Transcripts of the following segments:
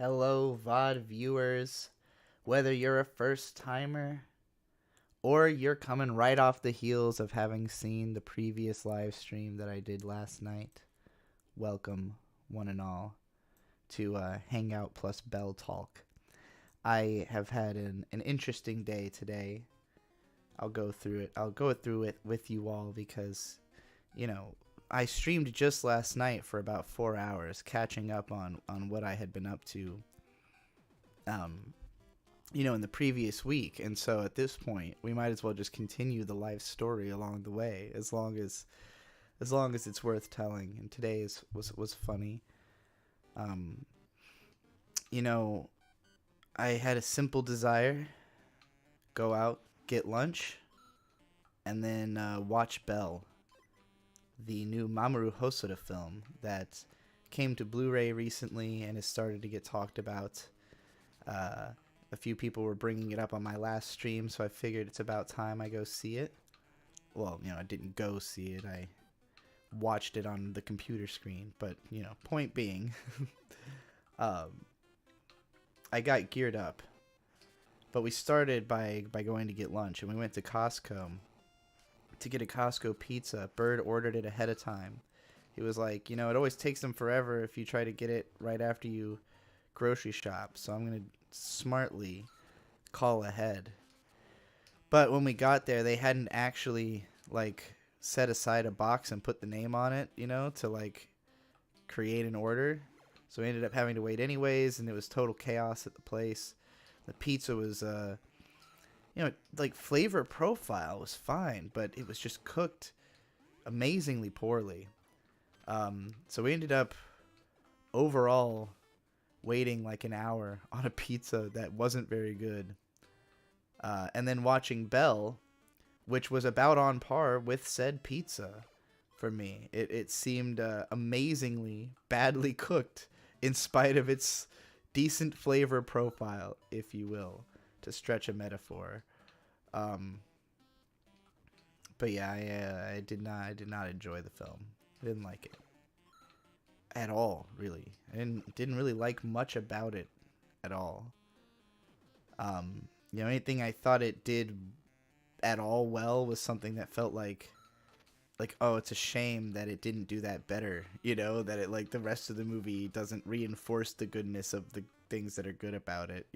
Hello, VOD viewers. Whether you're a first timer or you're coming right off the heels of having seen the previous live stream that I did last night, welcome, one and all, to Hangout plus Belle Talk. I have had an interesting day today. I'll go through it. I'll go through it with you all because, you know, I streamed just last night for about 4 hours, catching up on what I had been up to, um, in the previous week. And so at this point, we might as well just continue the life story along the way, as long as it's worth telling. And today was funny. Um, you know, I had a simple desire: go out, get lunch, and then watch Belle, the new Mamoru Hosoda film that came to Blu-ray recently and has started to get talked about. A few people were bringing it up on my last stream, so I figured it's about time I go see it. Well, I didn't go see it. I watched it on the computer screen. But, point being, I got geared up. But we started by going to get lunch, and we went to Costco to get a Costco pizza. Bird ordered it ahead of time. He was like, it always takes them forever if you try to get it right after you grocery shop, so I'm going to smartly call ahead. But when we got there, they hadn't actually, set aside a box and put the name on it, to, create an order. So we ended up having to wait anyways, and it was total chaos at the place. The pizza was, flavor profile was fine, but it was just cooked amazingly poorly. So we ended up overall waiting like an hour on a pizza that wasn't very good. And then watching Belle, which was about on par with said pizza for me. It seemed amazingly badly cooked in spite of its decent flavor profile, if you will, to stretch a metaphor. But yeah, I did not enjoy the film. I didn't like it at all, really. I didn't really like much about it at all. Anything I thought it did at all well was something that felt like, oh, it's a shame that it didn't do that better. That it, the rest of the movie doesn't reinforce the goodness of the things that are good about it.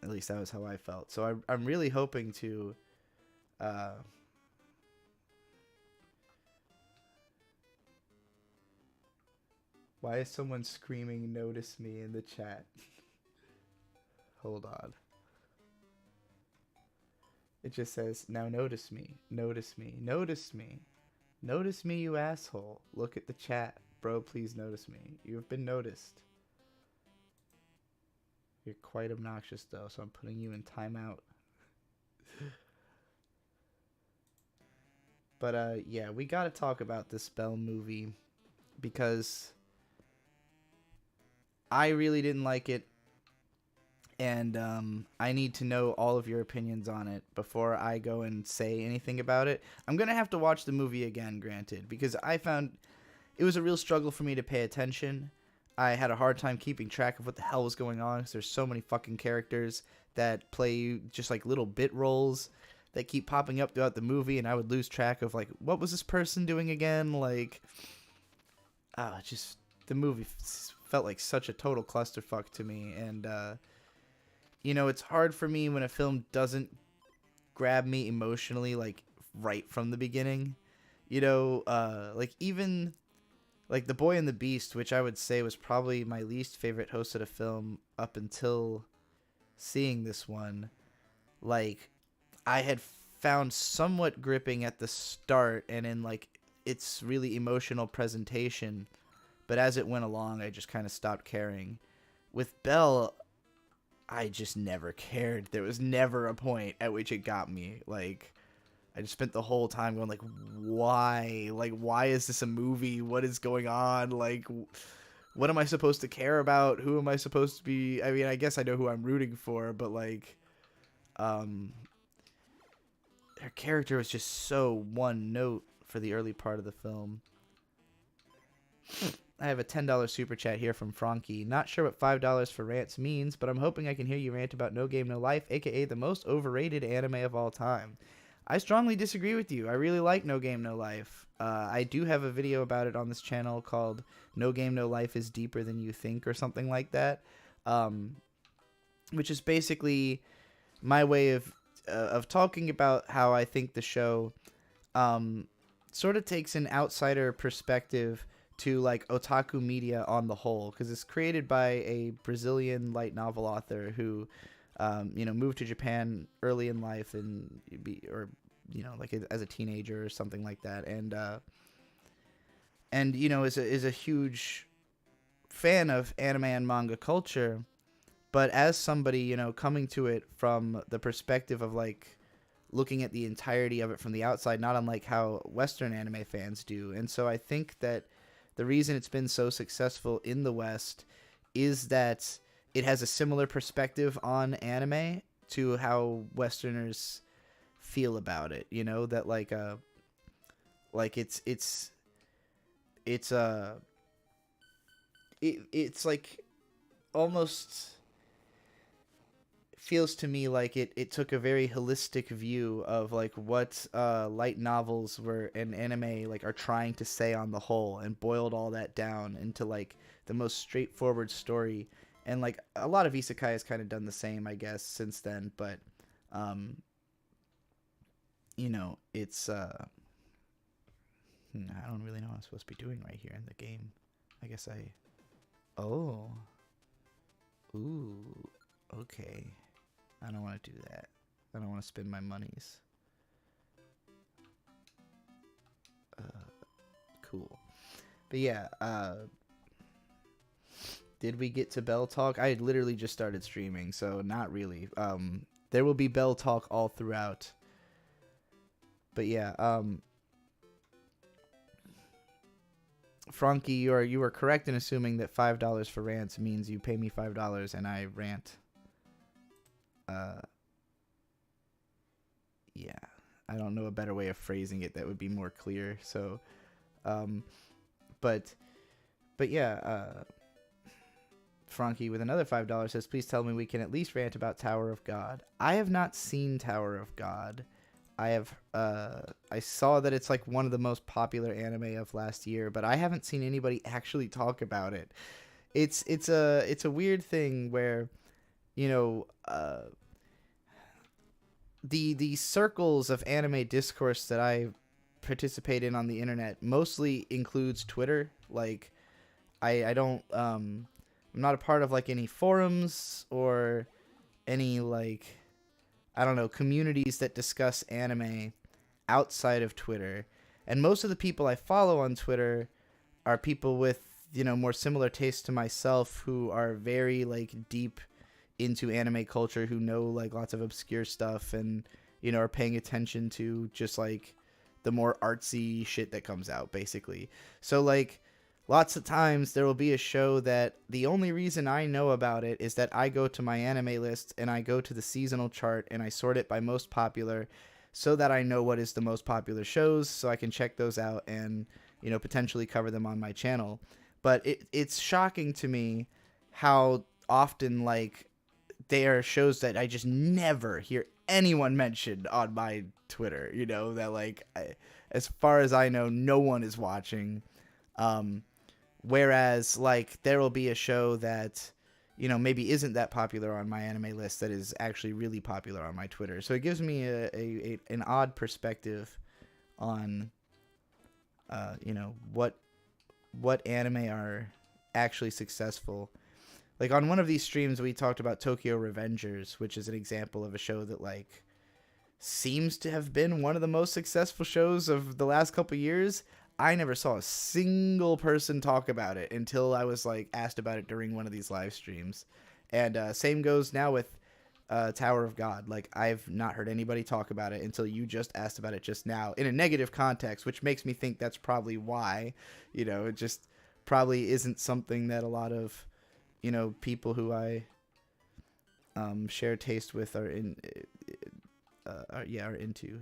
At least that was how I felt. So I'm really hoping to. Why is someone screaming "Notice me" in the chat? Hold on. It just says, "Now notice me, notice me, notice me. Notice me, you asshole. Look at the chat. Bro, please notice me. You have been noticed." You're quite obnoxious, though, so I'm putting you in timeout. But, yeah, we gotta talk about this Belle movie because I really didn't like it, and I need to know all of your opinions on it before I go and say anything about it. I'm going to have to watch the movie again, granted, because I found it was a real struggle for me to pay attention. I had a hard time keeping track of what the hell was going on because there's so many fucking characters that play just little bit roles that keep popping up throughout the movie, and I would lose track of what was this person doing again? Just the movie felt like such a total clusterfuck to me, and it's hard for me when a film doesn't grab me emotionally right from the beginning. Even The Boy and the Beast, which I would say was probably my least favorite Hosoda film up until seeing this one. I had found somewhat gripping at the start and in its really emotional presentation, but as it went along, I just kind of stopped caring. With Belle, I just never cared. There was never a point at which it got me. I just spent the whole time going why? Why is this a movie? What is going on? What am I supposed to care about? Who am I supposed to be? I mean, I guess I know who I'm rooting for, but her character was just so one note for the early part of the film. I have a $10 super chat here from Frankie. Not sure what $5 for rants means, but I'm hoping I can hear you rant about No Game No Life, aka the most overrated anime of all time. I strongly disagree with you. I really like No Game No Life. I do have a video about it on this channel called No Game No Life is Deeper Than You Think or something like that, which is basically my way of talking about how I think the show sort of takes an outsider perspective to like otaku media on the whole, because it's created by a Brazilian light novel author who moved to Japan early in life and like as a teenager or something like that, and is a huge fan of anime and manga culture, but as somebody coming to it from the perspective of like looking at the entirety of it from the outside, not unlike how Western anime fans do. And so I think that the reason it's been so successful in the West is that it has a similar perspective on anime to how Westerners feel about it. That it's like almost feels to me like it took a very holistic view of like what light novels were and anime like are trying to say on the whole, and boiled all that down into like the most straightforward story. And like a lot of isekai has kind of done the same, I guess, since then, but it's I don't really know what I'm supposed to be doing right here in the game. I guess ooh, okay. I don't want to do that. I don't want to spend my monies. Cool. But yeah, did we get to Belle Talk? I had literally just started streaming, so not really. There will be Belle Talk all throughout. But yeah, Frankie, you are correct in assuming that $5 for rants means you pay me $5 and I rant. Yeah, I don't know a better way of phrasing it that would be more clear. So, but yeah, Frankie with another $5 says, please tell me we can at least rant about Tower of God. I have not seen Tower of God. I saw that it's like one of the most popular anime of last year, but I haven't seen anybody actually talk about it. It's a weird thing where, the circles of anime discourse that I participate in on the internet mostly includes Twitter. Like, I don't I'm not a part of like any forums or any like, I don't know, communities that discuss anime outside of Twitter. And most of the people I follow on Twitter are people with, more similar tastes to myself, who are very like deep into anime culture, who know like lots of obscure stuff, and are paying attention to just like the more artsy shit that comes out, basically. So like lots of times there will be a show that the only reason I know about it is that I go to my anime list and I go to the seasonal chart and I sort it by most popular, so that I know what is the most popular shows, so I can check those out and potentially cover them on my channel. But it's shocking to me how often like they are shows that I just never hear anyone mention on my Twitter, that like as far as I know, no one is watching. Whereas like there will be a show that maybe isn't that popular on my anime list that is actually really popular on my Twitter. So it gives me an odd perspective on what anime are actually successful. Like on one of these streams we talked about Tokyo Revengers, which is an example of a show that like seems to have been one of the most successful shows of the last couple years. I never saw a single person talk about it until I was like asked about it during one of these live streams. And same goes now with Tower of God. Like I've not heard anybody talk about it until you just asked about it just now in a negative context, which makes me think that's probably why, it just probably isn't something that a lot of, people who I share taste with are into.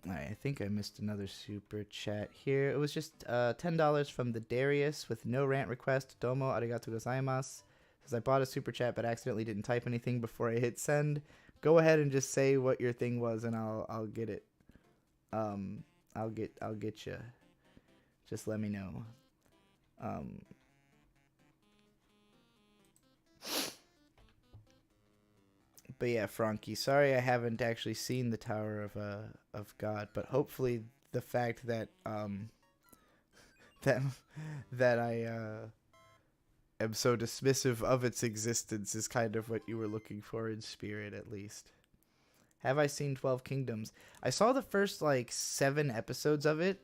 All right, I think I missed another super chat here. It was just $10 from the Darius with no rant request. Domo arigato gozaimasu. Says I bought a super chat but accidentally didn't type anything before I hit send. Go ahead and just say what your thing was and I'll get it. I'll get you. Just let me know. But yeah, Frankie, sorry I haven't actually seen the Tower of God, but hopefully the fact that that that I am so dismissive of its existence is kind of what you were looking for in spirit, at least. Have I seen 12 Kingdoms? I saw the first like 7 episodes of it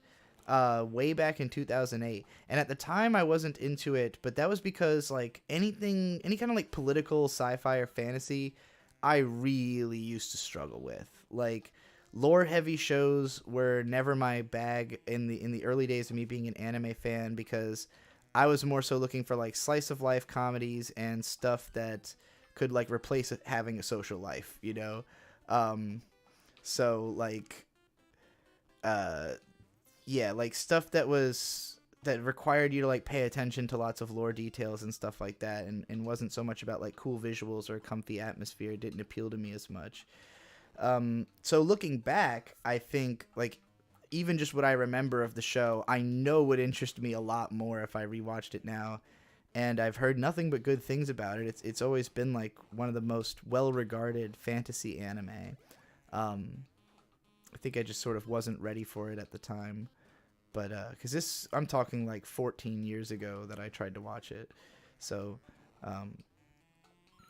way back in 2008, and at the time I wasn't into it, but that was because like any kind of like political sci-fi or fantasy I really used to struggle with. Like lore heavy shows were never my bag in the early days of me being an anime fan, because I was more so looking for like slice of life comedies and stuff that could like replace having a social life, you know. So like yeah, like stuff that required you to like pay attention to lots of lore details and stuff like that, and wasn't so much about like cool visuals or comfy atmosphere. It didn't appeal to me as much. So looking back, I think like even just what I remember of the show, I know would interest me a lot more if I rewatched it now. And I've heard nothing but good things about it. It's always been like one of the most well-regarded fantasy anime. I think I just sort of wasn't ready for it at the time. But because I'm talking like 14 years ago that I tried to watch it. So,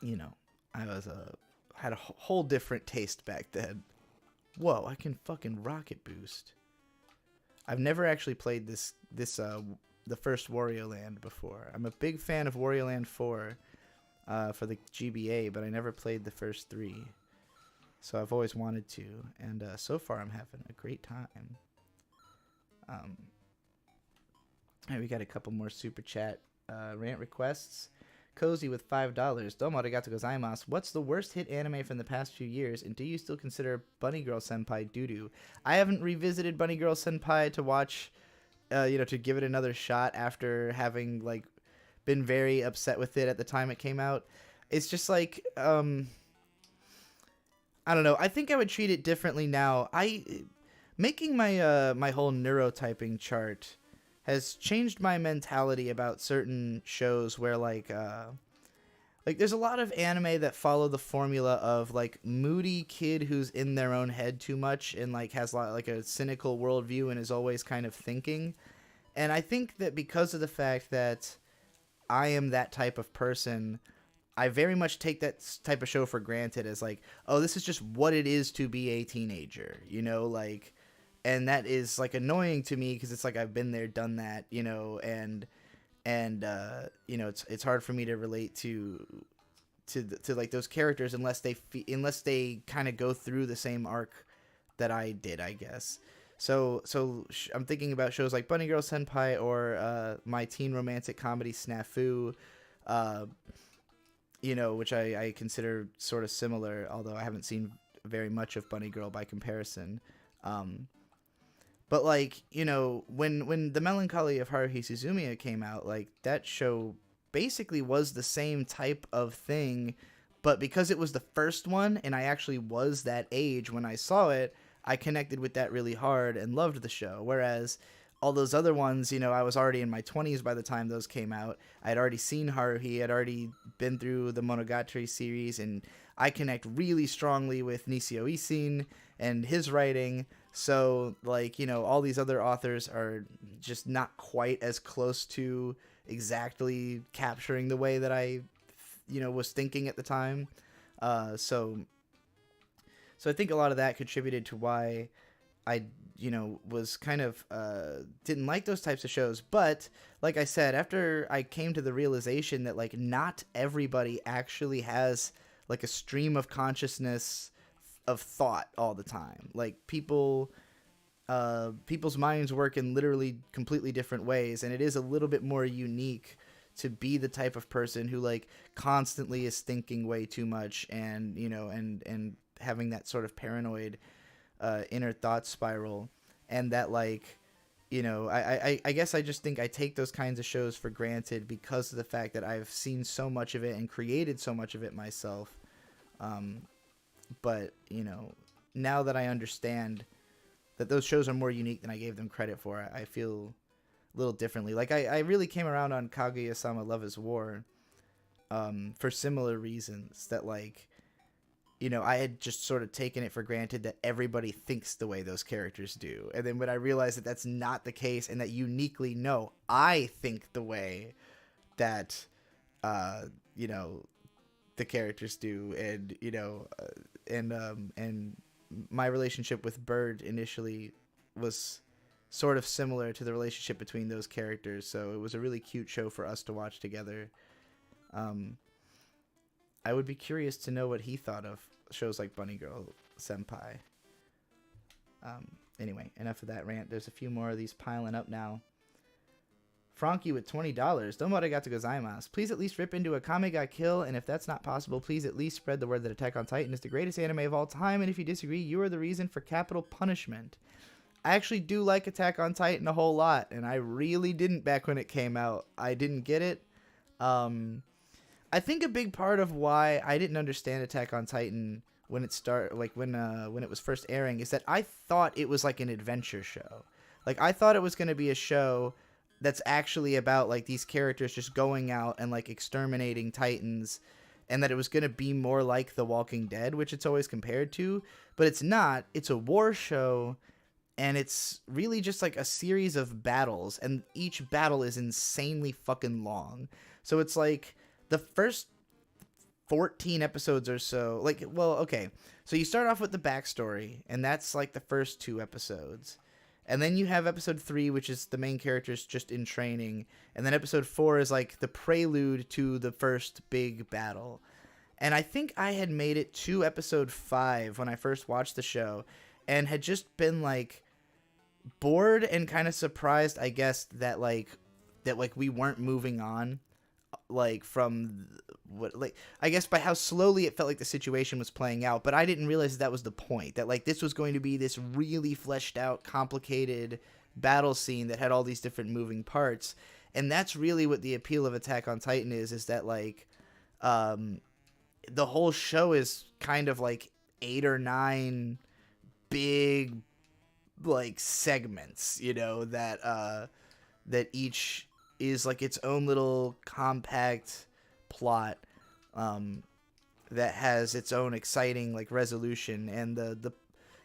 you know, I had a whole different taste back then. Whoa, I can fucking rocket boost. I've never actually played the first Wario Land before. I'm a big fan of Wario Land 4 for the GBA, but I never played the first 3. So I've always wanted to, and so far I'm having a great time. Right, we got a couple more super chat rant requests. Cozy with $5. Domo arigato gozaimasu. What's the worst hit anime from the past few years, and do you still consider Bunny Girl Senpai doo-doo? I haven't revisited Bunny Girl Senpai to watch, to give it another shot after having like been very upset with it at the time it came out. It's just like I don't know. I think I would treat it differently now. Making my my whole neurotyping chart has changed my mentality about certain shows where like there's a lot of anime that follow the formula of like moody kid who's in their own head too much and like has like a cynical worldview and is always kind of thinking. And I think that because of the fact that I am that type of person, I very much take that type of show for granted as like, oh, this is just what it is to be a teenager, you know, like. And that is like annoying to me because it's like I've been there, done that, you know, and you know, it's hard for me to relate to like those characters unless they kind of go through the same arc that I did, I guess. So I'm thinking about shows like Bunny Girl Senpai or my teen romantic comedy Snafu, you know, which I consider sort of similar, although I haven't seen very much of Bunny Girl by comparison. But like, you know, when The Melancholy of Haruhi Suzumiya came out, like that show basically was the same type of thing, but because it was the first one and I actually was that age when I saw it, I connected with that really hard and loved the show. Whereas all those other ones, you know, I was already in my 20s by the time those came out. I'd already seen Haruhi, I'd already been through the Monogatari series, and I connect really strongly with Nisio Isin and his writing. So, like, you know, all these other authors are just not quite as close to exactly capturing the way that I, you know, was thinking at the time. So I think a lot of that contributed to why I, you know, was kind of didn't like those types of shows. But like I said, after I came to the realization that like not everybody actually has like a stream of consciousness of thought all the time. Like people's minds work in literally completely different ways, and it is a little bit more unique to be the type of person who like constantly is thinking way too much and, you know, and having that sort of paranoid inner thought spiral, and that like, you know, I guess I just think I take those kinds of shows for granted because of the fact that I've seen so much of it and created so much of it myself. But, you know, now that I understand that those shows are more unique than I gave them credit for, I feel a little differently. Like, I really came around on Kaguya-sama Love is War for similar reasons, that, like, you know, I had just sort of taken it for granted that everybody thinks the way those characters do. And then when I realized that that's not the case, and that uniquely, no, I think the way that, you know, the characters do. And, you know, and my relationship with Bird initially was sort of similar to the relationship between those characters. So it was a really cute show for us to watch together. I would be curious to know what he thought of shows like Bunny Girl Senpai. Anyway, enough of that rant. There's a few more of these piling up now. Frankie with $20. Domo arigatou gozaimasu. Please at least rip into a Kame ga Kill, and if that's not possible, please at least spread the word that Attack on Titan is the greatest anime of all time, and if you disagree, you are the reason for capital punishment. I actually do like Attack on Titan a whole lot, and I really didn't back when it came out. I didn't get it. I think a big part of why I didn't understand Attack on Titan when it when it was first airing, is that I thought it was like an adventure show. Like, I thought it was going to be a show that's actually about like these characters just going out and like exterminating titans, and that it was going to be more like The Walking Dead, which it's always compared to, but it's not. It's a war show, and it's really just like a series of battles, and each battle is insanely fucking long. So it's like the first 14 episodes or so, like, well, okay, so you start off with the backstory, and that's like the first 2 episodes, and then you have episode 3, which is the main characters just in training, and then episode 4 is like the prelude to the first big battle. And I think I had made it to episode 5 when I first watched the show, and had just been like bored and kind of surprised, I guess, that we weren't moving on, like, from what, like, I guess by how slowly it felt like the situation was playing out. But I didn't realize that was the point, that like this was going to be this really fleshed out, complicated battle scene that had all these different moving parts. And that's really what the appeal of Attack on Titan is that like the whole show is kind of like 8 or 9 big like segments, you know, that each is like its own little compact plot that has its own exciting like resolution, and the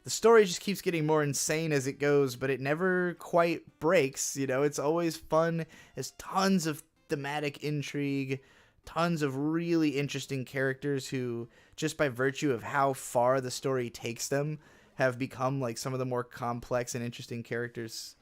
story just keeps getting more insane as it goes, but it never quite breaks, you know. It's always fun. There's tons of thematic intrigue, tons of really interesting characters who, just by virtue of how far the story takes them, have become like some of the more complex and interesting characters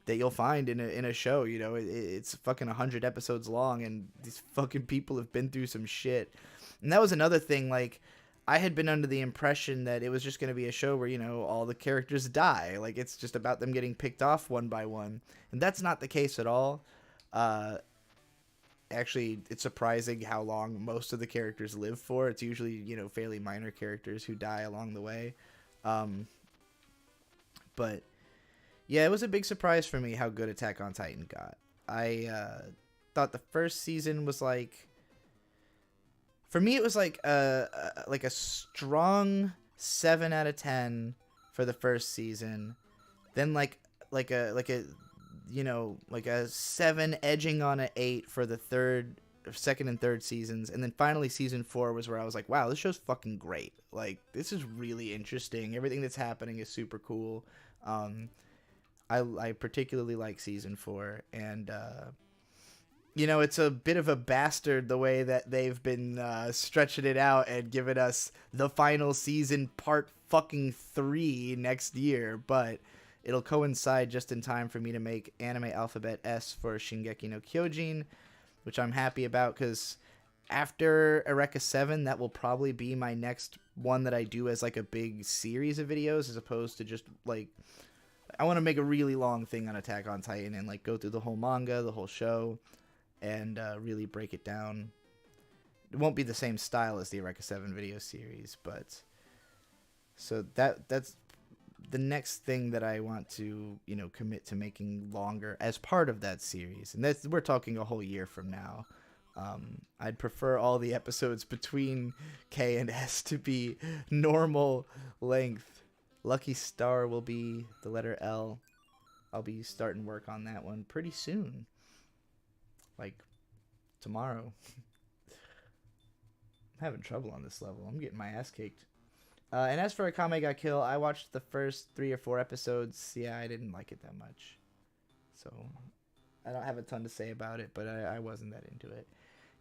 that you'll find in a show. You know, it's fucking 100 episodes long, and these fucking people have been through some shit. And that was another thing. Like, I had been under the impression that it was just going to be a show where, you know, all the characters die. Like, it's just about them getting picked off one by one. And that's not the case at all. Actually, it's surprising how long most of the characters live for. It's usually, you know, fairly minor characters who die along the way. But yeah, it was a big surprise for me how good Attack on Titan got. I thought the first season was like, for me it was like a strong 7 out of 10 for the first season, then like a you know, like a 7 edging on an 8 for the second and third seasons, and then finally season 4 was where I was like, wow, this show's fucking great. Like, this is really interesting. Everything that's happening is super cool. I particularly like season 4, and you know, it's a bit of a bastard the way that they've been stretching it out and giving us the final season part fucking 3 next year, but it'll coincide just in time for me to make Anime Alphabet S for Shingeki no Kyojin, which I'm happy about, because after Eureka 7, that will probably be my next one that I do as like a big series of videos, as opposed to just like, I want to make a really long thing on Attack on Titan and like go through the whole manga, the whole show, and really break it down. It won't be the same style as the Eureka 7 video series, but so that's the next thing that I want to, commit to making longer as part of that series, and we're talking a whole year from now. I'd prefer all the episodes between K and S to be normal length. Lucky Star will be the letter L. I'll be starting work on that one pretty soon. Like tomorrow. I'm having trouble on this level. I'm getting my ass kicked. And as for Akame ga Kill, I watched the first 3 or 4 episodes. Yeah, I didn't like it that much. So I don't have a ton to say about it, but I wasn't that into it.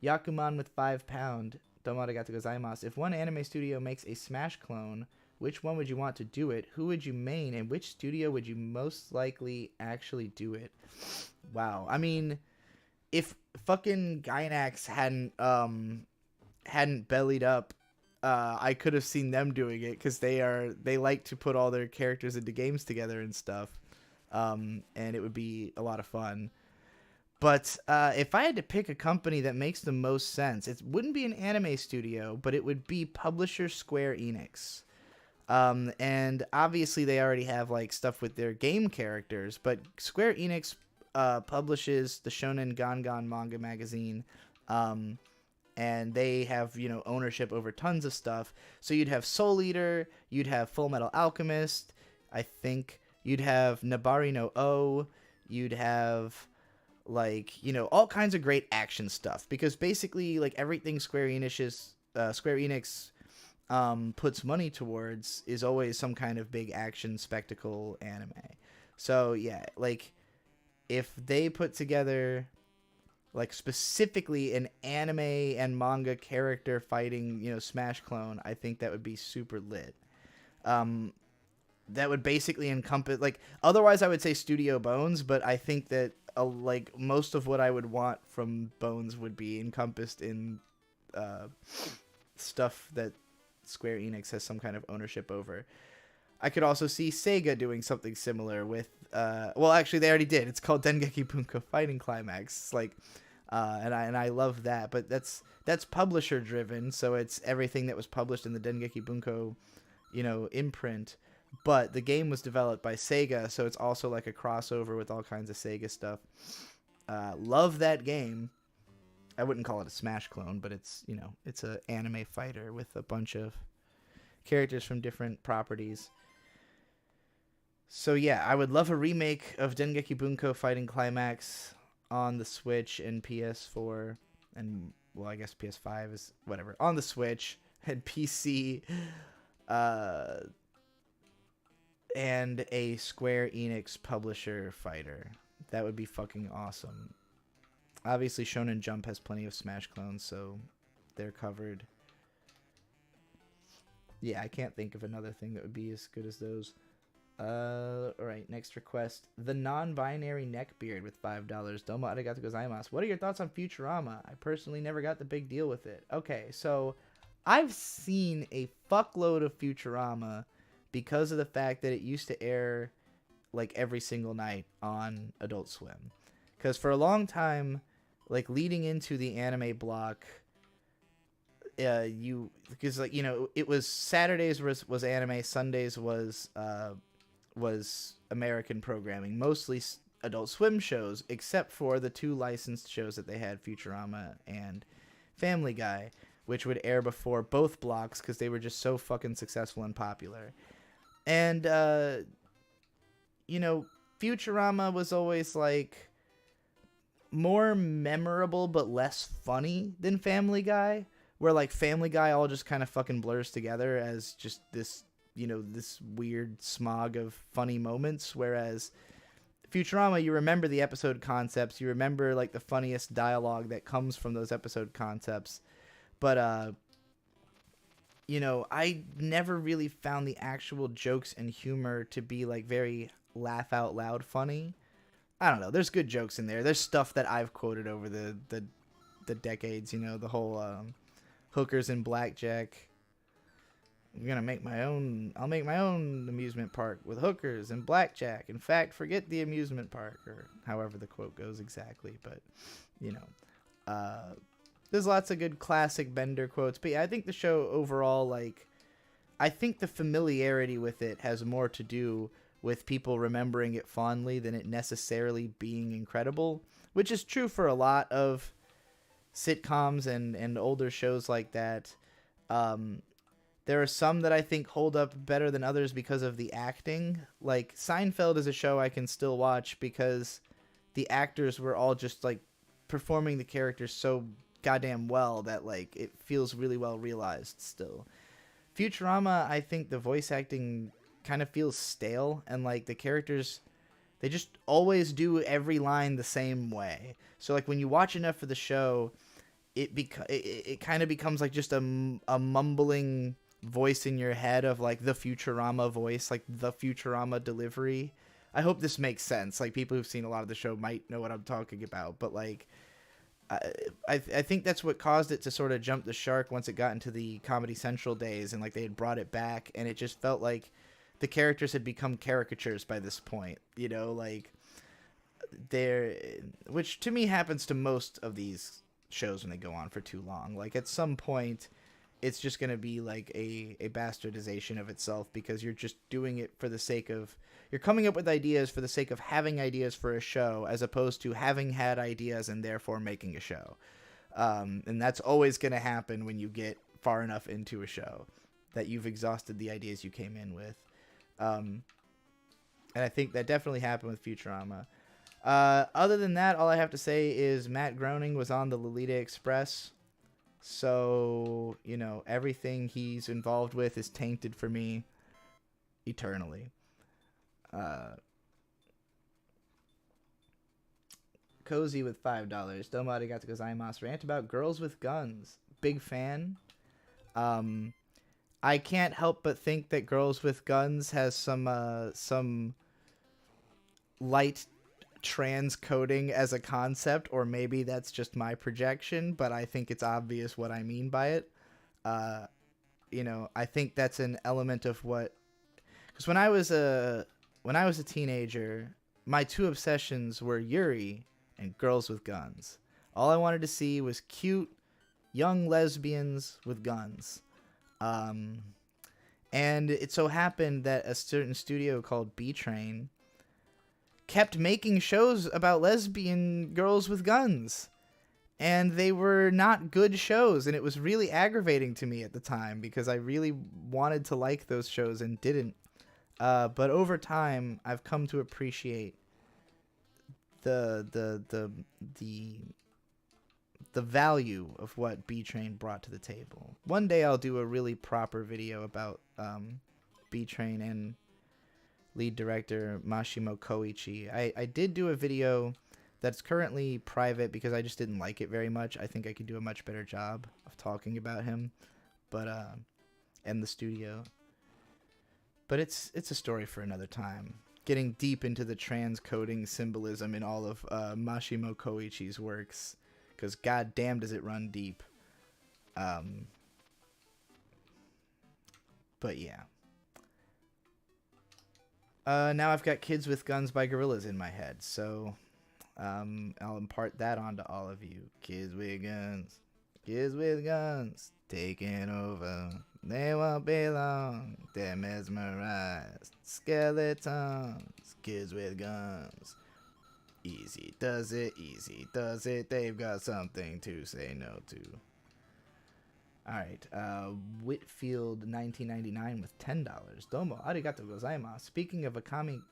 Yakuman with £5. Domo arigatou gozaimasu. If one anime studio makes a Smash clone, which one would you want to do it? Who would you main? And which studio would you most likely actually do it? Wow. I mean, if fucking Gainax hadn't bellied up, I could have seen them doing it, because they like to put all their characters into games together and stuff. And it would be a lot of fun. But if I had to pick a company that makes the most sense, it wouldn't be an anime studio, but it would be publisher Square Enix. And obviously they already have like stuff with their game characters, but Square Enix publishes the Shonen Gangan manga magazine, and they have, ownership over tons of stuff. So you'd have Soul Eater, you'd have Full Metal Alchemist, I think, you'd have Nabari no O, you'd have like, all kinds of great action stuff, because basically like everything Square Enix puts money towards is always some kind of big action spectacle anime. So yeah, like if they put together like specifically an anime and manga character fighting, Smash clone, I think that would be super lit. That would basically encompass, like, otherwise I would say Studio Bones, but I think that like most of what I would want from Bones would be encompassed in stuff that Square Enix has some kind of ownership over. I could also see Sega doing something similar with, well, actually they already did. It's called Dengeki Bunko Fighting Climax. It's like, and I love that, but that's publisher driven, so it's everything that was published in the Dengeki Bunko, imprint. But the game was developed by Sega, so it's also like a crossover with all kinds of Sega stuff. Love that game. I wouldn't call it a Smash clone, but it's, it's an anime fighter with a bunch of characters from different properties. So yeah, I would love a remake of Dengeki Bunko Fighting Climax on the Switch and PS4, and, well, I guess PS5 is whatever, on the Switch and PC. And a Square Enix publisher fighter. That would be fucking awesome. Obviously, Shonen Jump has plenty of Smash clones, so they're covered. Yeah, I can't think of another thing that would be as good as those. Alright, next request. The non-binary neckbeard with $5. Domo arigatou gozaimasu. What are your thoughts on Futurama? I personally never got the big deal with it. Okay, so I've seen a fuckload of Futurama because of the fact that it used to air like every single night on Adult Swim. Because for a long time, like leading into the anime block, because like, it was Saturdays was anime, Sundays was American programming, mostly Adult Swim shows, except for the 2 licensed shows that they had, Futurama and Family Guy, which would air before both blocks because they were just so fucking successful and popular. And, Futurama was always, like, more memorable but less funny than Family Guy, where, like, Family Guy all just kind of fucking blurs together as just this, this weird smog of funny moments, whereas Futurama, you remember the episode concepts, you remember, like, the funniest dialogue that comes from those episode concepts, but, I never really found the actual jokes and humor to be, like, very laugh out loud funny. I don't know. There's good jokes in there. There's stuff that I've quoted over the decades, the whole hookers and blackjack. I'll make my own amusement park with hookers and blackjack. In fact, forget the amusement park, or however the quote goes exactly. But, there's lots of good classic Bender quotes. But yeah, I think the show overall, like, I think the familiarity with it has more to do with people remembering it fondly than it necessarily being incredible, which is true for a lot of sitcoms and older shows like that. Um, there are some that I think hold up better than others because of the acting. Like Seinfeld is a show I can still watch because the actors were all just like performing the characters so goddamn well that like it feels really well realized still. Futurama, I think the voice acting kind of feels stale, and like the characters, they just always do every line the same way. So like when you watch enough for the show, it kind of becomes like just a mumbling voice in your head of like the Futurama voice, like the Futurama delivery. I hope this makes sense. Like people who've seen a lot of the show might know what I'm talking about, but like I think that's what caused it to sort of jump the shark once it got into the Comedy Central days, and like they had brought it back, and it just felt like the characters had become caricatures by this point, you know, like they're, which to me happens to most of these shows when they go on for too long. Like at some point it's just going to be like a bastardization of itself because you're just doing it for the sake of, you're coming up with ideas for the sake of having ideas for a show as opposed to having had ideas and therefore making a show. And that's always going to happen when you get far enough into a show that you've exhausted the ideas you came in with. And I think that definitely happened with Futurama. Other than that, all I have to say is Matt Groening was on the Lolita Express. So, you know, everything he's involved with is tainted for me eternally. Cozy with $5. Domo arigato gozaimasu. Rant about girls with guns. Big fan. I can't help but think that Girls with Guns has some light trans coding as a concept, or maybe that's just my projection, but I think it's obvious what I mean by it. You know, I think that's an element of what, because when I was a teenager, my two obsessions were Yuri and Girls with Guns. All I wanted to see was cute young lesbians with guns. And it so happened that a certain studio called B-Train kept making shows about lesbian girls with guns, and they were not good shows, and it was really aggravating to me at the time because I really wanted to like those shows and didn't. But over time, I've come to appreciate the value of what B-Train brought to the table. One day I'll do a really proper video about B-Train and lead director Mashimo Koichi. I did do a video that's currently private because I just didn't like it very much. I think I could do a much better job of talking about him, but and the studio. But it's a story for another time. Getting deep into the transcoding symbolism in all of Mashimo Koichi's works, because goddamn does it run deep. But yeah. Now I've got Kids with Guns by Gorillaz in my head, so I'll impart that onto all of you. Kids with guns, taking over. They won't be long, they're mesmerized. Skeletons, kids with guns. Easy does it, they've got something to say no to. Alright, Whitfield 1999 with $10. Domo arigato gozaimasu. Speaking of Akami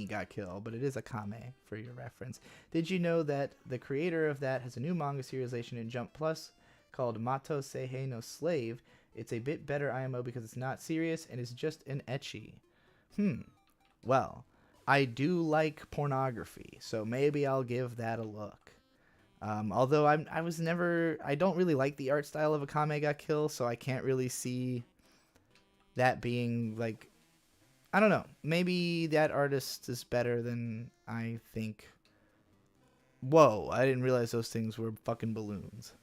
got killed, but it is Akame for your reference. Did you know that the creator of that has a new manga serialization in Jump Plus called Mato Seihei no Slave? It's a bit better IMO because it's not serious and is just an ecchi. Well, I do like pornography, so maybe I'll give that a look. Although I don't really like the art style of Akame ga Kill, so I can't really see that being like, I don't know, maybe that artist is better than I think. Whoa, I didn't realize those things were fucking balloons.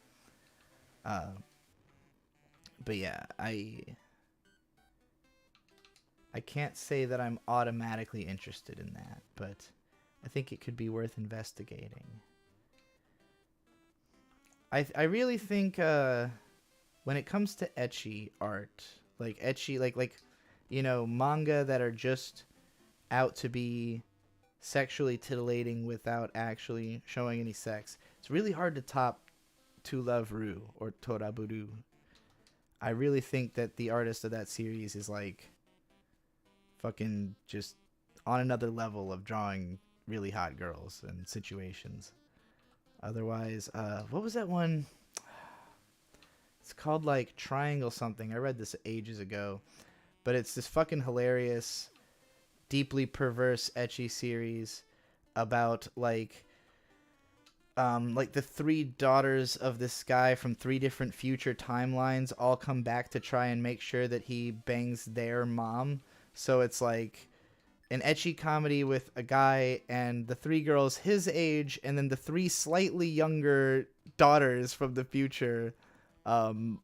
But yeah, I can't say that I'm automatically interested in that, but I think it could be worth investigating. I really think when it comes to ecchi art, like ecchi, like you know, manga that are just out to be sexually titillating without actually showing any sex, it's really hard to top To Love Ru or Toraburu. I really think that the artist of that series is like fucking just on another level of drawing really hot girls and situations. Otherwise, what was that one? It's called like Triangle something. I read this ages ago, but it's this fucking hilarious, deeply perverse ecchi series about like the three daughters of this guy from three different future timelines all come back to try and make sure that he bangs their mom. So it's like an ecchi comedy with a guy and the three girls his age, and then the three slightly younger daughters from the future, and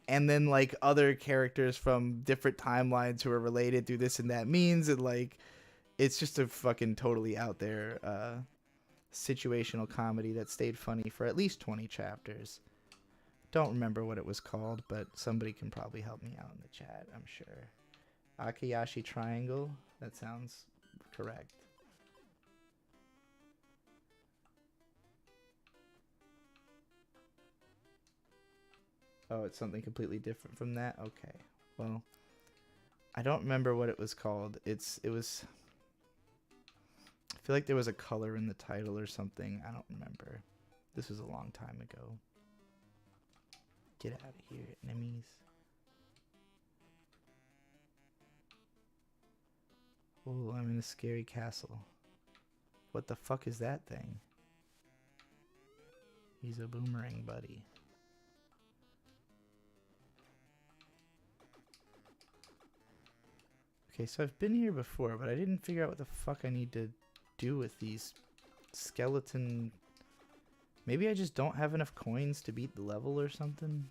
then like other characters from different timelines who are related through this and that means, and like it's just a fucking totally out there situational comedy that stayed funny for at least 20 chapters. Don't remember what it was called, but somebody can probably help me out in the chat, I'm sure. Akayashi Triangle? That sounds correct. Oh, it's something completely different from that? Okay. Well, I don't remember what it was called. It was... I feel like there was a color in the title or something. I don't remember. This was a long time ago. Get out of here, enemies. Oh, I'm in a scary castle. What the fuck is that thing? He's a boomerang buddy. Okay, so I've been here before, but I didn't figure out what the fuck I need to do with these skeleton... Maybe I just don't have enough coins to beat the level or something?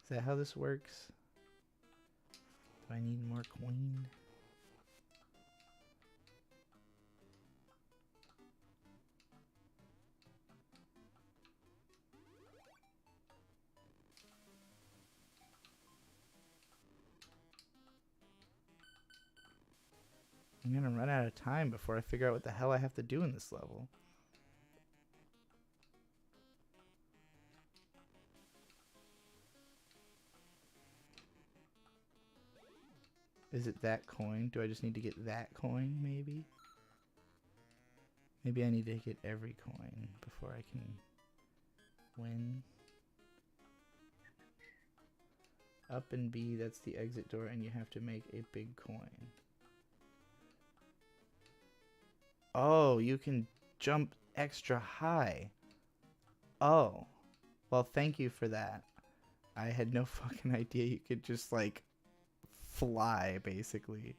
Is that how this works? Do I need more coin? I'm gonna run out of time before I figure out what the hell I have to do in this level. Is it that coin? Do I just need to get that coin, maybe? Maybe I need to get every coin before I can win. Up and B, that's the exit door, and you have to make a big coin. Oh, you can jump extra high. Oh. Well, thank you for that. I had no fucking idea you could just, like, fly, basically.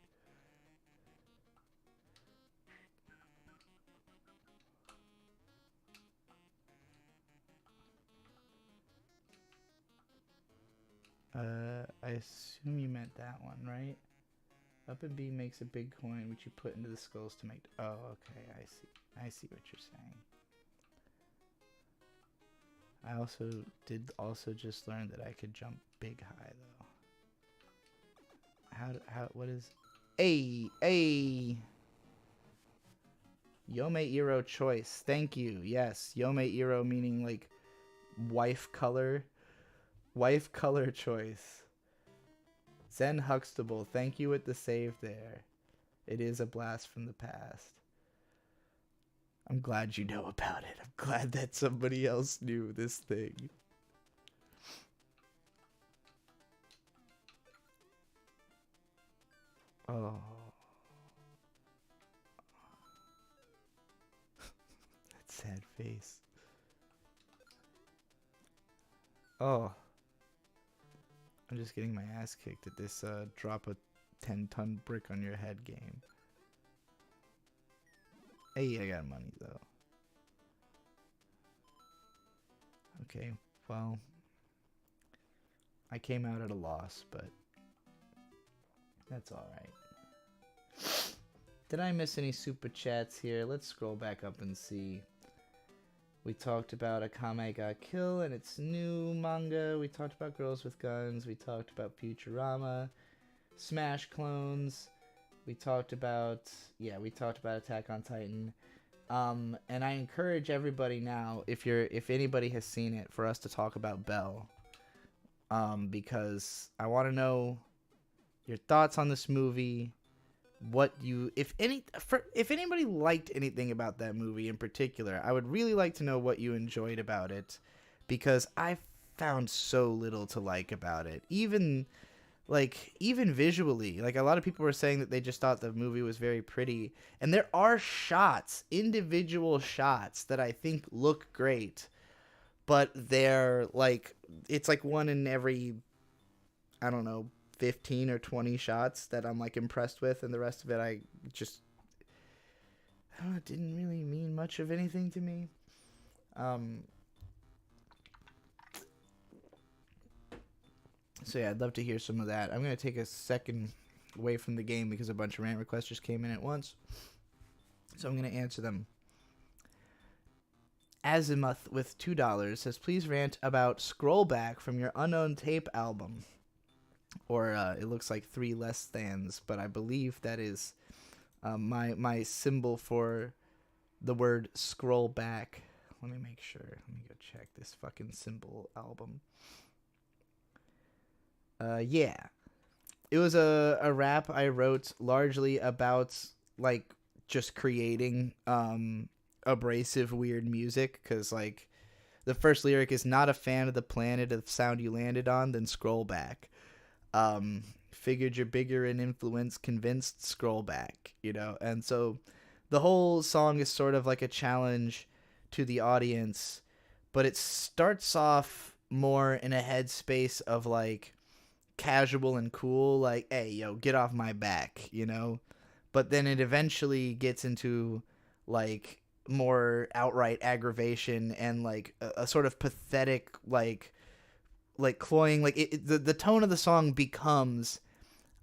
I assume you meant that one, right? Up and B makes a big coin, which you put into the skulls to make... Oh, okay, I see. I see what you're saying. I also just learn that I could jump big high, though. What is... Hey! Yome Iro choice. Thank you. Yes, Yome Iro meaning, like, wife color. Wife color choice. Zen Huxtable, thank you with the save there. It is a blast from the past. I'm glad you know about it. I'm glad that somebody else knew this thing. Oh. That sad face. Oh. I'm just getting my ass kicked at this drop a 10-ton brick on your head game. Hey, I got money though. Okay, well, I came out at a loss, but that's alright. Did I miss any super chats here? Let's scroll back up and see. We talked about Akame Ga Kill and its new manga. We talked about Girls with Guns. We talked about Futurama, Smash clones. We talked about Attack on Titan. And I encourage everybody now, if anybody has seen it, for us to talk about Belle. Because I want to know your thoughts on this movie. If anybody liked anything about that movie in particular, I would really like to know what you enjoyed about it, because I found so little to like about it. Even visually, like, a lot of people were saying that they just thought the movie was very pretty, and there are individual shots that I think look great, but they're like, it's like one in every, I don't know, 15 or 20 shots that I'm like impressed with, and the rest of it I don't know, it didn't really mean much of anything to me. So yeah, I'd love to hear some of that. I'm going to take a second away from the game because a bunch of rant requests just came in at once, so I'm going to answer them. Azimuth with $2 says, please rant about Scrollback from your Unknown Tape album. Or it looks like 3 less thans, but I believe that is my symbol for the word scroll back. Let me make sure. Let me go check this fucking symbol album. Yeah. It was a rap I wrote largely about, like, just creating abrasive, weird music, because, like, the first lyric is, not a fan of the planet of sound you landed on, then scroll back. Figured you're bigger in influence, convinced, scroll back, you know? And so the whole song is sort of like a challenge to the audience, but it starts off more in a headspace of, like, casual and cool, like, hey, yo, get off my back, you know? But then it eventually gets into, like, more outright aggravation and, like, a sort of pathetic, like cloying, like, the tone of the song becomes,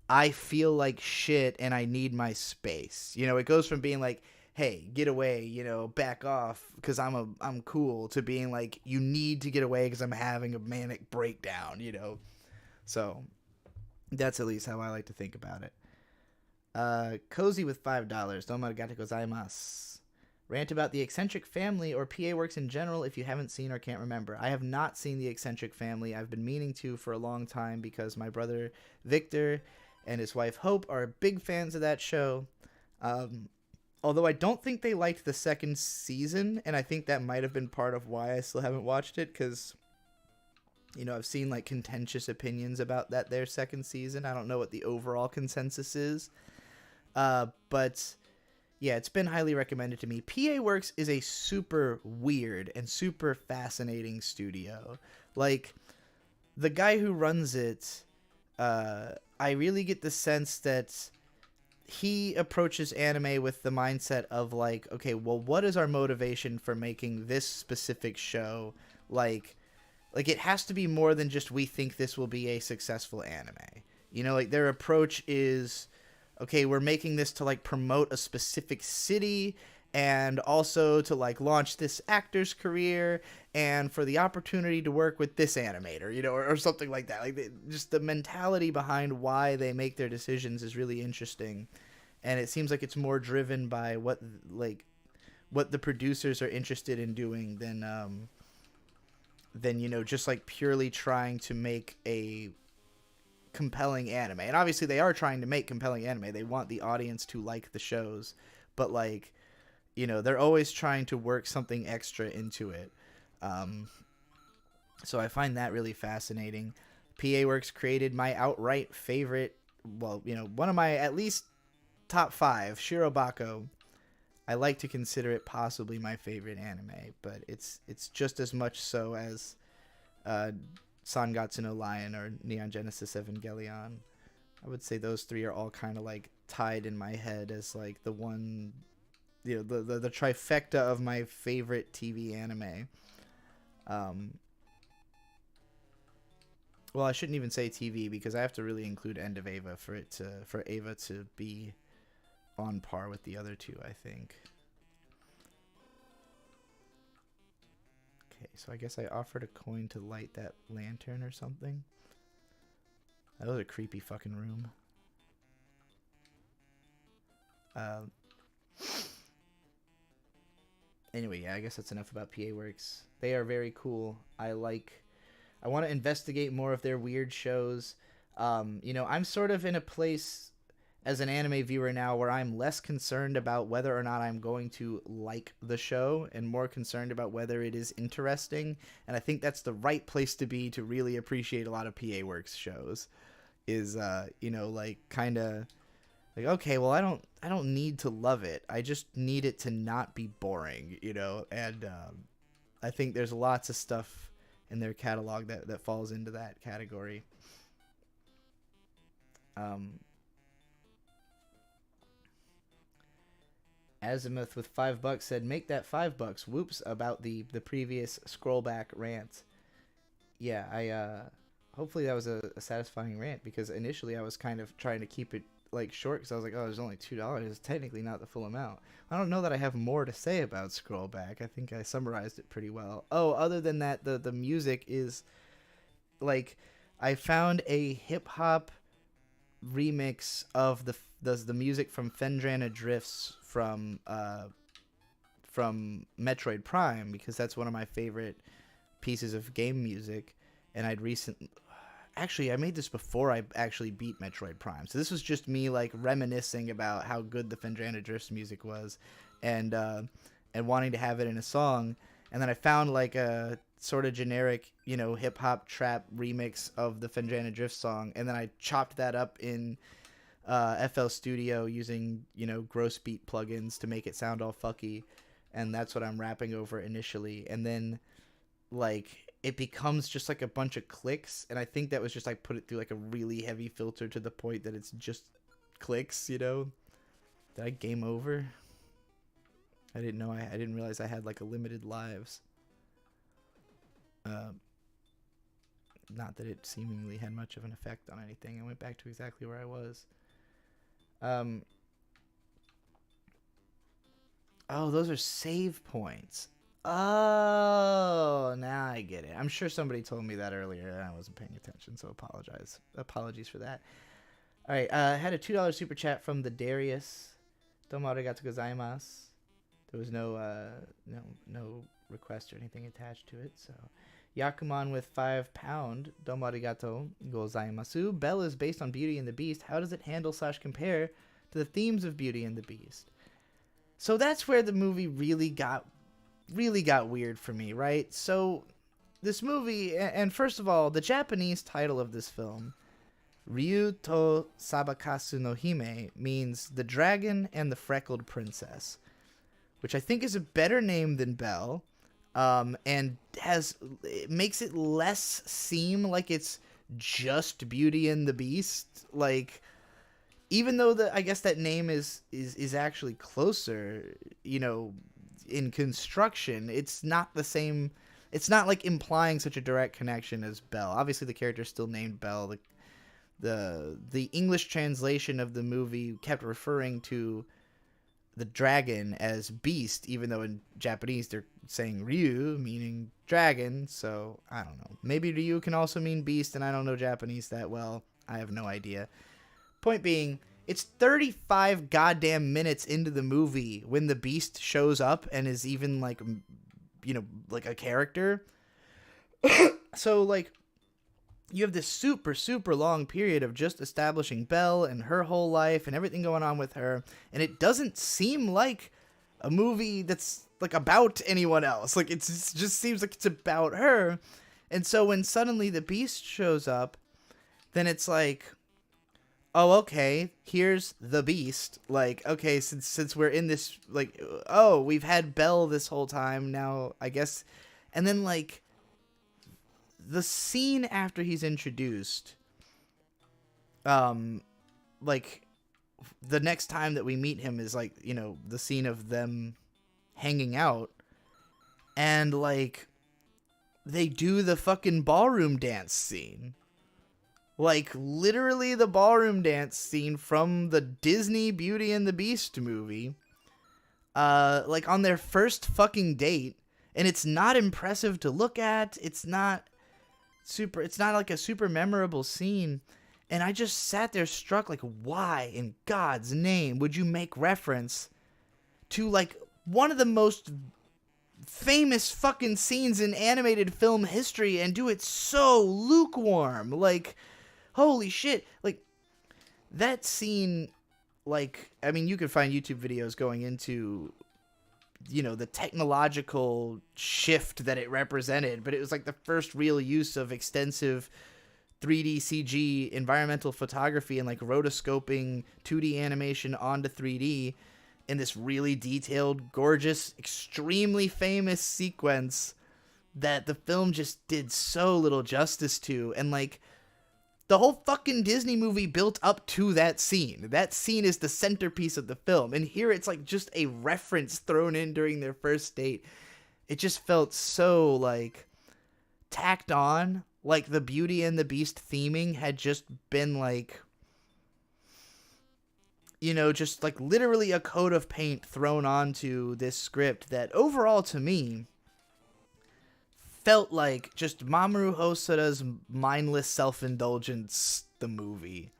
I feel like shit and I need my space. You know, it goes from being like, hey, get away, you know, back off because I'm cool, to being like, you need to get away because I'm having a manic breakdown, you know. So that's at least how I like to think about it. Cozy with $5. Domo arigatou gozaimasu. Rant about the Eccentric Family or PA Works in general if you haven't seen or can't remember. I have not seen the Eccentric Family. I've been meaning to for a long time because my brother Victor and his wife Hope are big fans of that show. Although I don't think they liked the second season, and I think that might have been part of why I still haven't watched it, because, you know, I've seen, like, contentious opinions about their second season. I don't know what the overall consensus is. But yeah, it's been highly recommended to me. PA Works is a super weird and super fascinating studio. Like, the guy who runs it, I really get the sense that he approaches anime with the mindset of, like, okay, well, what is our motivation for making this specific show? Like it has to be more than just, we think this will be a successful anime. You know, like, their approach is, okay, we're making this to, like, promote a specific city and also to, like, launch this actor's career and for the opportunity to work with this animator, you know, or something like that. Like, just the mentality behind why they make their decisions is really interesting. And it seems like it's more driven by what the producers are interested in doing than, you know, just, like, purely trying to make a compelling anime. And obviously they are trying to make compelling anime. They want the audience to like the shows, but, like, you know, they're always trying to work something extra into it. So I find that really fascinating. PA Works created my outright favorite, well, you know, one of my at least top 5, Shirobako. I like to consider it possibly my favorite anime, but it's just as much so as Sangatsu no Lion or Neon Genesis Evangelion. I would say those 3 are all kind of, like, tied in my head as, like, the one, you know, the trifecta of my favorite TV anime. Well, I shouldn't even say TV because I have to really include End of Ava for Ava to be on par with the other 2, I think. Okay, so I guess I offered a coin to light that lantern or something. That was a creepy fucking room. Anyway, yeah, I guess that's enough about PA Works. They are very cool. I want to investigate more of their weird shows. I'm sort of in a place as an anime viewer now where I'm less concerned about whether or not I'm going to like the show and more concerned about whether it is interesting. And I think that's the right place to be to really appreciate a lot of PA Works shows. Is kind of like, okay, well, I don't need to love it. I just need it to not be boring, And I think there's lots of stuff in their catalog that falls into that category. Azimuth with $5 said, "Make that $5. Whoops about the previous scroll back rant." Yeah, I hopefully that was a satisfying rant, because initially I was kind of trying to keep it like short because I was like, oh, there's only $2. It's technically not the full amount. I don't know that I have more to say about Scrollback. I think I summarized it pretty well. Oh, other than that, the music is like, I found a hip hop remix of the music from Phendrana Drifts from Metroid Prime, because that's one of my favorite pieces of game music. And I made this before I actually beat Metroid Prime, so this was just me like reminiscing about how good the Phendrana Drifts music was, and wanting to have it in a song. And then I found like a sort of generic, hip hop trap remix of the Phendrana Drift song, and then I chopped that up in FL Studio using gross beat plugins to make it sound all fucky, and that's what I'm rapping over initially. And then like it becomes just like a bunch of clicks, and I think that was just like put it through like a really heavy filter to the point that it's just clicks. Did I game over? I didn't know. I didn't realize I had like a limited lives. Not that it seemingly had much of an effect on anything. I went back to exactly where I was. Oh, those are save points. Oh, now I get it. I'm sure somebody told me that earlier and I wasn't paying attention, so apologies for that. All right, I had a $2 super chat from the Darius. Domo arigatou gozaimasu. There was no request or anything attached to it, so. Yakuman with £5. Domo arigatou gozaimasu. Belle is based on Beauty and the Beast. How does it handle / compare to the themes of Beauty and the Beast? So that's where the movie really got weird for me, right? So this movie, and first of all, the Japanese title of this film, Ryu to Sabakasu no Hime, means the dragon and the freckled princess, which I think is a better name than Belle, and it makes it less seem like it's just Beauty and the Beast. Like, even though I guess that name is actually closer, in construction, it's not the same. It's not like implying such a direct connection as Belle. Obviously, the character is still named Belle. The English translation of the movie kept referring to the dragon as Beast, even though in Japanese they're saying Ryu, meaning dragon. So I don't know. Maybe Ryu can also mean Beast, and I don't know Japanese that well. I have no idea. Point being, it's 35 goddamn minutes into the movie when the Beast shows up and is even like, like a character. So like, you have this super, super long period of just establishing Belle and her whole life and everything going on with her. And it doesn't seem like a movie that's like about anyone else. Like, it just seems like it's about her. And so when suddenly the Beast shows up, then it's like, oh, okay, here's the Beast. Like, okay, since we're in this, like, oh, we've had Belle this whole time now, I guess. And then, like, the scene after he's introduced, like, the next time that we meet him is, like, the scene of them hanging out. And, like, they do the fucking ballroom dance scene. Like, literally the ballroom dance scene from the Disney Beauty and the Beast movie. Like, on their first fucking date. And it's not impressive to look at. It's not like a super memorable scene. And I just sat there struck, like, why in God's name would you make reference to, like, one of the most famous fucking scenes in animated film history and do it so lukewarm? Like, holy shit. Like, that scene, like, I mean, you can find YouTube videos going into, you know, the technological shift that it represented, but it was like the first real use of extensive 3D CG environmental photography and like rotoscoping 2D animation onto 3D in this really detailed, gorgeous, extremely famous sequence that the film just did so little justice to. And like, the whole fucking Disney movie built up to that scene. That scene is the centerpiece of the film. And here it's like just a reference thrown in during their first date. It just felt so like tacked on. Like the Beauty and the Beast theming had just been like, you know, just like literally a coat of paint thrown onto this script that overall to me felt like just Mamoru Hosoda's mindless self-indulgence, the movie.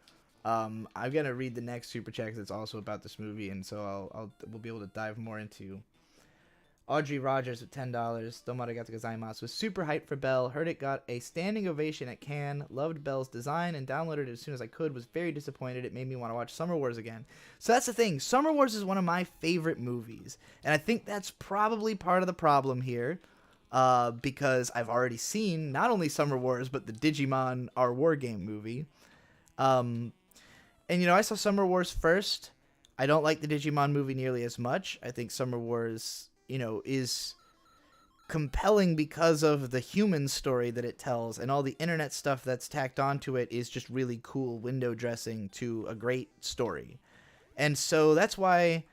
I'm gonna read the next super chat because it's also about this movie, and so we'll be able to dive more into. Audrey Rogers with $10. Domoarigato gozaimasu. Was super hyped for Belle. Heard it got a standing ovation at Cannes. Loved Belle's design and downloaded it as soon as I could. Was very disappointed. It made me want to watch Summer Wars again. So that's the thing. Summer Wars is one of my favorite movies, and I think that's probably part of the problem here. Because I've already seen not only Summer Wars, but the Digimon Our War Game movie. And, you know, I saw Summer Wars first. I don't like the Digimon movie nearly as much. I think Summer Wars, you know, is compelling because of the human story that it tells, and all the internet stuff that's tacked onto it is just really cool window dressing to a great story. And so that's why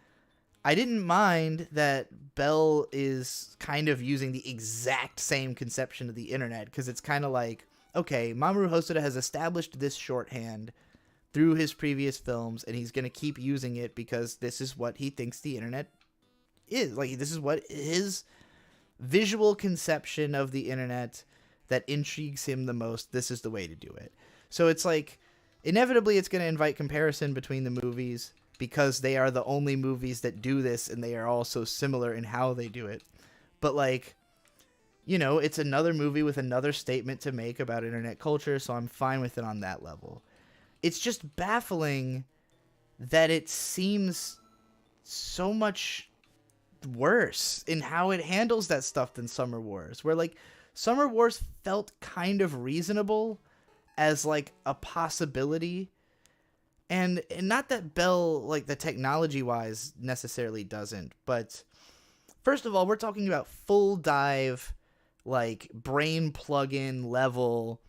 I didn't mind that Belle is kind of using the exact same conception of the internet, because it's kind of like, okay, Mamoru Hosoda has established this shorthand through his previous films, and he's going to keep using it because this is what he thinks the internet is. Like, this is what his visual conception of the internet that intrigues him the most. This is the way to do it. So it's like, inevitably it's going to invite comparison between the movies, because they are the only movies that do this, and they are all so similar in how they do it. But, like, you know, it's another movie with another statement to make about internet culture, so I'm fine with it on that level. It's just baffling that it seems so much worse in how it handles that stuff than Summer Wars, where, like, Summer Wars felt kind of reasonable as, like, a possibility. And not that Belle, like, the technology-wise necessarily doesn't, but first of all, we're talking about full dive, like, brain plug-in level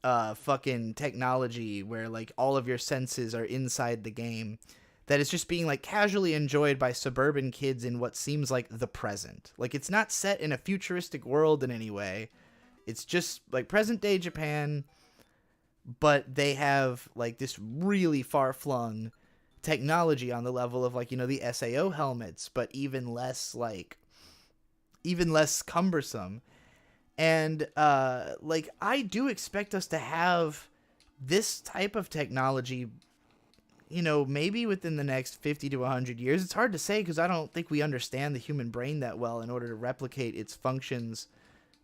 fucking technology where, like, all of your senses are inside the game that is just being, like, casually enjoyed by suburban kids in what seems like the present. Like, it's not set in a futuristic world in any way. It's just, like, present-day Japan, but they have, like, this really far-flung technology on the level of, like, you know, the SAO helmets, but even less cumbersome. And, like, I do expect us to have this type of technology, you know, maybe within the next 50 to 100 years. It's hard to say because I don't think we understand the human brain that well in order to replicate its functions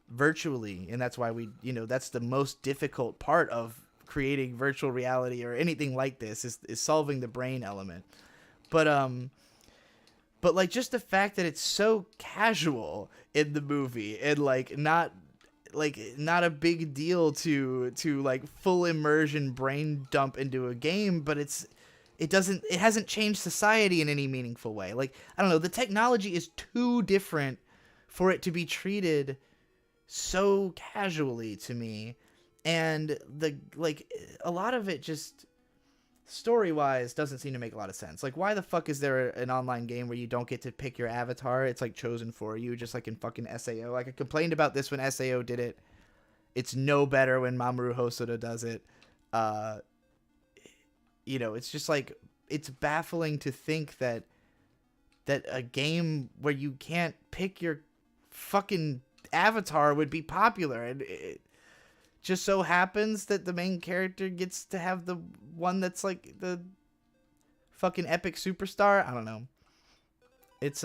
virtually. And that's why we, you know, that's the most difficult part of creating virtual reality or anything like this is solving the brain element. But like, just the fact that it's so casual in the movie and like not a big deal to like full immersion brain dump into a game, but it hasn't changed society in any meaningful way. Like, I don't know, the technology is too different for it to be treated so casually to me. And a lot of it just story-wise doesn't seem to make a lot of sense. Like, why the fuck is there an online game where you don't get to pick your avatar? It's, like, chosen for you, just like in fucking SAO. Like, I complained about this when SAO did it. It's no better when Mamoru Hosoda does it. You know, it's just, like, it's baffling to think that a game where you can't pick your fucking Avatar would be popular, and it just so happens that the main character gets to have the one that's like the fucking epic superstar. I don't know. It's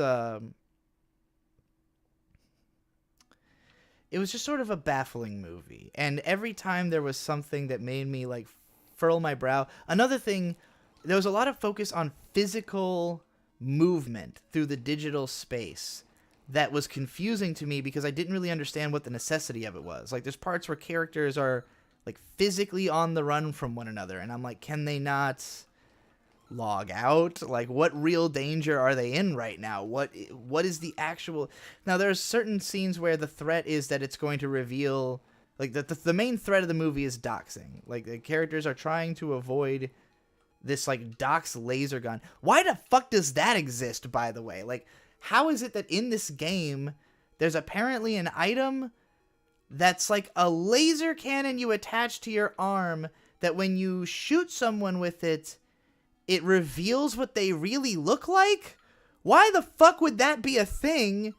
it was just sort of a baffling movie, and every time there was something that made me like furl my brow. Another thing, there was a lot of focus on physical movement through the digital space that was confusing to me because I didn't really understand what the necessity of it was. Like, there's parts where characters are like physically on the run from one another, and I'm like, can they not log out? Like, what real danger are they in right now? What is the actual... Now, there's certain scenes where the threat is that it's going to reveal... Like, the main threat of the movie is doxing. Like, the characters are trying to avoid this, like, dox laser gun. Why the fuck does that exist, by the way? Like, how is it that in this game, there's apparently an item that's like a laser cannon you attach to your arm that when you shoot someone with it, it reveals what they really look like? Why the fuck would that be a thing?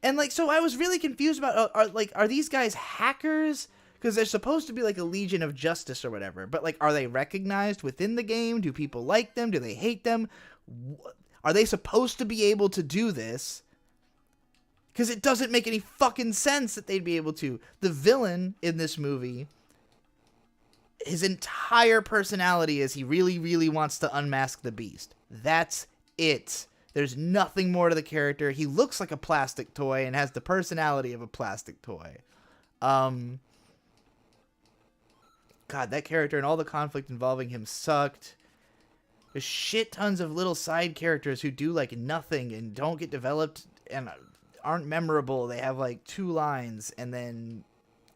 And, like, so I was really confused about, are these guys hackers? Because they're supposed to be, like, a Legion of Justice or whatever. But, like, are they recognized within the game? Do people like them? Do they hate them? Are they supposed to be able to do this? Because it doesn't make any fucking sense that they'd be able to. The villain in this movie... His entire personality is he really, really wants to unmask the beast. That's it. There's nothing more to the character. He looks like a plastic toy and has the personality of a plastic toy. God, that character and all the conflict involving him sucked. There's shit tons of little side characters who do, like, nothing and don't get developed and aren't memorable. They have, like, 2 lines, and then...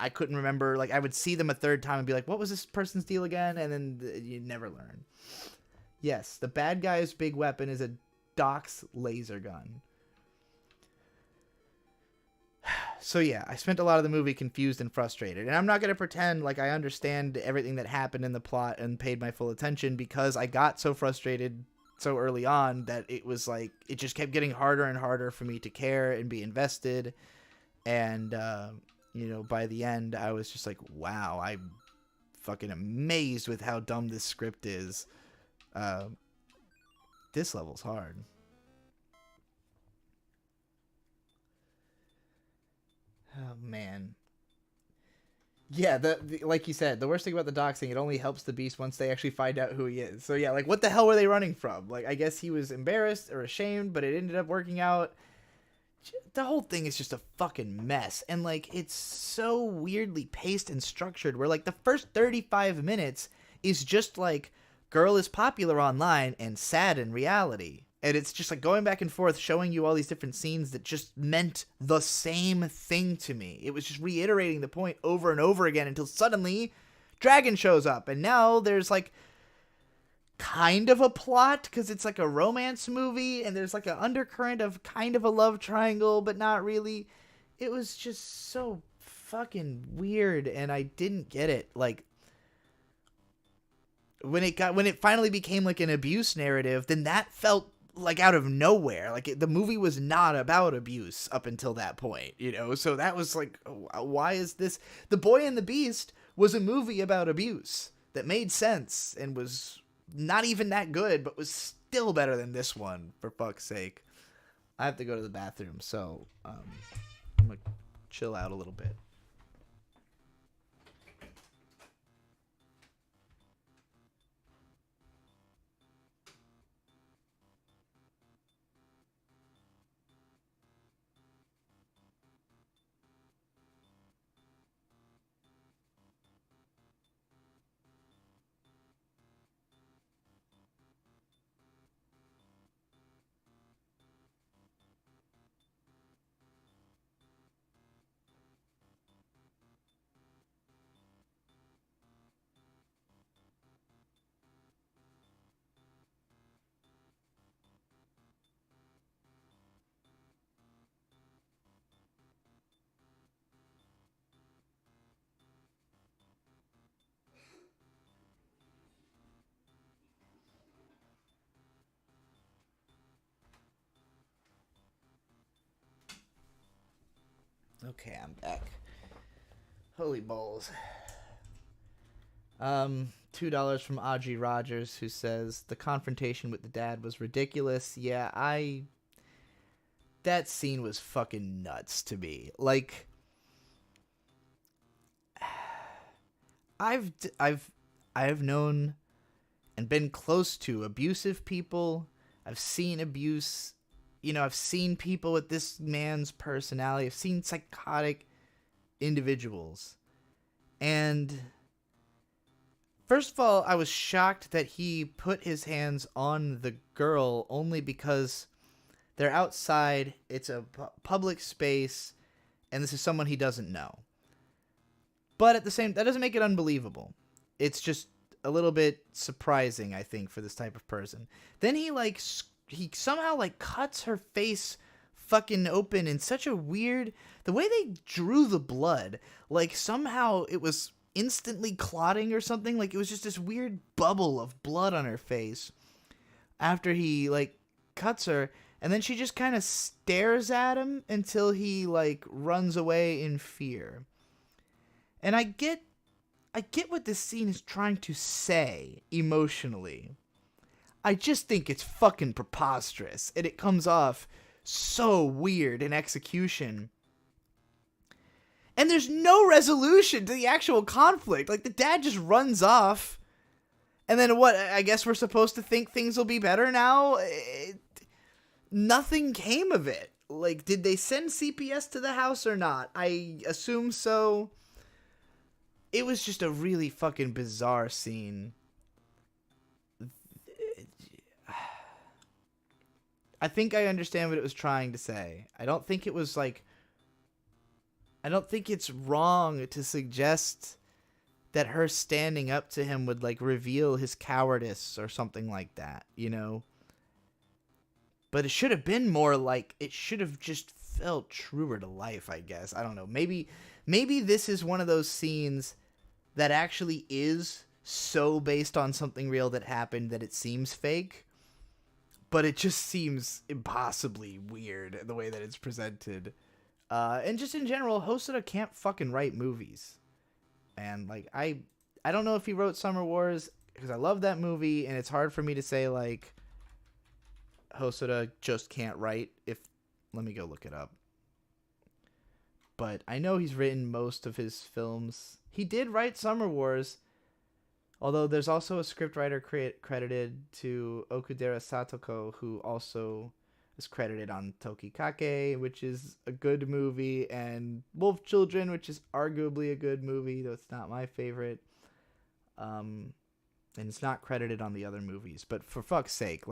I couldn't remember, like, I would see them a third time and be like, what was this person's deal again? And then you never learn. Yes, the bad guy's big weapon is a dox laser gun. So yeah, I spent a lot of the movie confused and frustrated. And I'm not going to pretend like I understand everything that happened in the plot and paid my full attention, because I got so frustrated so early on that it was like, it just kept getting harder and harder for me to care and be invested. And, you know, by the end, I was just like, wow, I'm fucking amazed with how dumb this script is. This level's hard. Oh, man. Yeah, like you said, the worst thing about the doxing, it only helps the beast once they actually find out who he is. So yeah, like, what the hell were they running from? Like, I guess he was embarrassed or ashamed, but it ended up working out. The whole thing is just a fucking mess, and, like, it's so weirdly paced and structured where, like, the first 35 minutes is just like, girl is popular online and sad in reality, and it's just like going back and forth showing you all these different scenes that just meant the same thing to me. It was just reiterating the point over and over again until suddenly Dragon shows up, and now there's, like, kind of a plot, because it's like a romance movie and there's like an undercurrent of kind of a love triangle, but not really. It was just so fucking weird, and I didn't get it. Like, when it finally became like an abuse narrative, then that felt like out of nowhere. Like, the movie was not about abuse up until that point, you know? So that was like, why is this? The Boy and the Beast was a movie about abuse that made sense and was not even that good, but was still better than this one, for fuck's sake. I have to go to the bathroom, so I'm gonna chill out a little bit. Okay, I'm back. Holy balls. $2 from Audrey Rogers, who says the confrontation with the dad was ridiculous. Yeah, that scene was fucking nuts to me. Like, I've known and been close to abusive people. I've seen abuse. I've seen people with this man's personality. I've seen psychotic individuals. And first of all, I was shocked that he put his hands on the girl only because they're outside. It's a public space, and this is someone he doesn't know. But at the same, that doesn't make it unbelievable. It's just a little bit surprising, I think, for this type of person. Then he somehow cuts her face fucking open in such a weird, the way they drew the blood, somehow it was instantly clotting or something. It was just this weird bubble of blood on her face after he cuts her, and then she just kind of stares at him until he runs away in fear. And I get what this scene is trying to say emotionally. I just think it's fucking preposterous, and it comes off so weird in execution. And there's no resolution to the actual conflict. The dad just runs off, and then what? I guess we're supposed to think things will be better now? Nothing came of it. Did they send CPS to the house or not? I assume so. It was just a really fucking bizarre scene. I think I understand what it was trying to say. I don't think it was I don't think it's wrong to suggest that her standing up to him would reveal his cowardice or something like that, But it should have been more it should have just felt truer to life, I guess. I don't know. Maybe this is one of those scenes that actually is so based on something real that happened that it seems fake, but it just seems impossibly weird the way that it's presented. And just in general, Hosoda can't fucking write movies. And I don't know if he wrote Summer Wars, because I love that movie, and it's hard for me to say Hosoda just can't write. Let me go look it up. But I know he's written most of his films. He did write Summer Wars, although there's also a scriptwriter credited to Okudera Satoko, who also is credited on Tokikake, which is a good movie, and Wolf Children, which is arguably a good movie, though it's not my favorite. And it's not credited on the other movies. But for fuck's sake,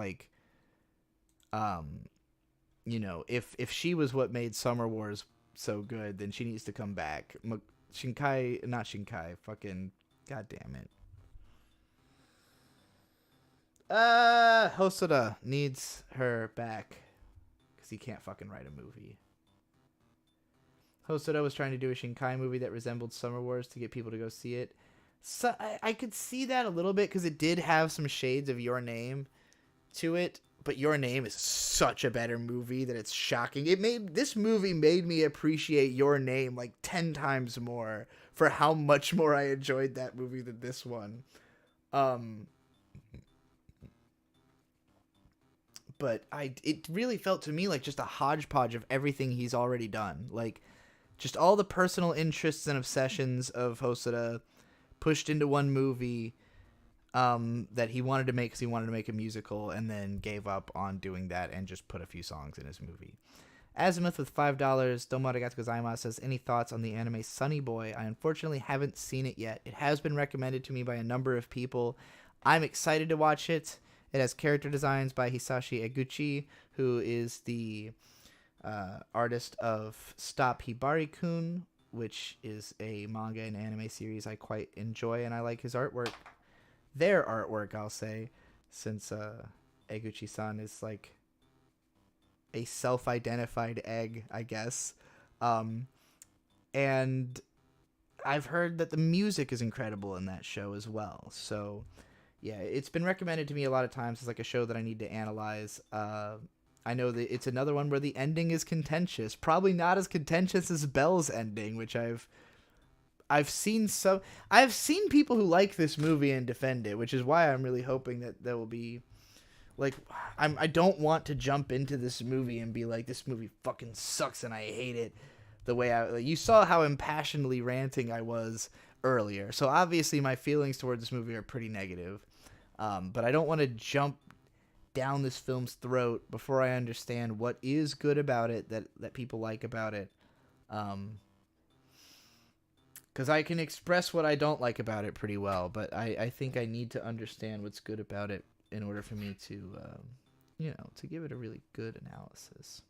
if she was what made Summer Wars so good, then she needs to come back. Not Shinkai, fucking goddamn it. Hosoda needs her back because he can't fucking write a movie. Hosoda was trying to do a Shinkai movie that resembled Summer Wars to get people to go see it. So I could see that a little bit because it did have some shades of Your Name to it. But Your Name is such a better movie that it's shocking. This movie made me appreciate Your Name 10 times more for how much more I enjoyed that movie than this one. But it really felt to me like just a hodgepodge of everything he's already done. Just all the personal interests and obsessions of Hosoda pushed into one movie. That he wanted to make because he wanted to make a musical, and then gave up on doing that and just put a few songs in his movie. Azimuth with $5, Domo arigatou gozaimasu, says, any thoughts on the anime Sunny Boy? I unfortunately haven't seen it yet. It has been recommended to me by a number of people. I'm excited to watch it. It has character designs by Hisashi Eguchi, who is the artist of Stop Hibari-kun, which is a manga and anime series I quite enjoy, and I like his artwork. Their artwork, I'll say, since Eguchi-san is a self-identified egg, I guess. And I've heard that the music is incredible in that show as well. So, yeah, it's been recommended to me a lot of times as a show that I need to analyze. I know that it's another one where the ending is contentious. Probably not as contentious as Belle's ending, which I've seen people who like this movie and defend it, which is why I'm really hoping that there will be, like, I don't want to jump into this movie and be like, this movie fucking sucks and I hate it. The way you saw how impassionedly ranting I was earlier. So obviously my feelings towards this movie are pretty negative. But I don't want to jump down this film's throat before I understand what is good about it that people like about it. Because I can express what I don't like about it pretty well, but I think I need to understand what's good about it in order for me to, to give it a really good analysis.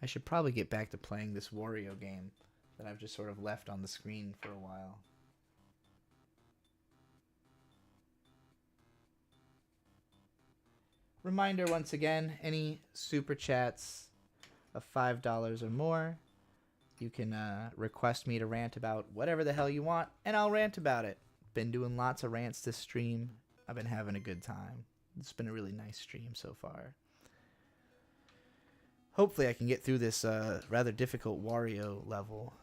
I should probably get back to playing this Wario game that I've just sort of left on the screen for a while. Reminder once again, any super chats of $5 or more, you can request me to rant about whatever the hell you want, and I'll rant about it. Been doing lots of rants this stream. I've been having a good time. It's been a really nice stream so far. Hopefully I can get through this rather difficult Wario level.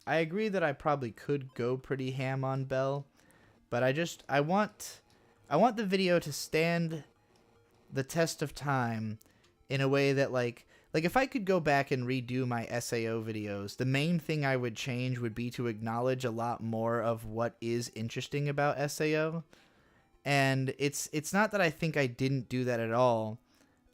I agree that I probably could go pretty ham on Belle, but I want the video to stand the test of time in a way that like if I could go back and redo my SAO videos, the main thing I would change would be to acknowledge a lot more of what is interesting about SAO. And it's not that I think I didn't do that at all.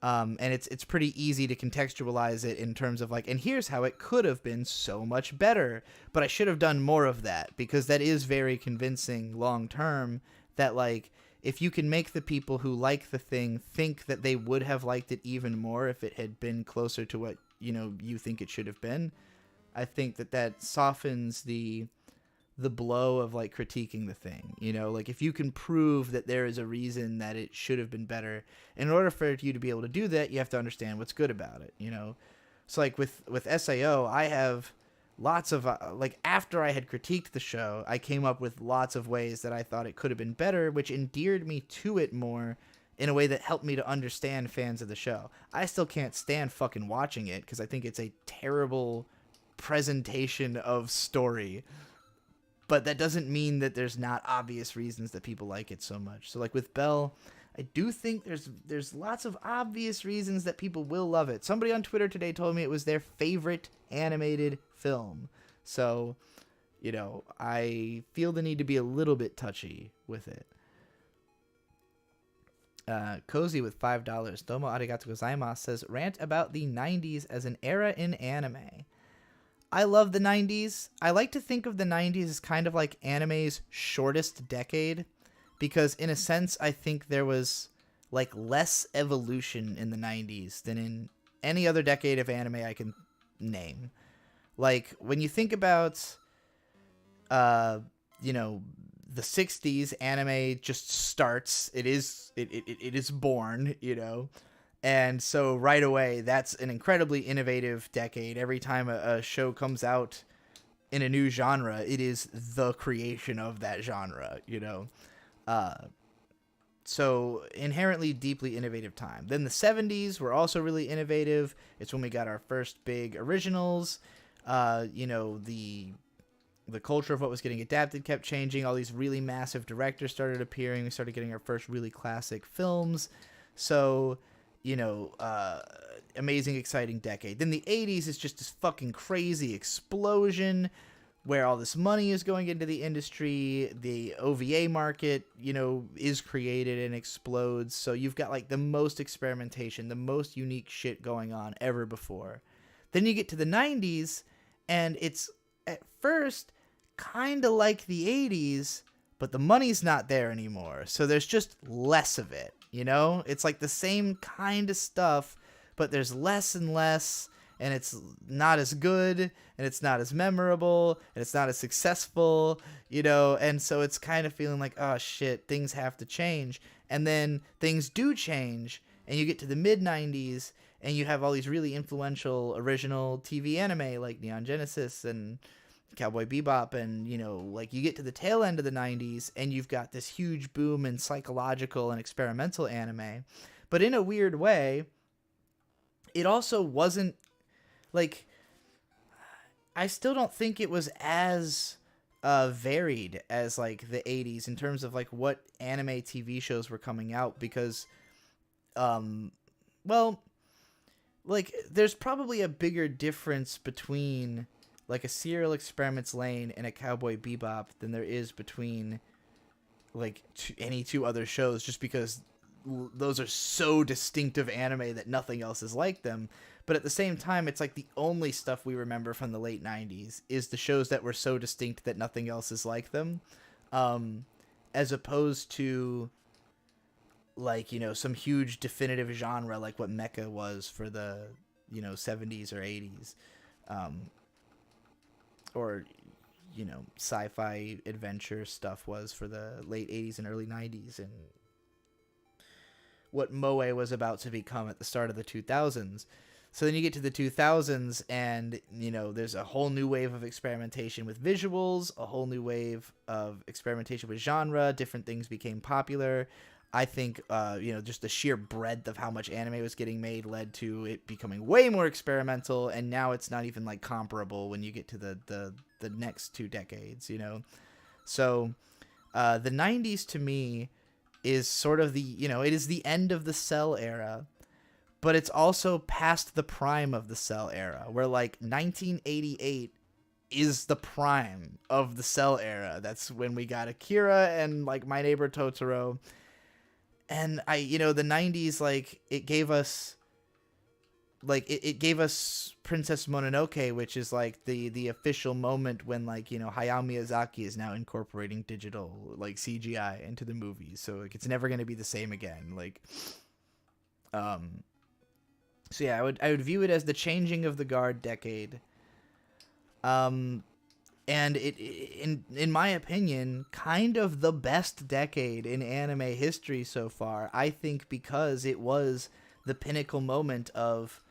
And it's pretty easy to contextualize it in terms of like, and here's how it could have been so much better, but I should have done more of that, because that is very convincing long term that like, if you can make the people who like the thing think that they would have liked it even more if it had been closer to what, you think it should have been, I think that softens the blow of like critiquing the thing, like if you can prove that there is a reason that it should have been better, in order for you to be able to do that, you have to understand what's good about it, So like with SAO, I have lots of like, after I had critiqued the show, I came up with lots of ways that I thought it could have been better, which endeared me to it more in a way that helped me to understand fans of the show. I still can't stand fucking watching it because I think it's a terrible presentation of story. But that doesn't mean that there's not obvious reasons that people like it so much. So like with Belle, I do think there's lots of obvious reasons that people will love it. Somebody on Twitter today told me it was their favorite animated film. So, I feel the need to be a little bit touchy with it. Cozy with $5. Domo arigato gozaimasu says, rant about the 90s as an era in anime. I love the 90s. I like to think of the 90s as kind of like anime's shortest decade, because in a sense, I think there was like less evolution in the 90s than in any other decade of anime I can name. Like when you think about, the 60s, anime just starts. It is born, And so right away, that's an incredibly innovative decade. Every time a show comes out in a new genre, it is the creation of that genre, So inherently deeply innovative time. Then the 70s were also really innovative. It's when we got our first big originals. The culture of what was getting adapted kept changing. All these really massive directors started appearing. We started getting our first really classic films. So... amazing, exciting decade. Then the 80s is just this fucking crazy explosion where all this money is going into the industry. The OVA market, is created and explodes. So you've got like the most experimentation, the most unique shit going on ever before. Then you get to the 90s and it's at first kind of like the 80s, but the money's not there anymore. So there's just less of it. It's like the same kind of stuff, but there's less and less, and it's not as good, and it's not as memorable, and it's not as successful, and so it's kind of feeling like, oh shit, things have to change. And then things do change, and you get to the mid 90s, and you have all these really influential original TV anime like Neon Genesis and Cowboy Bebop, and like you get to the tail end of the 90s and you've got this huge boom in psychological and experimental anime. But in a weird way, it also wasn't like, I still don't think it was as varied as like the 80s in terms of like what anime TV shows were coming out, because well, like there's probably a bigger difference between like a Serial Experiments Lain and a Cowboy Bebop than there is between like any two other shows, just because those are so distinctive anime that nothing else is like them. But at the same time, it's like the only stuff we remember from the late 90s is the shows that were so distinct that nothing else is like them, as opposed to like, some huge definitive genre like what mecha was for the 70s or 80s, or sci-fi adventure stuff was for the late 80s and early 90s, and what moe was about to become at the start of the 2000s. So then you get to the 2000s, and there's a whole new wave of experimentation with visuals, a whole new wave of experimentation with genre. Different things became popular. I think, just the sheer breadth of how much anime was getting made led to it becoming way more experimental, and now it's not even, like, comparable when you get to the next 2 decades, So, the 90s, to me, is sort of the, it is the end of the Cell era, but it's also past the prime of the Cell era, where, like, 1988 is the prime of the Cell era. That's when we got Akira and, like, My Neighbor Totoro. And the 90s, like, it gave us, like, it gave us Princess Mononoke, which is, like, the official moment when, like, Hayao Miyazaki is now incorporating digital, like, CGI into the movies. So, like, it's never going to be the same again. Like, so yeah, I would view it as the changing of the guard decade. And it in my opinion, kind of the best decade in anime history so far. I think because it was the pinnacle moment of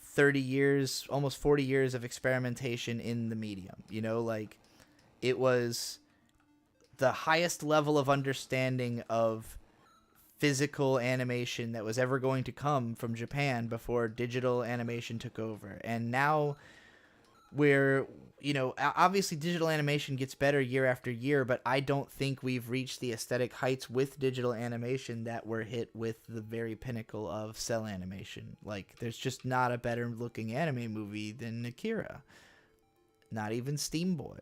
30 years, almost 40 years of experimentation in the medium. Like, it was the highest level of understanding of physical animation that was ever going to come from Japan before digital animation took over. And now where, obviously digital animation gets better year after year, but I don't think we've reached the aesthetic heights with digital animation that were hit with the very pinnacle of cell animation. Like, there's just not a better looking anime movie than Akira. Not even Steam Boy.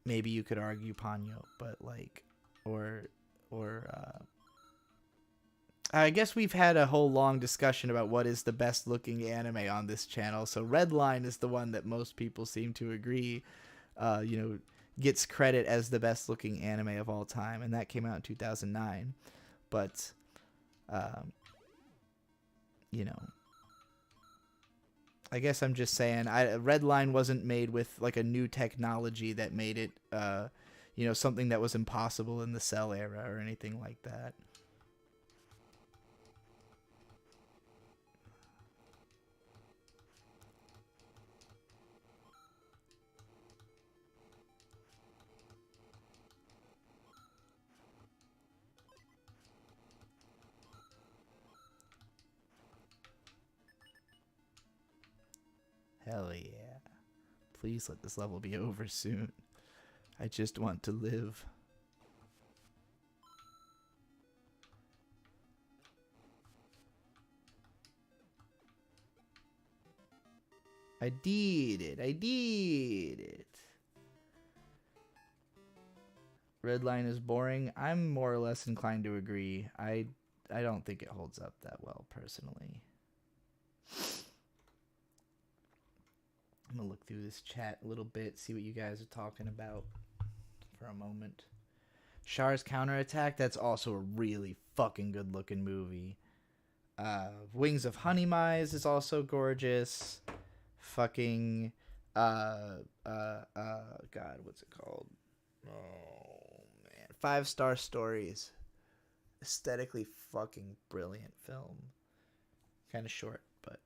Maybe you could argue Ponyo, but like, or I guess we've had a whole long discussion about what is the best looking anime on this channel. So Redline is the one that most people seem to agree, gets credit as the best looking anime of all time. And that came out in 2009. But, I guess I'm just saying Redline wasn't made with like a new technology that made it, something that was impossible in the Cell era or anything like that. Hell yeah. Please let this level be over soon. I just want to live. I did it. Redline is boring. I'm more or less inclined to agree. I don't think it holds up that well, personally. I'm going to look through this chat a little bit, see what you guys are talking about for a moment. Char's Counterattack, that's also a really fucking good looking movie. Wings of Honey Mize is also gorgeous. Fucking God, what's it called? Oh man, 5-Star Stories. Aesthetically fucking brilliant film. Kind of short, but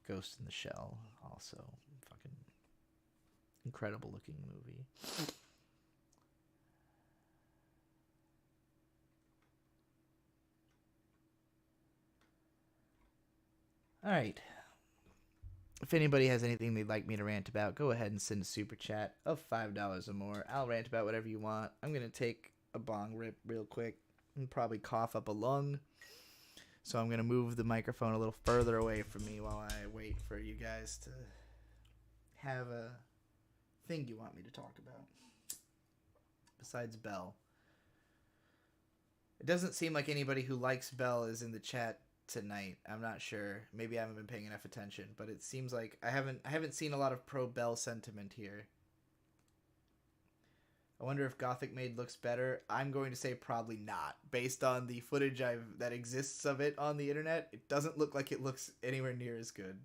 Ghost in the Shell also fucking incredible looking movie. All right. If anybody has anything they'd like me to rant about, go ahead and send a super chat of $5 or more. I'll rant about whatever you want. I'm going to take a bong rip real quick and probably cough up a lung. So I'm going to move the microphone a little further away from me while I wait for you guys to have a thing you want me to talk about. Besides Belle. It doesn't seem like anybody who likes Belle is in the chat tonight. I'm not sure. Maybe I haven't been paying enough attention, but it seems like I haven't seen a lot of pro Belle sentiment here. I wonder if Gothic Maid looks better. I'm going to say probably not. Based on the footage that exists of it on the internet, it doesn't look like it looks anywhere near as good.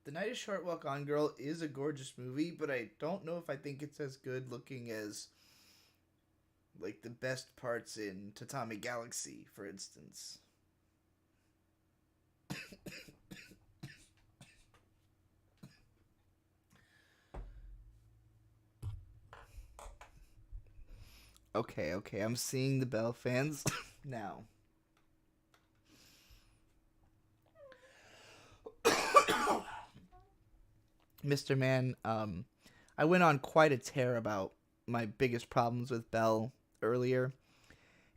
The Night is Short, Walk On Girl is a gorgeous movie, but I don't know if I think it's as good looking as, like, the best parts in Tatami Galaxy, for instance. Okay, I'm seeing the Belle fans now. Mr. Man, I went on quite a tear about my biggest problems with Belle earlier.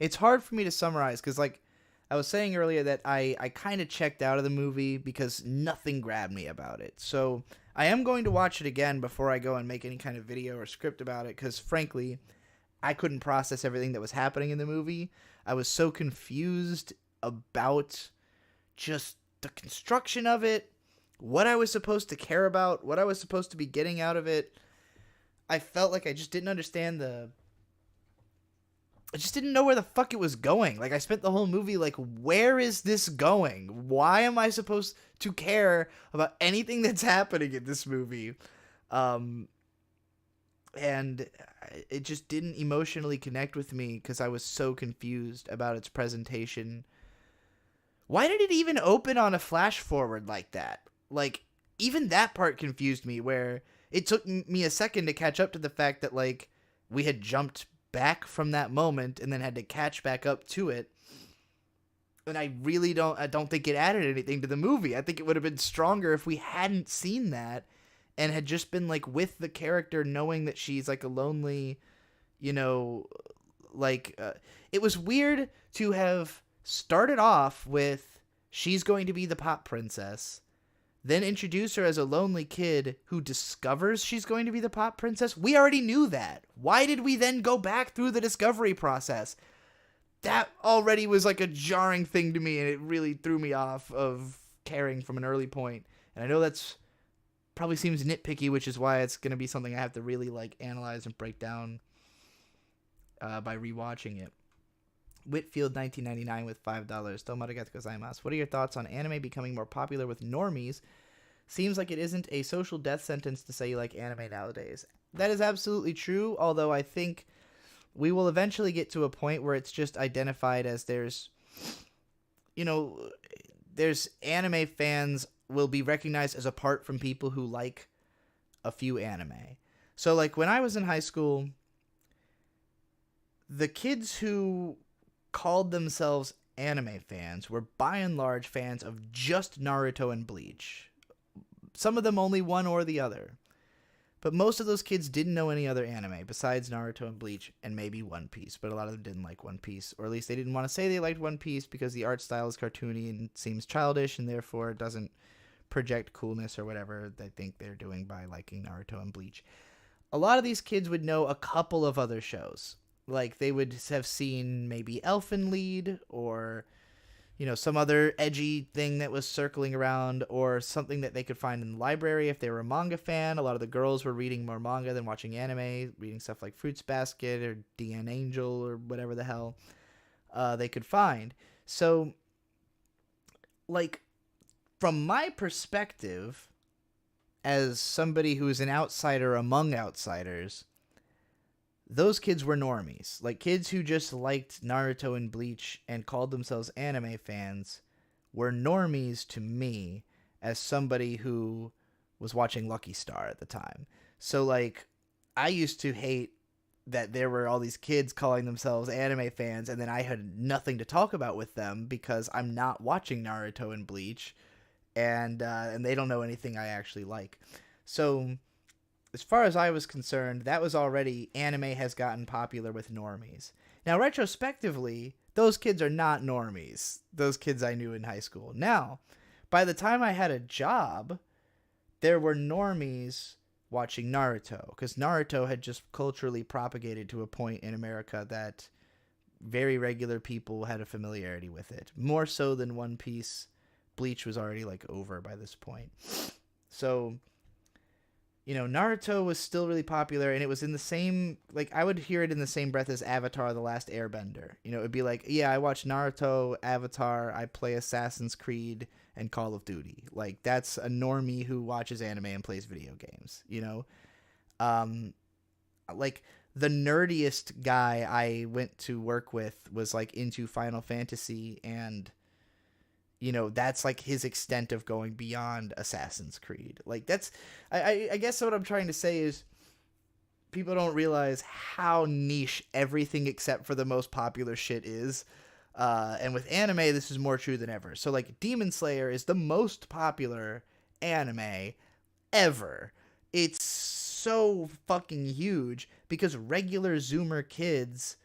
It's hard for me to summarize because, like, I was saying earlier that I kind of checked out of the movie because nothing grabbed me about it. So I am going to watch it again before I go and make any kind of video or script about it because, frankly, I couldn't process everything that was happening in the movie. I was so confused about just the construction of it, what I was supposed to care about, what I was supposed to be getting out of it. I felt like I just didn't understand I just didn't know where the fuck it was going. Like, I spent the whole movie like, where is this going? Why am I supposed to care about anything that's happening in this movie? And it just didn't emotionally connect with me because I was so confused about its presentation. Why did it even open on a flash forward like that? Like, even that part confused me, where it took me a second to catch up to the fact that, like, we had jumped back from that moment and then had to catch back up to it. And I don't think it added anything to the movie. I think it would have been stronger if we hadn't seen that and had just been, like, with the character, knowing that she's, like, a lonely, you know, like, it was weird to have started off with she's going to be the pop princess, then introduce her as a lonely kid who discovers she's going to be the pop princess. We already knew that. Why did we then go back through the discovery process? That already was like a jarring thing to me, and it really threw me off of caring from an early point. And I know that's probably seems nitpicky, which is why it's going to be something I have to really like analyze and break down by rewatching it. Whitfield 1999 with $5. Tomarigatou gozaimasu. What are your thoughts on anime becoming more popular with normies? Seems like it isn't a social death sentence to say you like anime nowadays. That is absolutely true, although I think we will eventually get to a point where it's just identified as there's anime fans will be recognized as apart from people who like a few anime. So, like, when I was in high school, the kids who called themselves anime fans were by and large fans of just Naruto and Bleach. Some of them only one or the other. But most of those kids didn't know any other anime besides Naruto and Bleach and maybe One Piece. But a lot of them didn't like One Piece. Or at least they didn't want to say they liked One Piece because the art style is cartoony and seems childish and therefore doesn't project coolness or whatever they think they're doing by liking Naruto and Bleach. A lot of these kids would know a couple of other shows. Like they would have seen maybe Elfen Lied or some other edgy thing that was circling around, or something that they could find in the library if they were a manga fan. A lot of the girls were reading more manga than watching anime, reading stuff like Fruits Basket or DN Angel or whatever the hell they could find. So, like, from my perspective, as somebody who is an outsider among outsiders, those kids were normies. Like, kids who just liked Naruto and Bleach and called themselves anime fans were normies to me as somebody who was watching Lucky Star at the time. So, like, I used to hate that there were all these kids calling themselves anime fans, and then I had nothing to talk about with them because I'm not watching Naruto and Bleach, and they don't know anything I actually like. So, as far as I was concerned, that was already anime has gotten popular with normies. Now, retrospectively, those kids are not normies. Those kids I knew in high school. Now, by the time I had a job, there were normies watching Naruto, because Naruto had just culturally propagated to a point in America that very regular people had a familiarity with it. More so than One Piece. Bleach was already like over by this point. So, Naruto was still really popular, and it was in the same, like, I would hear it in the same breath as Avatar: The Last Airbender. It would be like, yeah, I watch Naruto, Avatar, I play Assassin's Creed, and Call of Duty. Like, that's a normie who watches anime and plays video games, Like, the nerdiest guy I went to work with was, like, into Final Fantasy, and that's like his extent of going beyond Assassin's Creed. Like, that's, I guess what I'm trying to say is people don't realize how niche everything except for the most popular shit is. And with anime, this is more true than ever. So, like, Demon Slayer is the most popular anime ever. It's so fucking huge because regular Zoomer kids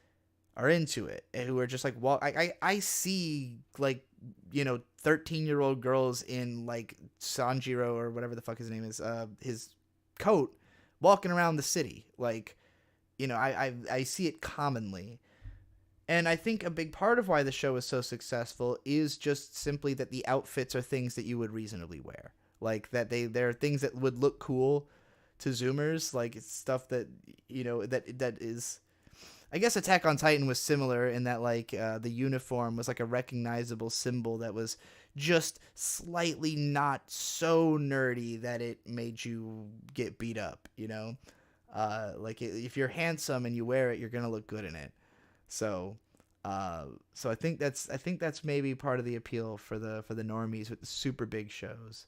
are into it, who are just like, well, I see, like, 13-year-old girls in, like, Sanjiro or whatever the fuck his name is, his coat, walking around the city. Like, I see it commonly. And I think a big part of why the show is so successful is just simply that the outfits are things that you would reasonably wear. Like, that they're things that would look cool to Zoomers. Like, it's stuff that, that is... I guess Attack on Titan was similar in that, like, the uniform was like a recognizable symbol that was just slightly not so nerdy that it made you get beat up, Like, if you're handsome and you wear it, you're gonna look good in it. So I think that's maybe part of the appeal for the normies with the super big shows.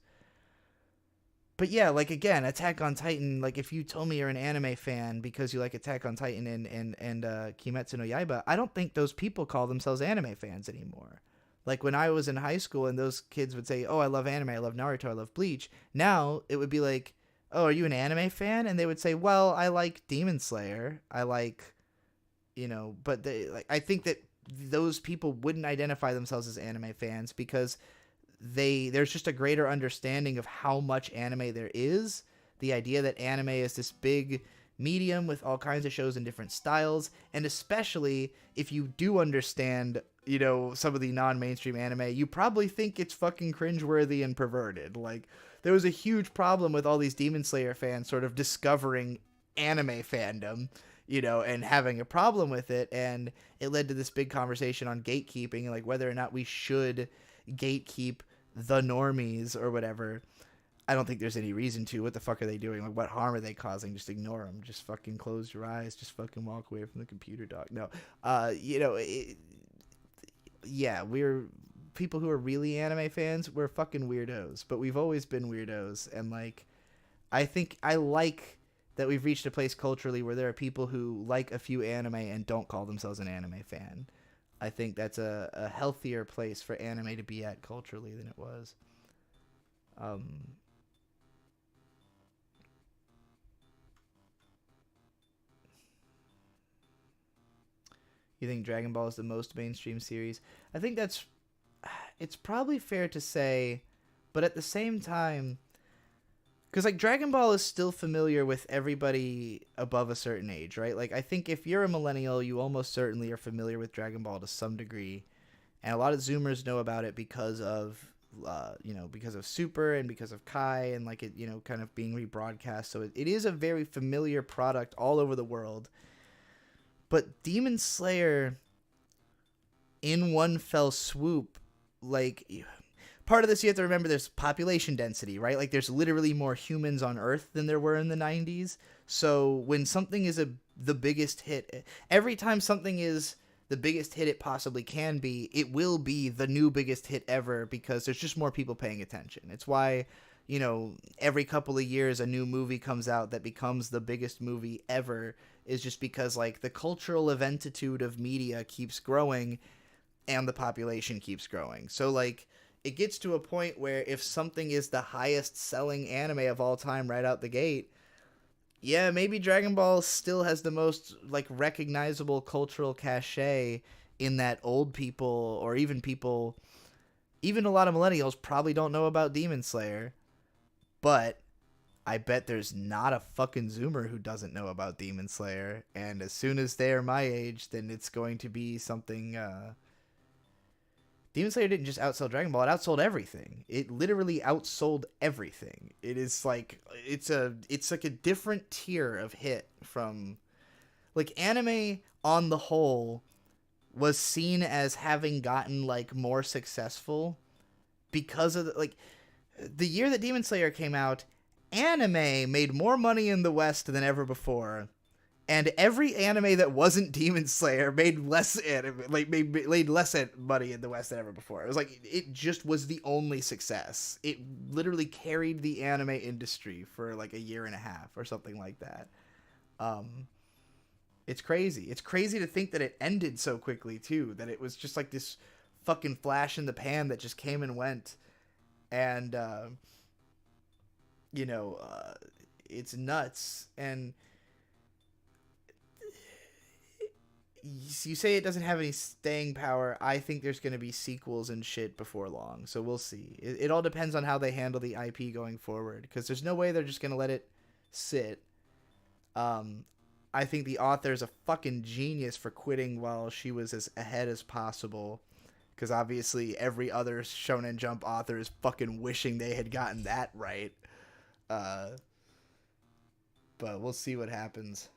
But yeah, like, again, Attack on Titan, like, if you told me you're an anime fan because you like Attack on Titan and Kimetsu no Yaiba, I don't think those people call themselves anime fans anymore. Like, when I was in high school and those kids would say, oh, I love anime, I love Naruto, I love Bleach, now it would be like, oh, are you an anime fan? And they would say, well, I like Demon Slayer, I like, but I think that those people wouldn't identify themselves as anime fans because there's just a greater understanding of how much anime there is. The idea that anime is this big medium with all kinds of shows in different styles, and especially if you do understand, some of the non-mainstream anime, you probably think it's fucking cringeworthy and perverted. Like, there was a huge problem with all these Demon Slayer fans sort of discovering anime fandom, and having a problem with it, and it led to this big conversation on gatekeeping and, like, whether or not we should gatekeep the normies or whatever. I don't think there's any reason to. What the fuck are they doing? Like, what harm are they causing? Just ignore them. Just fucking close your eyes. Just fucking walk away from the computer, dog. No. Yeah, we're people who are really anime fans. We're fucking weirdos, but we've always been weirdos. And, like, I think I like that we've reached a place culturally where there are people who like a few anime and don't call themselves an anime fan. I think that's a healthier place for anime to be at culturally than it was. You think Dragon Ball is the most mainstream series? I think it's probably fair to say But at the same time, because like Dragon Ball is still familiar with everybody above a certain age, right? Like I think if you're a millennial, you almost certainly are familiar with Dragon Ball to some degree, and a lot of Zoomers know about it because of because of Super and because of Kai and like it kind of being rebroadcast. So it is a very familiar product all over the world. But Demon Slayer, in one fell swoop, like part of this you have to remember there's population density, right? Like there's literally more humans on Earth than there were in the 90s. So when something is the biggest hit, every time something is the biggest hit it possibly can be, it will be the new biggest hit ever because there's just more people paying attention. It's why, every couple of years a new movie comes out that becomes the biggest movie ever, is just because like the cultural eventitude of media keeps growing and the population keeps growing. So like it gets to a point where if something is the highest selling anime of all time right out the gate, yeah, maybe Dragon Ball still has the most like recognizable cultural cachet in that old people or even a lot of millennials probably don't know about Demon Slayer, but I bet there's not a fucking Zoomer who doesn't know about Demon Slayer, and as soon as they're my age, then it's going to be something Demon Slayer didn't just outsell Dragon Ball, it outsold everything. It literally outsold everything. It is like it's like a different tier of hit from like anime on the whole was seen as having gotten like more successful because of the year that Demon Slayer came out, anime made more money in the West than ever before. And every anime that wasn't Demon Slayer made less made less money in the West than ever before. It was like it just was the only success. It literally carried the anime industry for like a year and a half or something like that. It's crazy. It's crazy to think that it ended so quickly too. That it was just like this fucking flash in the pan that just came and went, and it's nuts. And you say it doesn't have any staying power. I think there's going to be sequels and shit before long, so we'll see. It all depends on how they handle the IP going forward, because there's no way they're just going to let it sit. I think the author is a fucking genius for quitting while she was as ahead as possible, because obviously every other Shonen Jump author is fucking wishing they had gotten that right. But we'll see what happens.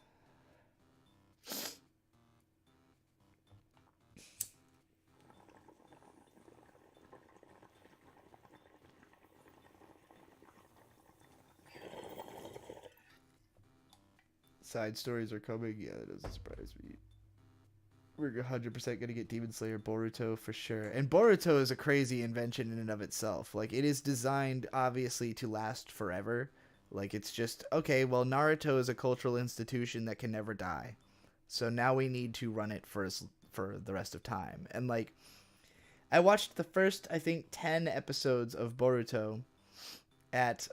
Side stories are coming. Yeah, that doesn't surprise me. We're 100% going to get Demon Slayer Boruto for sure. And Boruto is a crazy invention in and of itself. Like, it is designed, obviously, to last forever. Like, it's just, okay, well, Naruto is a cultural institution that can never die. So now we need to run it for the rest of time. And, like, I watched the first, I think, 10 episodes of Boruto at,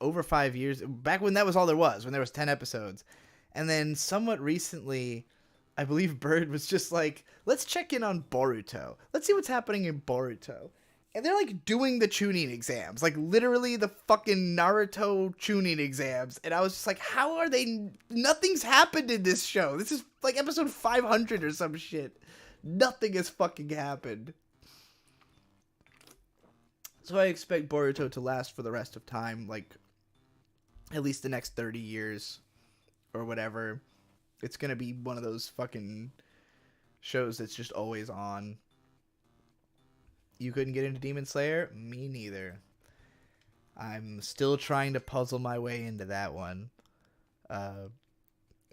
over 5 years back when that was all there was, when there was 10 episodes. And then somewhat recently, I believe Bird was just like, let's check in on Boruto, let's see what's happening in Boruto. And they're like doing the Chunin exams, like literally the fucking Naruto Chunin exams. And I was just like, how are they? Nothing's happened in this show. This is like episode 500 or some shit. Nothing has fucking happened. So I expect Boruto to last for the rest of time, like at least the next 30 years or whatever. It's going to be one of those fucking shows that's just always on. You couldn't get into Demon Slayer? Me neither. I'm still trying to puzzle my way into that one.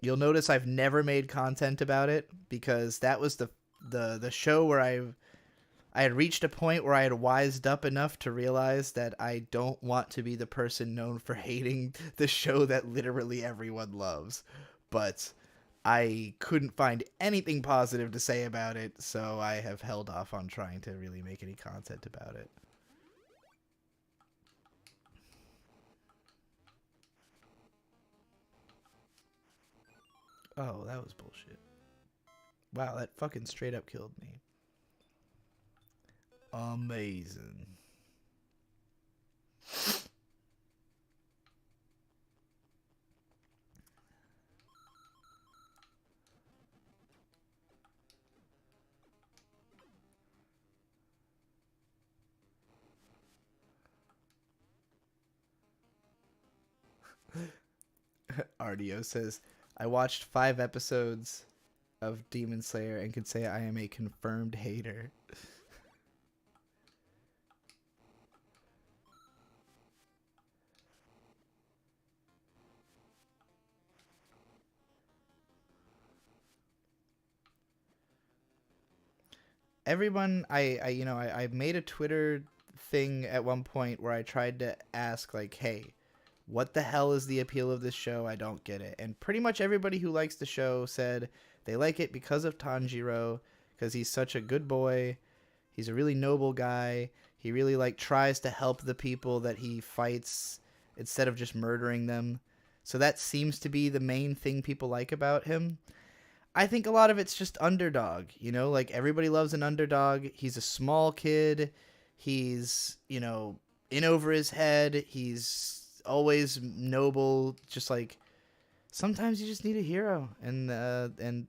You'll notice I've never made content about it because that was the show where I had reached a point where I had wised up enough to realize that I don't want to be the person known for hating the show that literally everyone loves. But I couldn't find anything positive to say about it, so I have held off on trying to really make any content about it. Oh, that was bullshit. Wow, that fucking straight up killed me. Amazing. RDO says, I watched 5 episodes of Demon Slayer and can say I am a confirmed hater. Everyone, I made a Twitter thing at one point where I tried to ask, like, hey, what the hell is the appeal of this show? I don't get it. And pretty much everybody who likes the show said they like it because of Tanjiro, because he's such a good boy. He's a really noble guy. He really, like, tries to help the people that he fights instead of just murdering them. So that seems to be the main thing people like about him. I think a lot of it's just underdog, you know, like everybody loves an underdog. He's a small kid. He's, you know, in over his head. He's always noble. Just like sometimes you just need a hero, and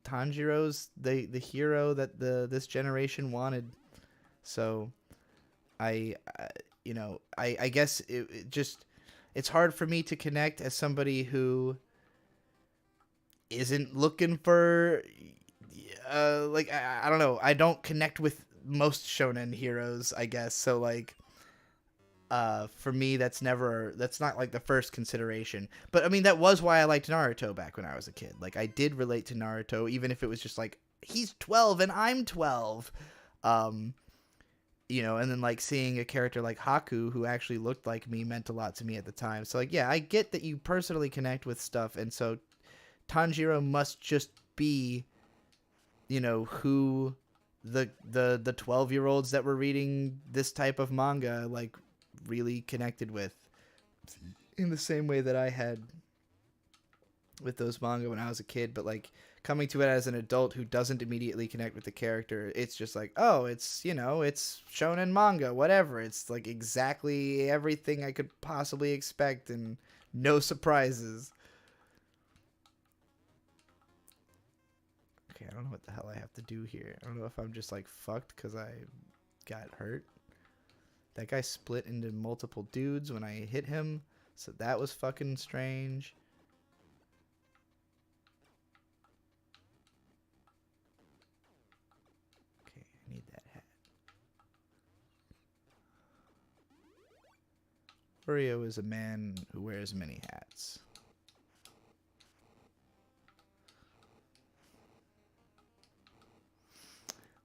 Tanjiro's the hero that this generation wanted. So I guess it just it's hard for me to connect as somebody who isn't looking for like I don't know, I don't connect with most shonen heroes, I guess. So like for me that's not like the first consideration. But I mean that was why I liked Naruto back when I was a kid. Like I did relate to Naruto even if it was just like he's 12 and I'm 12. You know, and then like seeing a character like Haku who actually looked like me meant a lot to me at the time. So like yeah, I get that you personally connect with stuff, and so Tanjiro must just be, you know, who the 12-year-olds that were reading this type of manga like really connected with, in the same way that I had with those manga when I was a kid. But like coming to it as an adult who doesn't immediately connect with the character, it's just like, oh, it's, you know, it's shonen manga, whatever. It's like exactly everything I could possibly expect and no surprises. Okay, I don't know what the hell I have to do here. I don't know if I'm just like fucked because I got hurt. That guy split into multiple dudes when I hit him, so that was fucking strange. Okay, I need that hat. Wario is a man who wears many hats.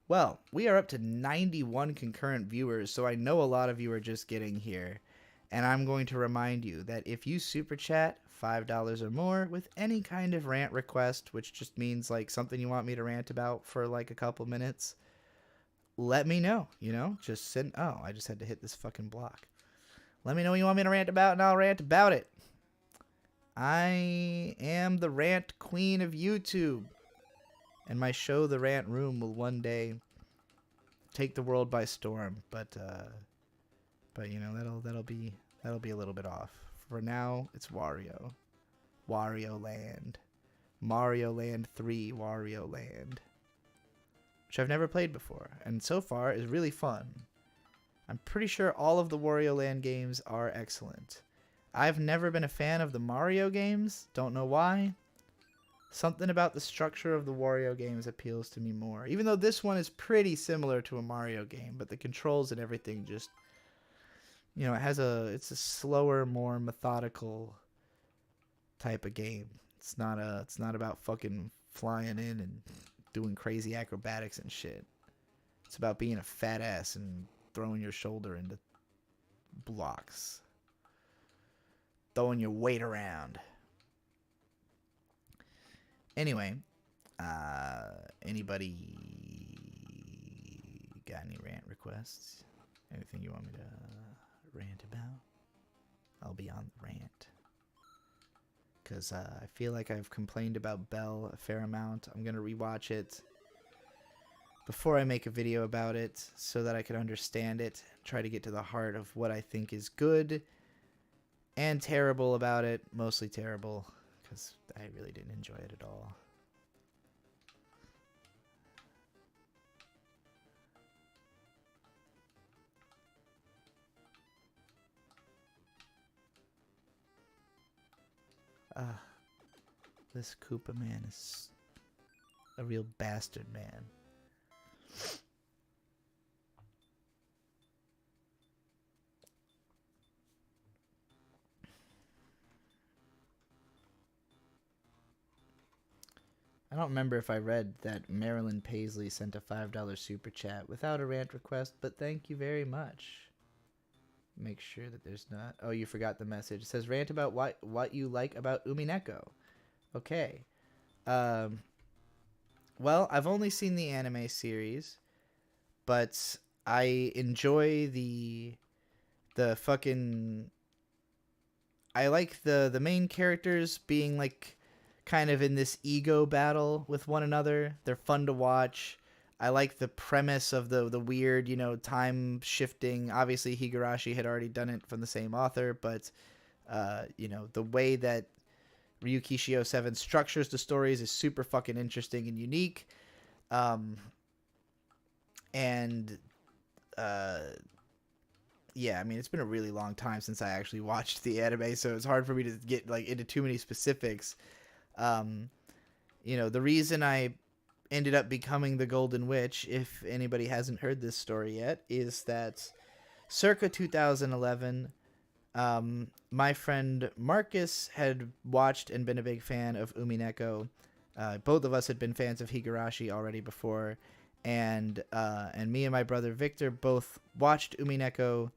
Well, we are up to 91 concurrent viewers, so I know a lot of you are just getting here. And I'm going to remind you that if you super chat $5 or more with any kind of rant request, which just means like something you want me to rant about for like a couple minutes, let me know, you know? Just send... Oh, I just had to hit this fucking block. Let me know what you want me to rant about, and I'll rant about it. I am the rant queen of YouTube. And my show, The Rant Room, will one day take the world by storm. But you know, that'll be a little bit off. For now, it's Wario Land, Mario Land 3, Wario Land, which I've never played before, and so far is really fun. I'm pretty sure all of the Wario Land games are excellent. I've never been a fan of the Mario games. Don't know why. Something about the structure of the Wario games appeals to me more. Even though this one is pretty similar to a Mario game, but the controls and everything just, you know, it's a slower, more methodical type of game. It's not about fucking flying in and doing crazy acrobatics and shit. It's about being a fat ass and throwing your shoulder into blocks. Throwing your weight around. Anyway, anybody got any rant requests? Anything you want me to rant about? I'll be on the rant. Because I feel like I've complained about Belle a fair amount. I'm going to rewatch it. before I make a video about it so that I can understand it, try to get to the heart of what I think is good and terrible about it. Mostly terrible, because I really didn't enjoy it at all. This Koopa man is a real bastard, man. I don't remember if I read that Marilyn Paisley sent a $5 super chat without a rant request, but thank you very much. Make sure that there's not... Oh, you forgot the message. It says rant about what you like about Umineko. Okay. Well, I've only seen the anime series, but I enjoy the fucking... I like the main characters being like kind of in this ego battle with one another. They're fun to watch. I like the premise of the weird, you know, time shifting. Obviously, Higurashi had already done it from the same author, but you know, the way that Ryukishio 7 structures the stories is super fucking interesting and unique. Yeah, I mean, it's been a really long time since I actually watched the anime, so it's hard for me to get like into too many specifics. You know, the reason I ended up becoming the Golden Witch, if anybody hasn't heard this story yet, is that circa 2011, my friend Marcus had watched and been a big fan of Umineko. Both of us had been fans of Higurashi already before, and me and my brother Victor both watched Umineko,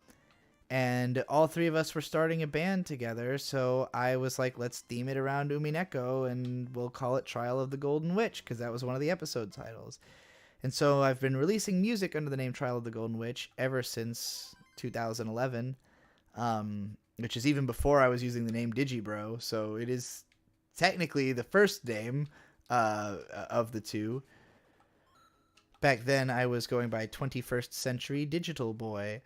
and all three of us were starting a band together, so I was like, let's theme it around Umineko, and we'll call it Trial of the Golden Witch, because that was one of the episode titles. And so I've been releasing music under the name Trial of the Golden Witch ever since 2011, which is even before I was using the name Digibro, so it is technically the first name of the two. Back then, I was going by 21st Century Digital Boy.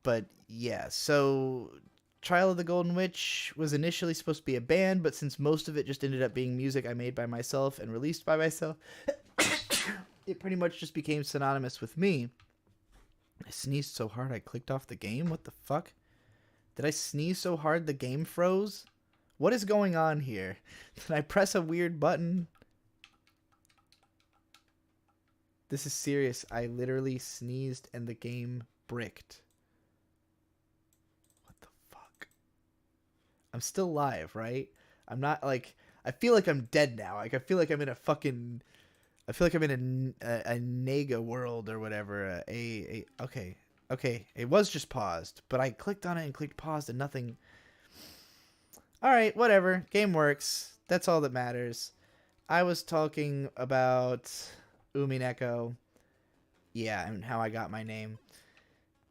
But yeah, so Trial of the Golden Witch was initially supposed to be a band, but since most of it just ended up being music I made by myself and released by myself, it pretty much just became synonymous with me. I sneezed so hard I clicked off the game? What the fuck? Did I sneeze so hard the game froze? What is going on here? Did I press a weird button? This is serious. I literally sneezed and the game bricked. What the fuck? I'm still live, right? I'm not like... I feel like I'm dead now. Like, I feel like I'm in a fucking... I feel like I'm in a Nega world or whatever. Okay. Okay. It was just paused, but I clicked on it and clicked paused and nothing... Alright, whatever. Game works. That's all that matters. I was talking about... Umineko, yeah, and how I got my name.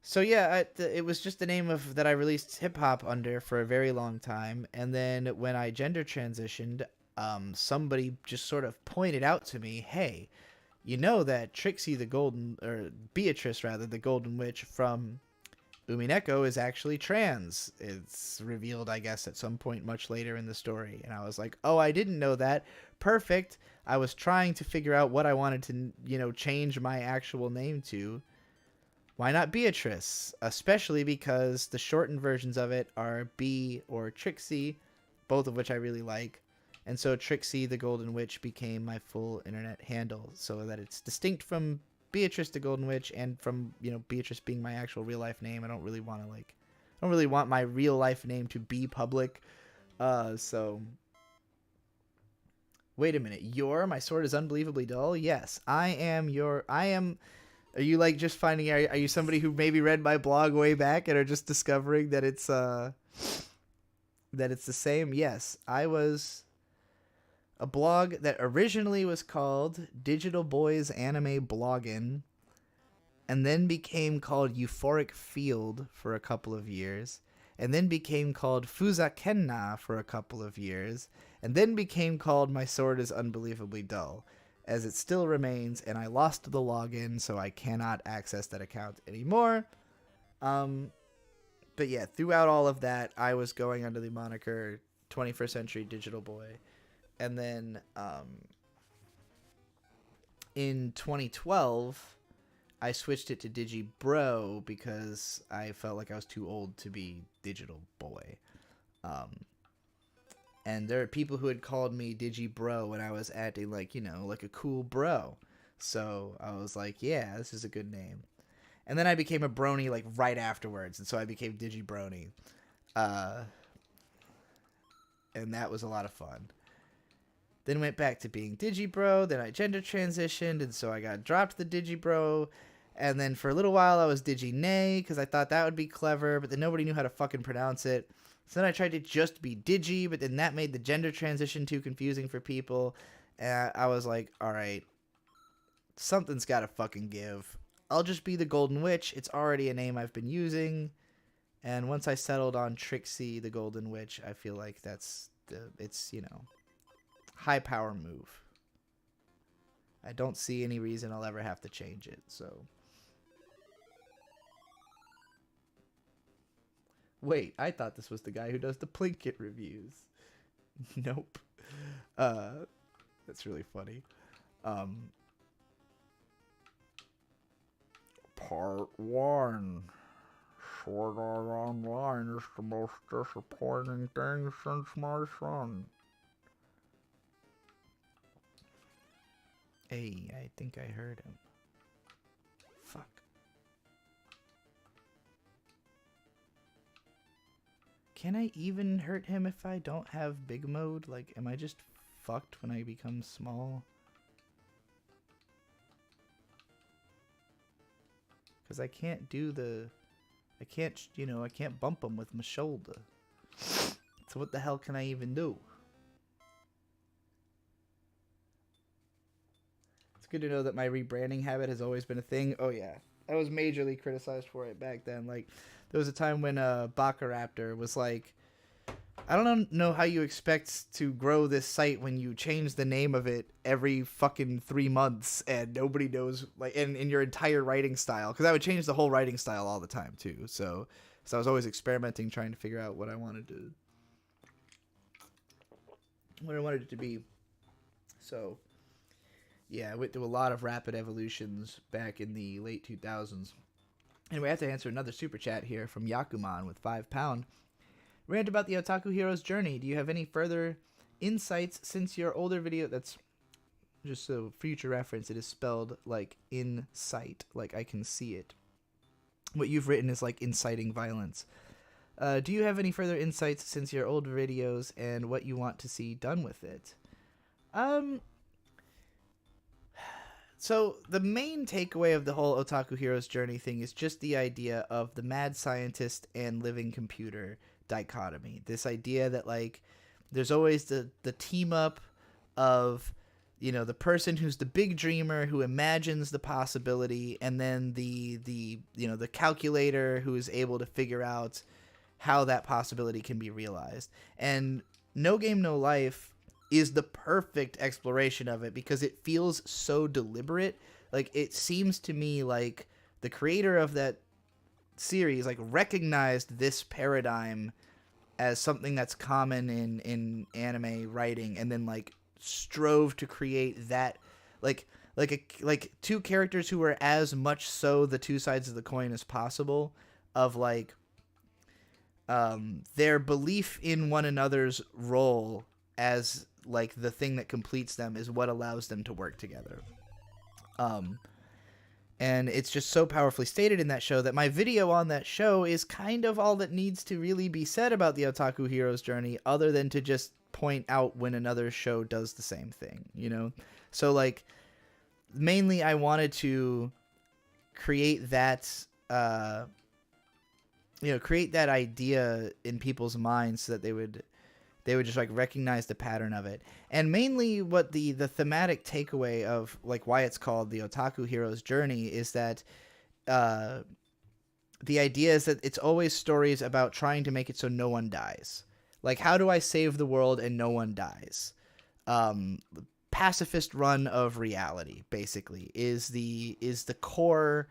So yeah, it was just the name of that I released hip hop under for a very long time, and then when I gender transitioned, somebody just sort of pointed out to me, hey, you know that Trixie Beatrice rather, the Golden Witch from Umineko is actually trans. It's revealed, I guess, at some point much later in the story, and I was like, oh, I didn't know that. Perfect. I was trying to figure out what I wanted to, you know, change my actual name to. Why not Beatrice? Especially because the shortened versions of it are B or Trixie, both of which I really like. And so Trixie the Golden Witch became my full internet handle, so that it's distinct from Beatrice the Golden Witch and from, you know, Beatrice being my actual real life name. I don't really want my real life name to be public. So... Wait a minute. My sword is unbelievably dull? Yes, I am. Are you like just finding out? Are you somebody who maybe read my blog way back and are just discovering that it's the same? Yes, I was a blog that originally was called Digital Boys Anime Bloggin', and then became called Euphoric Field for a couple of years, and then became called Fuzakenna for a couple of years, and then became called My Sword is Unbelievably Dull. as it still remains, and I lost the login, so I cannot access that account anymore. But yeah, throughout all of that, I was going under the moniker 21st Century Digital Boy. And then in 2012, I switched it to DigiBro because I felt like I was too old to be Digital Boy. And there are people who had called me DigiBro when I was acting like, you know, like a cool bro. So I was like, yeah, this is a good name. And then I became a brony like right afterwards, and so I became DigiBrony. And that was a lot of fun. Then went back to being DigiBro, then I gender transitioned, and so I got dropped the DigiBro. And then for a little while I was DigiNay, because I thought that would be clever, but then nobody knew how to fucking pronounce it. So then I tried to just be Digi, but then that made the gender transition too confusing for people. And I was like, alright, something's gotta fucking give. I'll just be the Golden Witch. It's already a name I've been using. And once I settled on Trixie, the Golden Witch, I feel like it's, you know, high power move. I don't see any reason I'll ever have to change it, so. Wait, I thought this was the guy who does the Plinkett reviews. Nope. That's really funny. Part 1. Sword Art Online is the most disappointing thing since my son. Hey, I think I heard him. Fuck. Can I even hurt him if I don't have big mode? Like, am I just fucked when I become small? Because I can't do the... I can't, you know, I can't bump him with my shoulder. So what the hell can I even do? It's good to know that my rebranding habit has always been a thing. Oh yeah, I was majorly criticized for it back then. Like, there was a time when Bacaraptor was like, I don't know how you expect to grow this site when you change the name of it every fucking 3 months and nobody knows, like, in your entire writing style. Because I would change the whole writing style all the time too. So I was always experimenting, trying to figure out what I wanted it to be. So yeah, I went through a lot of rapid evolutions back in the late 2000s. Anyway, I have to answer another super chat here from Yakuman with £5. Rant about the otaku hero's journey. Do you have any further insights since your older video? That's just so future reference. It is spelled like insight, like I can see it. What you've written is like inciting violence. Do you have any further insights since your old videos and what you want to see done with it? So the main takeaway of the whole otaku hero's journey thing is just the idea of the mad scientist and living computer dichotomy. This idea that, like, there's always the team up of, you know, the person who's the big dreamer who imagines the possibility, and then the you know, the calculator who is able to figure out how that possibility can be realized. And No Game No Life is the perfect exploration of it because it feels so deliberate. Like, it seems to me like the creator of that series like recognized this paradigm as something that's common in anime writing, and then like strove to create that like two characters who are as much so the two sides of the coin as possible, of like their belief in one another's role as like the thing that completes them is what allows them to work together. And it's just so powerfully stated in that show that my video on that show is kind of all that needs to really be said about the otaku hero's journey, other than to just point out when another show does the same thing, you know? So, like, mainly I wanted to create that, create that idea in people's minds so that they would just like recognize the pattern of it. And mainly what the thematic takeaway of like why it's called the otaku hero's journey is that the idea is that it's always stories about trying to make it so no one dies. Like, how do I save the world and no one dies? pacifist run of reality, basically, is the core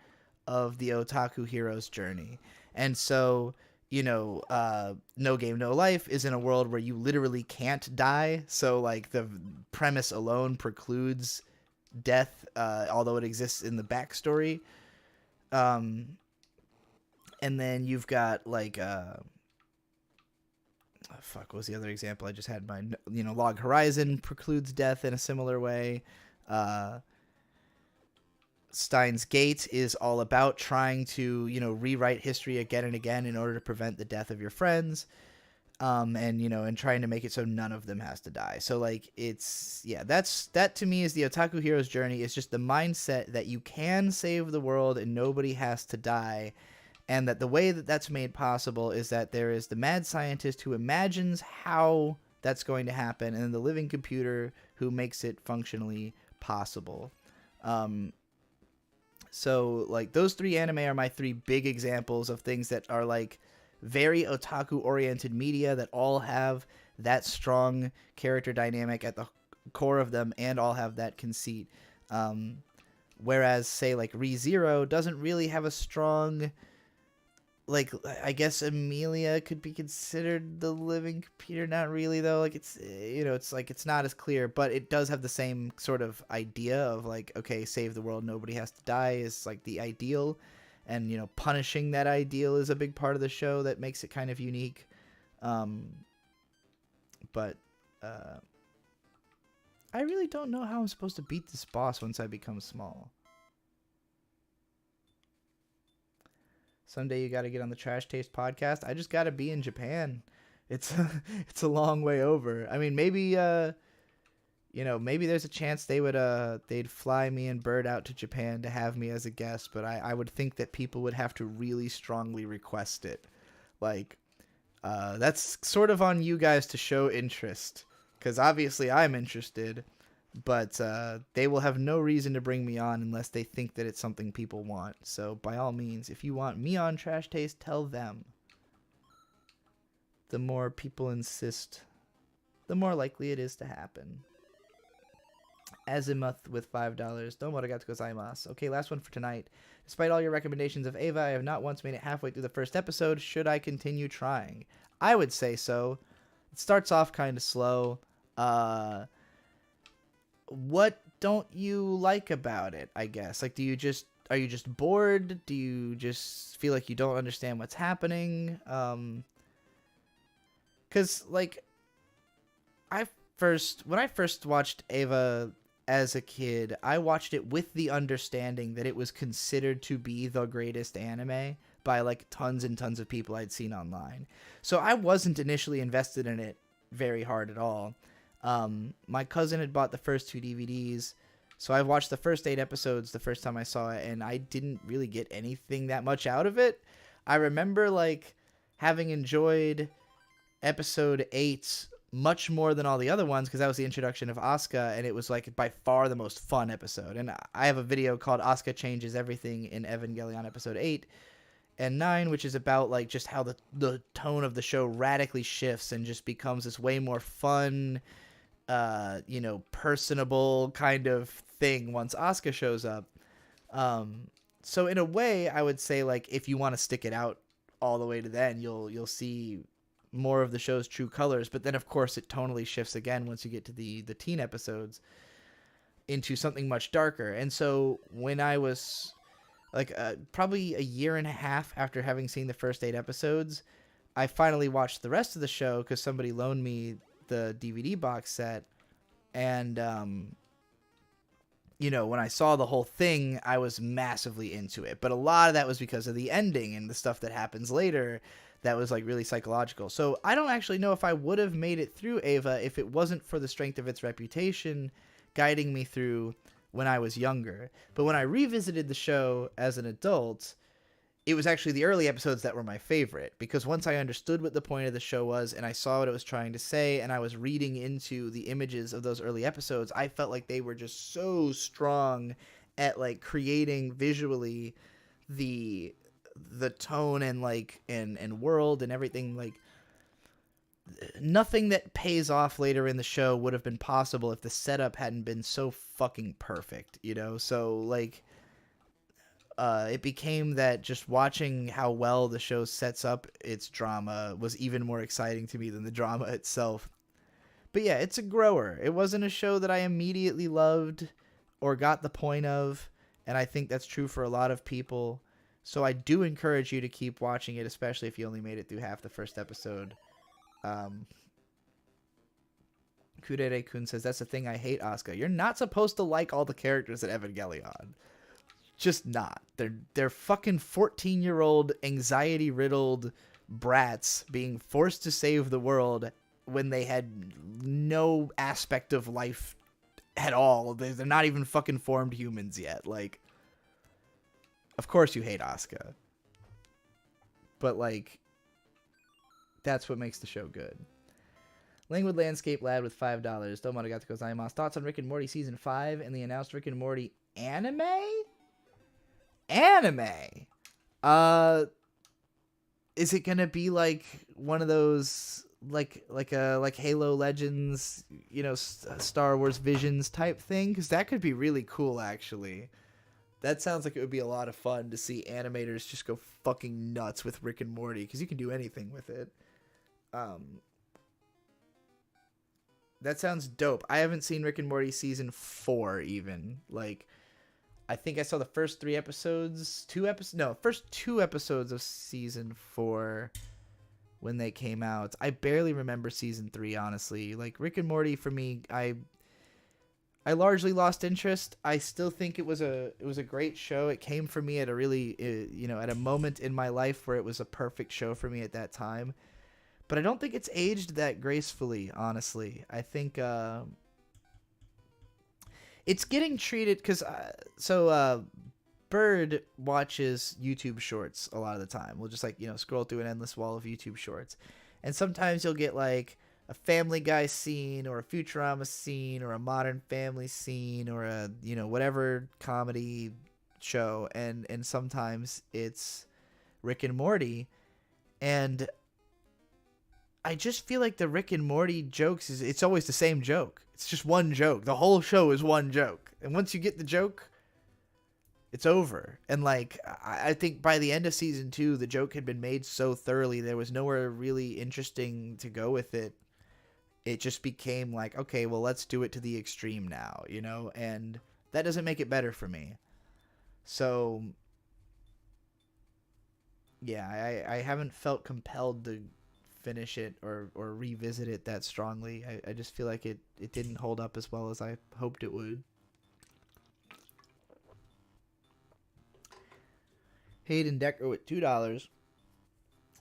of the otaku hero's journey. And so, No Game No Life is in a world where you literally can't die, so like the premise alone precludes death, although it exists in the backstory. And then you've got like what was the other example I just had in mind? Log Horizon precludes death in a similar way. Steins Gate is all about trying to, rewrite history again and again in order to prevent the death of your friends. And trying to make it so none of them has to die. So like that to me is the otaku hero's journey. It's just the mindset that you can save the world and nobody has to die. And that the way that that's made possible is that there is the mad scientist who imagines how that's going to happen, and then the living computer who makes it functionally possible. So, like, those three anime are my three big examples of things that are, like, very otaku-oriented media that all have that strong character dynamic at the core of them and all have that conceit. Whereas, say, like, ReZero doesn't really have a strong... Like, I guess Amelia could be considered the living computer. Not really, though. Like, it's, it's like, it's not as clear, but it does have the same sort of idea of, like, okay, save the world, nobody has to die is, like, the ideal. And, punishing that ideal is a big part of the show that makes it kind of unique. But I really don't know how I'm supposed to beat this boss once I become small. Someday you got to get on the Trash Taste podcast. I just got to be in Japan. It's a long way over. I mean, maybe maybe there's a chance they'd fly me and Bird out to Japan to have me as a guest, but I would think that people would have to really strongly request it. Like, that's sort of on you guys to show interest, because obviously I'm interested. But they will have no reason to bring me on unless they think that it's something people want. So by all means, if you want me on Trash Taste, tell them. The more people insist, the more likely it is to happen. Azimuth with $5. Domo arigatou gozaimasu. Okay, last one for tonight. Despite all your recommendations of Eva, I have not once made it halfway through the first episode. Should I continue trying? I would say so. It starts off kind of slow. What don't you like about it, I guess? Like, are you just bored? Do you just feel like you don't understand what's happening? Because, like, when I first watched Eva as a kid, I watched it with the understanding that it was considered to be the greatest anime by, like, tons and tons of people I'd seen online. So I wasn't initially invested in it very hard at all. My cousin had bought the first 2 DVDs, so I watched the first 8 episodes the first time I saw it, and I didn't really get anything that much out of it. I remember, like, having enjoyed episode 8 much more than all the other ones, because that was the introduction of Asuka, and it was, like, by far the most fun episode. And I have a video called Asuka Changes Everything in Evangelion episode 8 and 9, which is about, like, just how the tone of the show radically shifts and just becomes this way more fun, personable kind of thing once Asuka shows up. So in a way, I would say, like, if you want to stick it out all the way to then, you'll see more of the show's true colors. But then, of course, it tonally shifts again once you get to the teen episodes into something much darker. And so when I was, like, probably a year and a half after having seen the first 8 episodes, I finally watched the rest of the show because somebody loaned me the DVD box set, and when I saw the whole thing, I was massively into it. But a lot of that was because of the ending and the stuff that happens later that was, like, really psychological. So I don't actually know if I would have made it through Eva if it wasn't for the strength of its reputation guiding me through when I was younger. But when I revisited the show as an adult, it was actually the early episodes that were my favorite, because once I understood what the point of the show was and I saw what it was trying to say and I was reading into the images of those early episodes, I felt like they were just so strong at, like, creating visually the tone and, like, and world and everything. Like, nothing that pays off later in the show would have been possible if the setup hadn't been so fucking perfect, you know? So, like, it became that just watching how well the show sets up its drama was even more exciting to me than the drama itself. But yeah, it's a grower. It wasn't a show that I immediately loved or got the point of, and I think that's true for a lot of people. So I do encourage you to keep watching it, especially if you only made it through half the first episode. Kurere-kun says, that's the thing I hate, Asuka. You're not supposed to like all the characters in Evangelion. Just not. They're fucking 14-year-old anxiety-riddled brats being forced to save the world when they had no aspect of life at all. They're not even fucking formed humans yet. Like, of course you hate Asuka. But, like, that's what makes the show good. Languid Landscape Lad with $5. Domo arigatou gozaimasu. Thoughts on Rick and Morty Season 5 and the announced Rick and Morty anime? Anime? Is it gonna be like one of those like Halo Legends, you know, Star Wars Visions type thing? Because that could be really cool, actually. That sounds like it would be a lot of fun to see animators just go fucking nuts with Rick and Morty, because you can do anything with it. That sounds dope. I haven't seen Rick and Morty Season 4 even. Like, I think I saw the first first two episodes of Season 4 when they came out. I barely remember Season 3, honestly. Like, Rick and Morty, for me, I largely lost interest. I still think it was a great show. It came for me at a really, at a moment in my life where it was a perfect show for me at that time. But I don't think it's aged that gracefully, honestly. I think it's getting treated because Bird watches YouTube shorts a lot of the time. We'll just scroll through an endless wall of YouTube shorts, and sometimes you'll get like a Family Guy scene or a Futurama scene or a Modern Family scene or a whatever comedy show, and sometimes it's Rick and Morty, and I just feel like the Rick and Morty jokes it's always the same joke. It's just one joke. The whole show is one joke. And once you get the joke, it's over. And like, I think by the end of Season 2, the joke had been made so thoroughly, there was nowhere really interesting to go with it. It just became like, okay, well, let's do it to the extreme now, and that doesn't make it better for me. So, yeah, I haven't felt compelled to finish it or revisit it that strongly. I just feel like it didn't hold up as well as I hoped it would. Hayden Decker with $2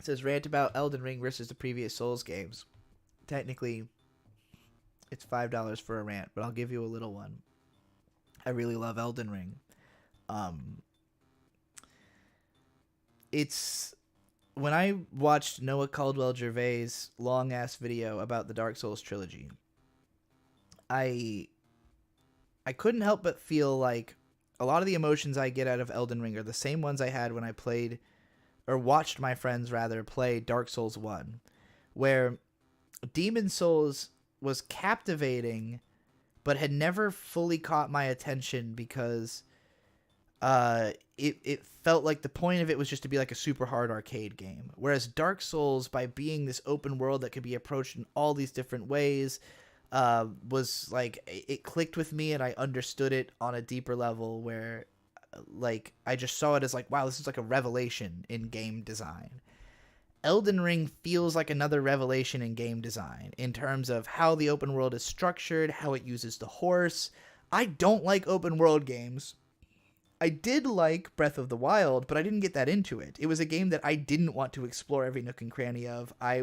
says, rant about Elden Ring versus the previous Souls games. Technically, it's $5 for a rant, but I'll give you a little one. I really love Elden Ring. It's when I watched Noah Caldwell-Gervais' long-ass video about the Dark Souls trilogy, I couldn't help but feel like a lot of the emotions I get out of Elden Ring are the same ones I had when I played, or watched my friends rather, play Dark Souls 1, where Demon Souls was captivating, but had never fully caught my attention because it felt like the point of it was just to be like a super hard arcade game. Whereas Dark Souls, by being this open world that could be approached in all these different ways, was like, it clicked with me and I understood it on a deeper level where like I just saw it as like, wow, this is like a revelation in game design. Elden Ring feels like another revelation in game design in terms of how the open world is structured, how it uses the horse. I don't like open world games. I did like Breath of the Wild, but I didn't get that into it. It was a game that I didn't want to explore every nook and cranny of. I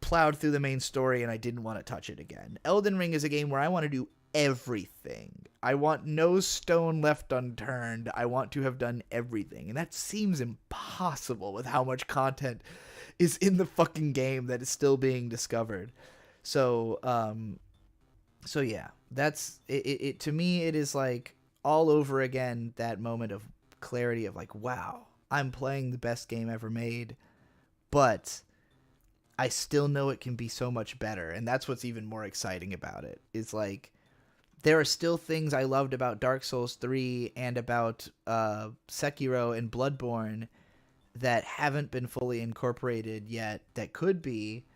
plowed through the main story and I didn't want to touch it again. Elden Ring is a game where I want to do everything. I want no stone left unturned. I want to have done everything. And that seems impossible with how much content is in the fucking game that is still being discovered. So yeah, that's it. To me, it is like all over again, that moment of clarity of like, wow, I'm playing the best game ever made, but I still know it can be so much better, and that's what's even more exciting about it. Is like there are still things I loved about Dark Souls 3 and about Sekiro and Bloodborne that haven't been fully incorporated yet that could be,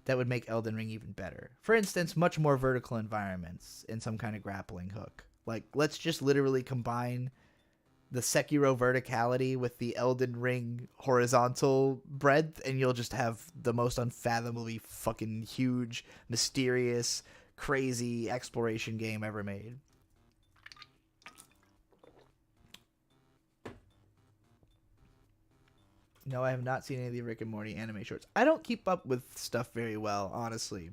that would make Elden Ring even better. For instance, much more vertical environments and some kind of grappling hook. Like, let's just literally combine the Sekiro verticality with the Elden Ring horizontal breadth, and you'll just have the most unfathomably fucking huge, mysterious, crazy exploration game ever made. No, I have not seen any of the Rick and Morty anime shorts. I don't keep up with stuff very well, honestly.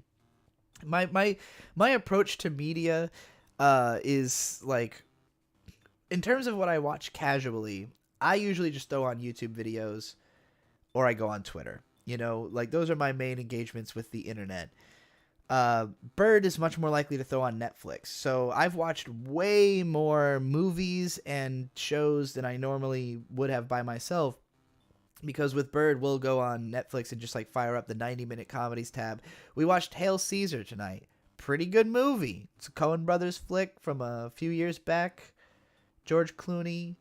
My approach to media is like, in terms of what I watch casually, I usually just throw on YouTube videos or I go on Twitter. You know, like those are my main engagements with the internet. Bird is much more likely to throw on Netflix. So I've watched way more movies and shows than I normally would have by myself. Because with Bird, we'll go on Netflix and just like fire up the 90-minute comedies tab. We watched Hail Caesar tonight. Pretty good movie. It's a Coen Brothers flick from a few years back. George Clooney,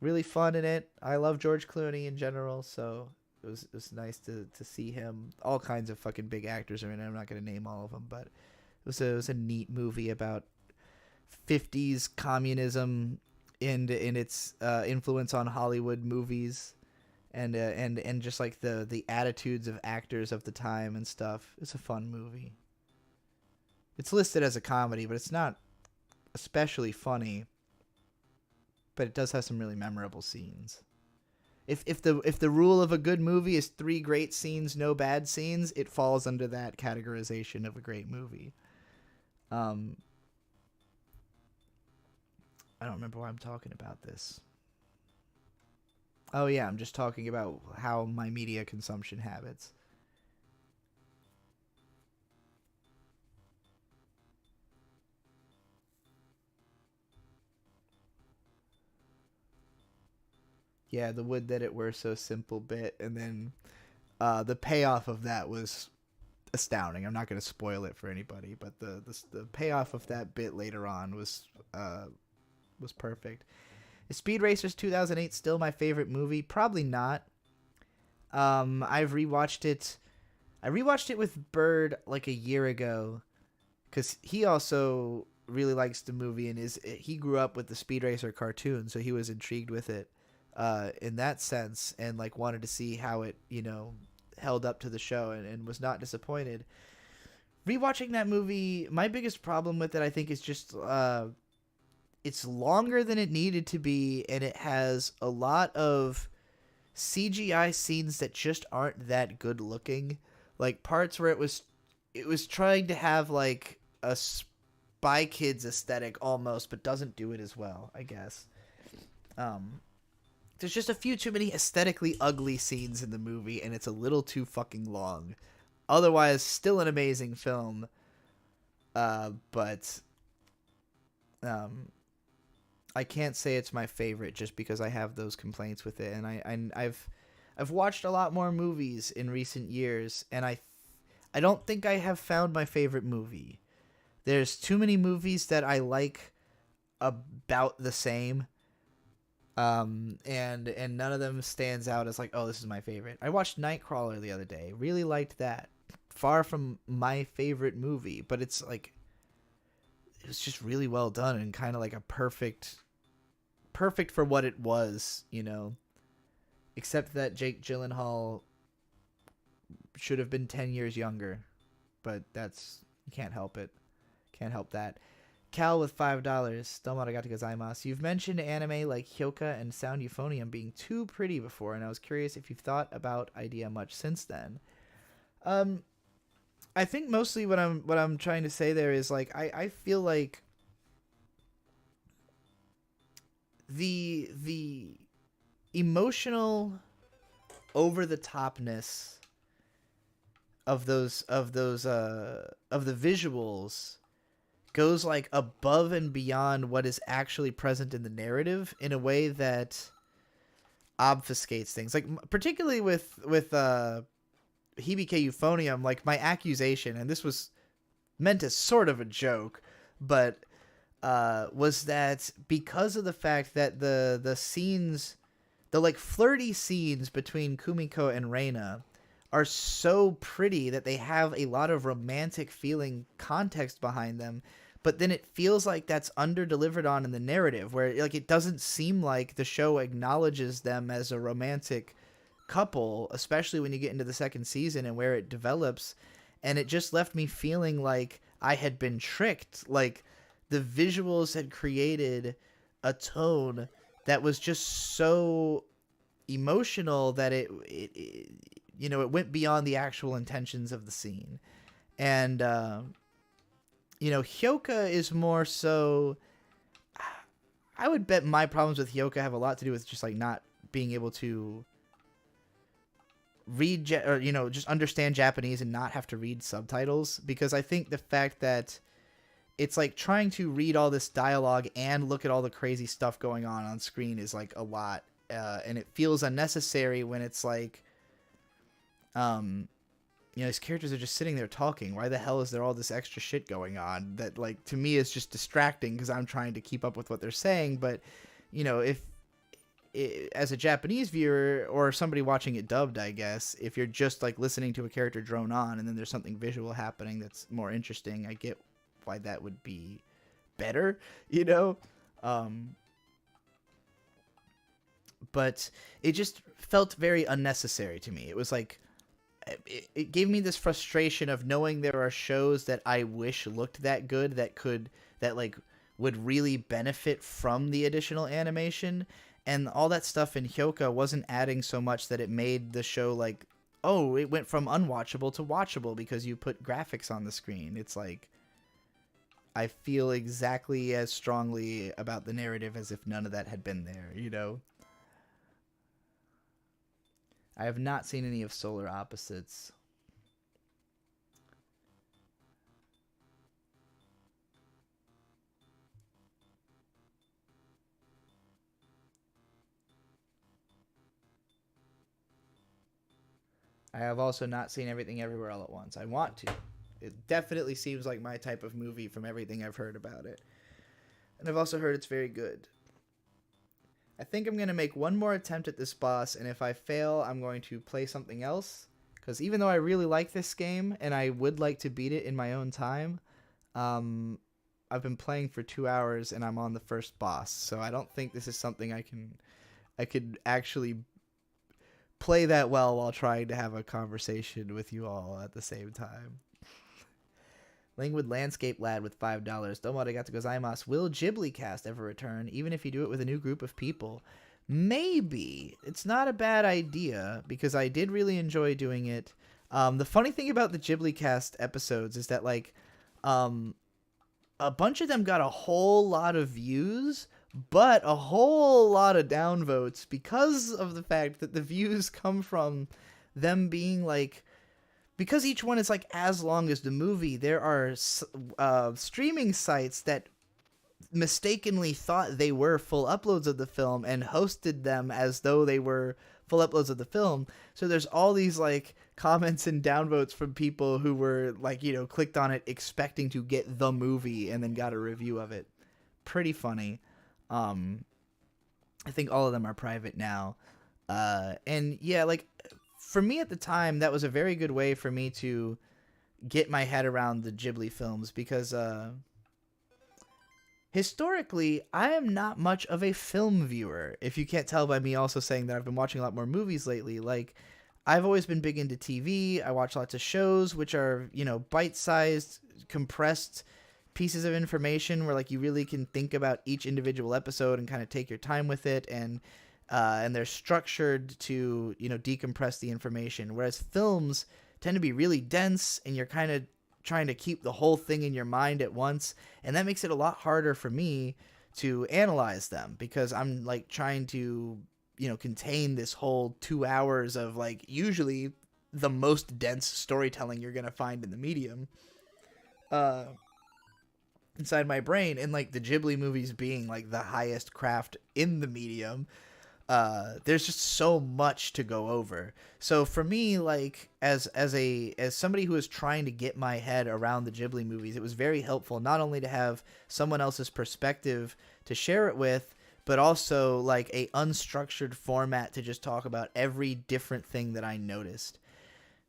really fun in it. I love George Clooney in general, so it was nice to see him. All kinds of fucking big actors are in it. I'm not going to name all of them, but it was a neat movie about 50s communism and its influence on Hollywood movies. And just like the attitudes of actors of the time and stuff. It's a fun movie. It's listed as a comedy, but it's not especially funny. But it does have some really memorable scenes. If the rule of a good movie is 3 great scenes, no bad scenes, it falls under that categorization of a great movie. I don't remember why I'm talking about this. Oh yeah, I'm just talking about how my media consumption habits. Yeah, the would that it were so simple bit, and then the payoff of that was astounding. I'm not going to spoil it for anybody, but the payoff of that bit later on was perfect. Is Speed Racers 2008 still my favorite movie? Probably not. I've rewatched it. I rewatched it with Bird like a year ago because he also really likes the movie and he grew up with the Speed Racer cartoon, so he was intrigued with it in that sense and like wanted to see how it, you know, held up to the show and was not disappointed. Rewatching that movie, my biggest problem with it, I think, is just it's longer than it needed to be, and it has a lot of CGI scenes that just aren't that good looking. Like parts where it was trying to have like a Spy Kids aesthetic almost, but doesn't do it as well, I guess. There's just a few too many aesthetically ugly scenes in the movie, and it's a little too fucking long. Otherwise, still an amazing film. But I can't say it's my favorite just because I have those complaints with it, and I've watched a lot more movies in recent years, and I don't think I have found my favorite movie. There's too many movies that I like about the same, and none of them stands out as like, oh, this is my favorite. I watched Nightcrawler the other day, really liked that. Far from my favorite movie, but it's like, it was just really well done and kind of like a perfect for what it was, you know. Except that Jake Gyllenhaal should have been 10 years younger, but that's, you can't help it. Can't help that. Cal with $5. Domo arigato gozaimasu. You've mentioned anime like Hyoka and Sound Euphonium being too pretty before, and I was curious if you've thought about idea much since then. I think mostly what I'm trying to say there is like I feel like the emotional over the topness of the visuals goes like above and beyond what is actually present in the narrative in a way that obfuscates things. Like particularly with Hibike Euphonium, like my accusation, and this was meant as sort of a joke, but was that because of the fact that the scenes, the like flirty scenes between Kumiko and Reina are so pretty that they have a lot of romantic feeling context behind them, but then it feels like that's under delivered on in the narrative, where like it doesn't seem like the show acknowledges them as a romantic couple, especially when you get into the second season and where it develops. And it just left me feeling like I had been tricked. Like the visuals had created a tone that was just so emotional that it you know, it went beyond the actual intentions of the scene. And you know, Hyoka is more so, I would bet my problems with Hyoka have a lot to do with just like not being able to read or, you know, just understand Japanese and not have to read subtitles, because I think the fact that it's like trying to read all this dialogue and look at all the crazy stuff going on screen is like a lot, and it feels unnecessary when it's like, you know, these characters are just sitting there talking. Why the hell is there all this extra shit going on that, like, to me is just distracting because I'm trying to keep up with what they're saying. But, you know, if as a Japanese viewer or somebody watching it dubbed, I guess, if you're just like listening to a character drone on and then there's something visual happening that's more interesting, I get why that would be better, you know? But it just felt very unnecessary to me. It was like, it gave me this frustration of knowing there are shows that I wish looked that good, that like would really benefit from the additional animation, and all that stuff in Hyoka wasn't adding so much that it made the show like, oh, it went from unwatchable to watchable because you put graphics on the screen. It's like, I feel exactly as strongly about the narrative as if none of that had been there, you know? I have not seen any of Solar Opposites. I have also not seen Everything Everywhere All at Once. I want to. It definitely seems like my type of movie from everything I've heard about it. And I've also heard it's very good. I think I'm going to make one more attempt at this boss, and if I fail, I'm going to play something else. Because even though I really like this game, and I would like to beat it in my own time, I've been playing for 2 hours, and I'm on the first boss. So I don't think this is something I could actually play that well while trying to have a conversation with you all at the same time. Languid Landscape Lad with $5. Domo arigato gozaimasu. Will Ghibli Cast ever return, even if you do it with a new group of people? Maybe. It's not a bad idea, because I did really enjoy doing it. The funny thing about the Ghibli Cast episodes is that, like, a bunch of them got a whole lot of views, but a whole lot of downvotes because of the fact that the views come from them being, like, because each one is like as long as the movie, there are streaming sites that mistakenly thought they were full uploads of the film and hosted them as though they were full uploads of the film. So there's all these like comments and downvotes from people who were like, you know, clicked on it expecting to get the movie and then got a review of it. Pretty funny. I think all of them are private now. And yeah, like, for me at the time, that was a very good way for me to get my head around the Ghibli films, because historically, I am not much of a film viewer. If you can't tell by me also saying that I've been watching a lot more movies lately. Like, I've always been big into TV. I watch lots of shows, which are, you know, bite-sized, compressed pieces of information where, like, you really can think about each individual episode and kind of take your time with it, and they're structured to, you know, decompress the information. Whereas films tend to be really dense, and you're kind of trying to keep the whole thing in your mind at once, and that makes it a lot harder for me to analyze them, because I'm like trying to, you know, contain this whole 2 hours of like usually the most dense storytelling you're gonna find in the medium inside my brain, and like the Ghibli movies being like the highest craft in the medium. there's just so much to go over. So for me, like as somebody who is trying to get my head around the Ghibli movies, it was very helpful not only to have someone else's perspective to share it with, but also like a unstructured format to just talk about every different thing that I noticed.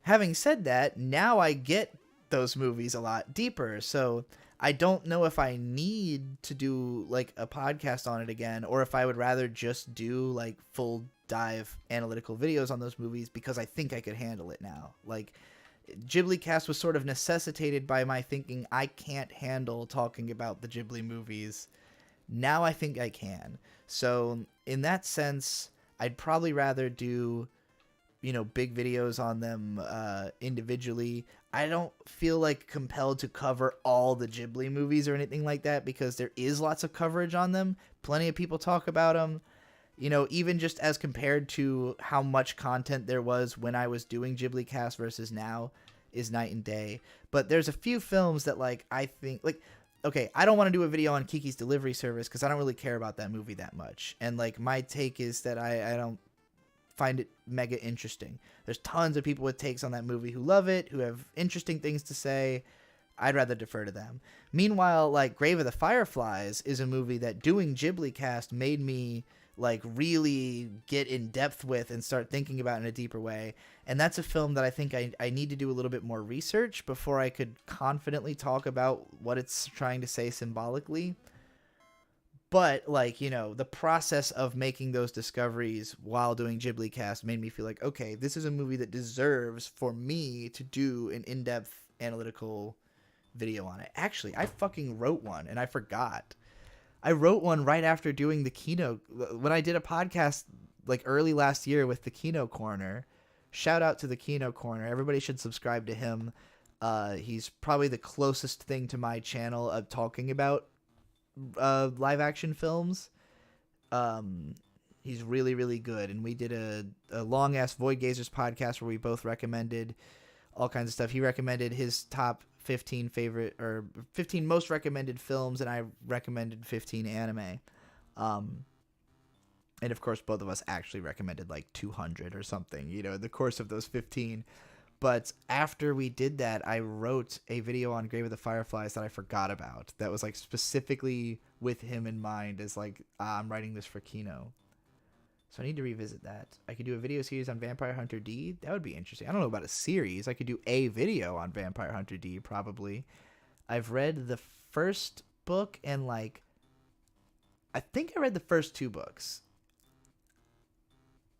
Having said that, now I get those movies a lot deeper. So I don't know if I need to do like a podcast on it again, or if I would rather just do like full dive analytical videos on those movies, because I think I could handle it now. Like Ghibli Cast was sort of necessitated by my thinking I can't handle talking about the Ghibli movies. Now I think I can. So in that sense, I'd probably rather do, big videos on them individually. I don't feel like compelled to cover all the Ghibli movies or anything like that, because there is lots of coverage on them. Plenty of people talk about them. Even just as compared to how much content there was when I was doing Ghibli Cast versus now is night and day. But there's a few films that like I think like, okay, I don't want to do a video on Kiki's Delivery Service because I don't really care about that movie that much. And like my take is that I don't find it mega interesting. There's tons of people with takes on that movie who love it, who have interesting things to say. I'd rather defer to them. Meanwhile, like Grave of the Fireflies is a movie that doing Ghibli Cast made me like really get in depth with and start thinking about in a deeper way. And that's a film that I think I need to do a little bit more research before I could confidently talk about what it's trying to say symbolically. But, like, the process of making those discoveries while doing Ghibli Cast made me feel like, okay, this is a movie that deserves for me to do an in-depth analytical video on it. Actually, I fucking wrote one, and I forgot. I wrote one right after doing the Kino. When I did a podcast, like, early last year with the Kino Corner. Shout out to the Kino Corner. Everybody should subscribe to him. He's probably the closest thing to my channel of talking about live action films. He's really, really good. And we did a long ass Void Gazers podcast where we both recommended all kinds of stuff. He recommended his top 15 favorite or 15 most recommended films, and I recommended 15 anime. And of course, both of us actually recommended like 200 or something, in the course of those 15. But after we did that, I wrote a video on Grave of the Fireflies that I forgot about. That was like specifically with him in mind, as like, I'm writing this for Kino. So I need to revisit that. I could do a video series on Vampire Hunter D. That would be interesting. I don't know about a series. I could do a video on Vampire Hunter D, probably. I've read the first book and like, I think I read the first two books.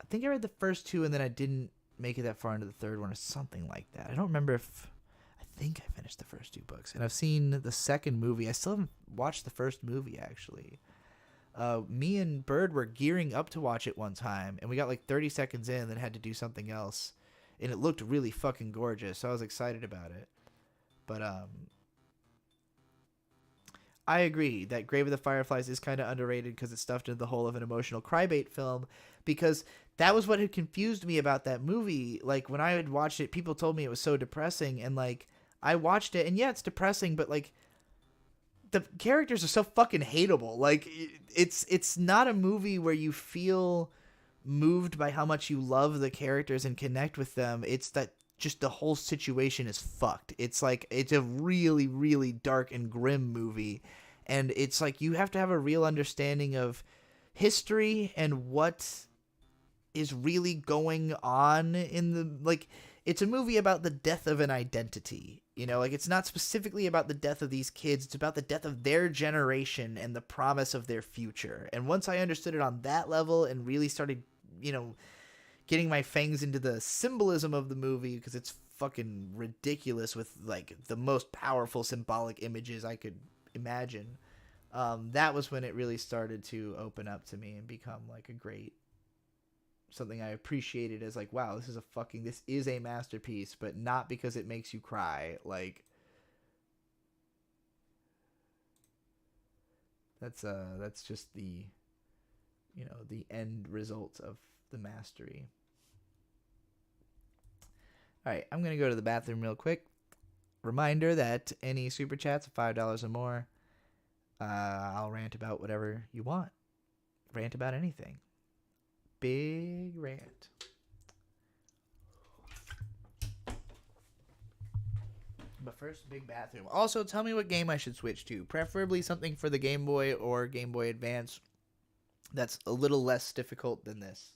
I think I read the first two and then I didn't make it that far into the third one or something like that. I don't remember if... I think I finished the first two books. And I've seen the second movie. I still haven't watched the first movie, actually. Me and Bird were gearing up to watch it one time, and we got like 30 seconds in and then had to do something else. And it looked really fucking gorgeous, so I was excited about it. But, I agree that Grave of the Fireflies is kind of underrated because it's stuffed into the whole of an emotional crybait film, because that was what had confused me about that movie. Like, when I had watched it, people told me it was so depressing, and like, I watched it, and yeah, it's depressing, but like, the characters are so fucking hateable. Like, it's not a movie where you feel moved by how much you love the characters and connect with them. It's that just the whole situation is fucked. It's like, it's a really, really dark and grim movie. And it's like, you have to have a real understanding of history and what is really going on in the, like, it's a movie about the death of an identity. Like, it's not specifically about the death of these kids. It's about the death of their generation and the promise of their future. And once I understood it on that level and really started, getting my fangs into the symbolism of the movie, because it's fucking ridiculous with like the most powerful symbolic images I could imagine. That was when it really started to open up to me and become like a great, something I appreciated as like, wow, this is a masterpiece, but not because it makes you cry. Like, that's just the, the end result of the mastery. All right, I'm going to go to the bathroom real quick. Reminder that any super chats of $5 or more, I'll rant about whatever you want. Rant about anything. big rant. But first, big bathroom. Also, tell me what game I should switch to. Preferably something for the Game Boy or Game Boy Advance that's a little less difficult than this.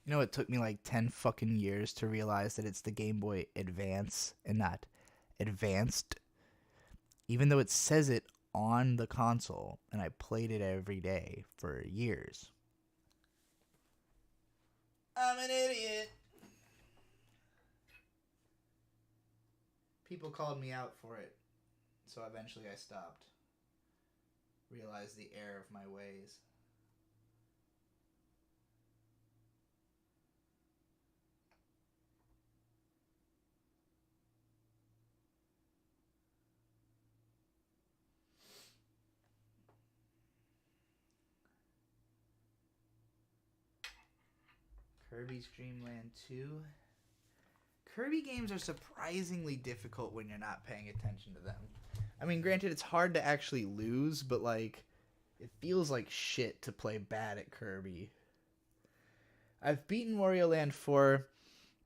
You know, it took me like 10 fucking years to realize that it's the Game Boy Advance and not Advanced. Even though it says it on the console, and I played it every day for years. I'm an idiot. People called me out for it, so eventually I stopped. Realized the error of my ways. Kirby's Dream Land 2. Kirby games are surprisingly difficult when you're not paying attention to them. I mean, granted, it's hard to actually lose, but, like, it feels like shit to play bad at Kirby. I've beaten Wario Land 4.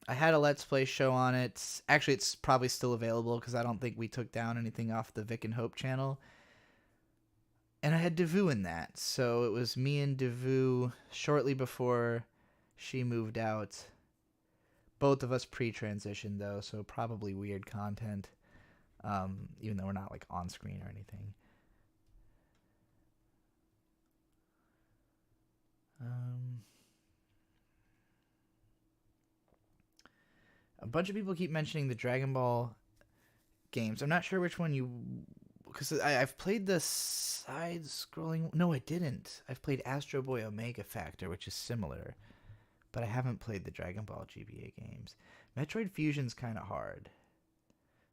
I had a Let's Play show on it. Actually, it's probably still available because I don't think we took down anything off the Vic and Hope channel. And I had Devu in that. So it was me and Devu shortly before she moved out. Both of us pre-transitioned, though, so probably weird content. Even though we're not, like, on screen or anything. A bunch of people keep mentioning the Dragon Ball games. I'm not sure which one you... Because I've played the side-scrolling... No, I didn't. I've played Astro Boy Omega Factor, which is similar. But I haven't played the Dragon Ball GBA games. Metroid Fusion's kind of hard.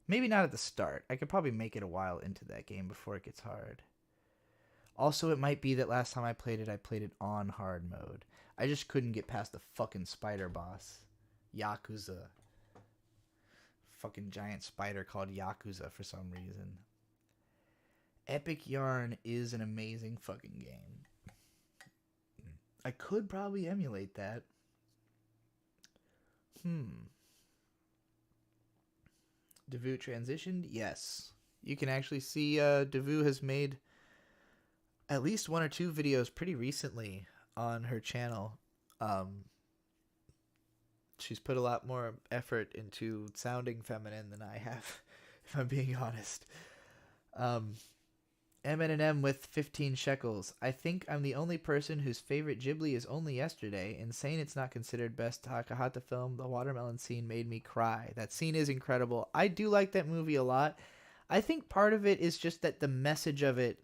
Maybe not at the start. I could probably make it a while into that game before it gets hard. Also, it might be that last time I played it on hard mode. I just couldn't get past the fucking spider boss. Yakuza. Fucking giant spider called Yakuza for some reason. Epic Yarn is an amazing fucking game. I could probably emulate that. Devu transitioned? Yes. You can actually see Devu has made at least one or two videos pretty recently on her channel. She's put a lot more effort into sounding feminine than I have, if I'm being honest. M&M with 15 shekels. I think I'm the only person whose favorite Ghibli is Only Yesterday. Insane it's not considered best Takahata film. The watermelon scene made me cry. That scene is incredible. I do like that movie a lot. I think part of it is just that the message of it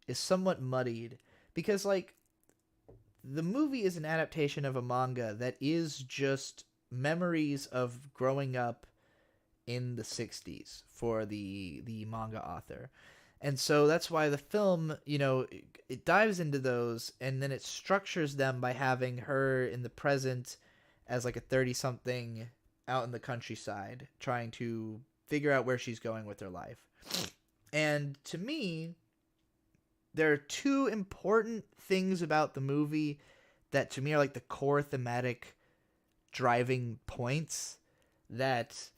is somewhat muddied. Because, like, the movie is an adaptation of a manga that is just memories of growing up in the 60s for the manga author. And so that's why the film, you know, it dives into those and then it structures them by having her in the present as like a 30-something out in the countryside trying to figure out where she's going with her life. And to me, there are two important things about the movie that to me are like the core thematic driving points that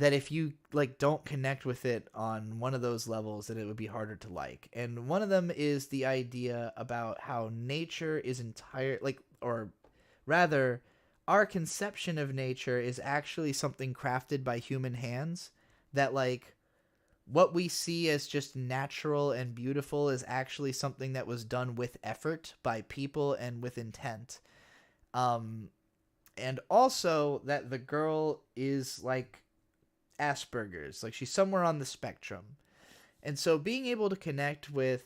if you like don't connect with it on one of those levels, then it would be harder to like. And one of them is the idea about how nature is entire, like, or rather our conception of nature is actually something crafted by human hands, that like what we see as just natural and beautiful is actually something that was done with effort by people and with intent. um and also that the girl is like Asperger's, like she's somewhere on the spectrum. And so being able to connect with,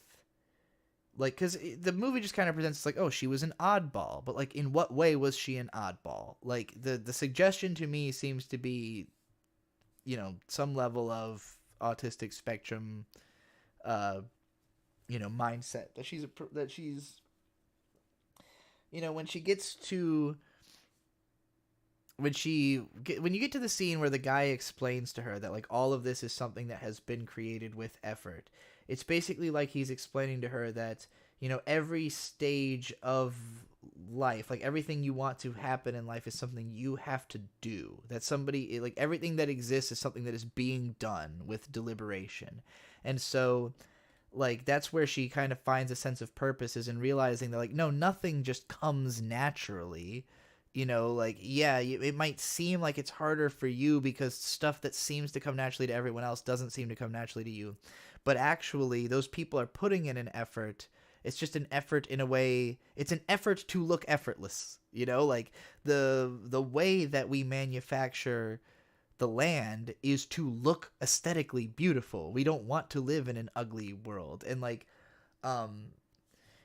like, because the movie just kind of presents like, oh, she was an oddball, but like in what way was she an oddball? Like the suggestion to me seems to be, some level of autistic spectrum mindset, that she's when she gets to when you get to the scene where the guy explains to her that like all of this is something that has been created with effort. It's basically like he's explaining to her that every stage of life, like everything you want to happen in life, is something you have to do. That somebody, like, everything that exists is something that is being done with deliberation. And so like that's where she kind of finds a sense of purpose, is in realizing that like no, nothing just comes naturally. Like, yeah, it might seem like it's harder for you because stuff that seems to come naturally to everyone else doesn't seem to come naturally to you. But actually, those people are putting in an effort. It's just an effort in a way. It's an effort to look effortless. Like the way that we manufacture the land is to look aesthetically beautiful. We don't want to live in an ugly world. And like,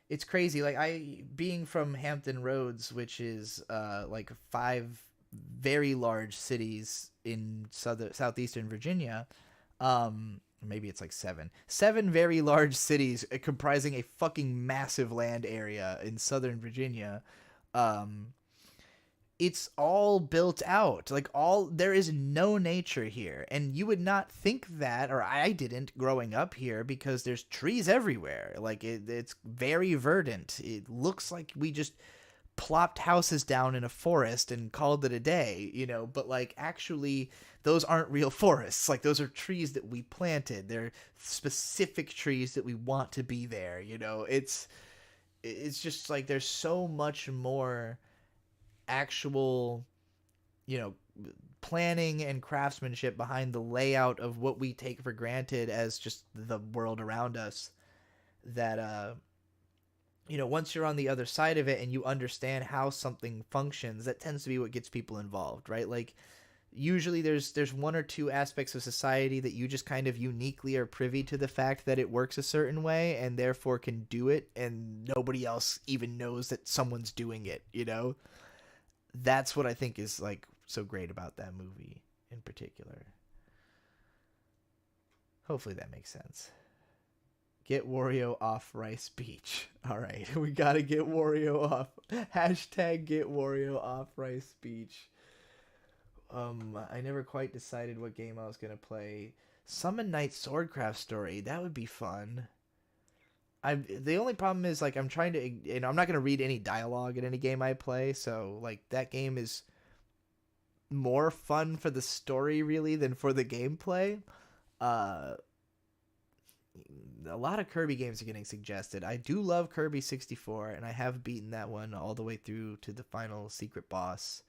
it's crazy. Like, I being from Hampton Roads, which is like 5 very large cities in southeastern Virginia. Maybe it's like 7 very large cities comprising a fucking massive land area in southern Virginia. It's all built out. Like, there is no nature here. And you would not think that, or I didn't growing up here, because there's trees everywhere. Like, it's very verdant. It looks like we just plopped houses down in a forest and called it a day, but like actually those aren't real forests. Like, those are trees that we planted. They're specific trees that we want to be there. It's just like there's so much more actual, you know, planning and craftsmanship behind the layout of what we take for granted as just the world around us, that once you're on the other side of it and you understand how something functions, that tends to be what gets people involved, right? Like, usually there's one or two aspects of society that you just kind of uniquely are privy to the fact that it works a certain way and therefore can do it, and nobody else even knows that someone's doing it. That's what I think is like so great about that movie in particular. Hopefully that makes sense. Get Wario off Rice Beach. All right, we gotta get Wario off. Hashtag get Wario off Rice Beach. I never quite decided what game I was gonna play. Summon Night Swordcraft Story. That would be fun. The only problem is, like, I'm trying to, I'm not gonna read any dialogue in any game I play, so like that game is more fun for the story really than for the gameplay. A lot of Kirby games are getting suggested. I do love Kirby 64, and I have beaten that one all the way through to the final secret boss.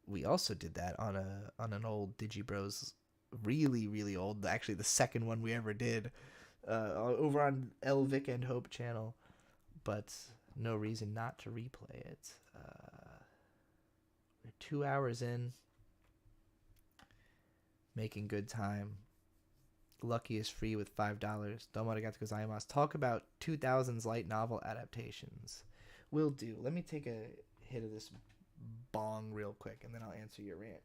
We also did that on an old Digibros, really really old, actually the second one we ever did, over on Elvic and Hope channel, but no reason not to replay it. We're 2 hours in, making good time. Lucky is free with $5. Domo arigato gozaimasu. Talk about 2000s light novel adaptations. Will do. Let me take a hit of this bong real quick, and then I'll answer your rant.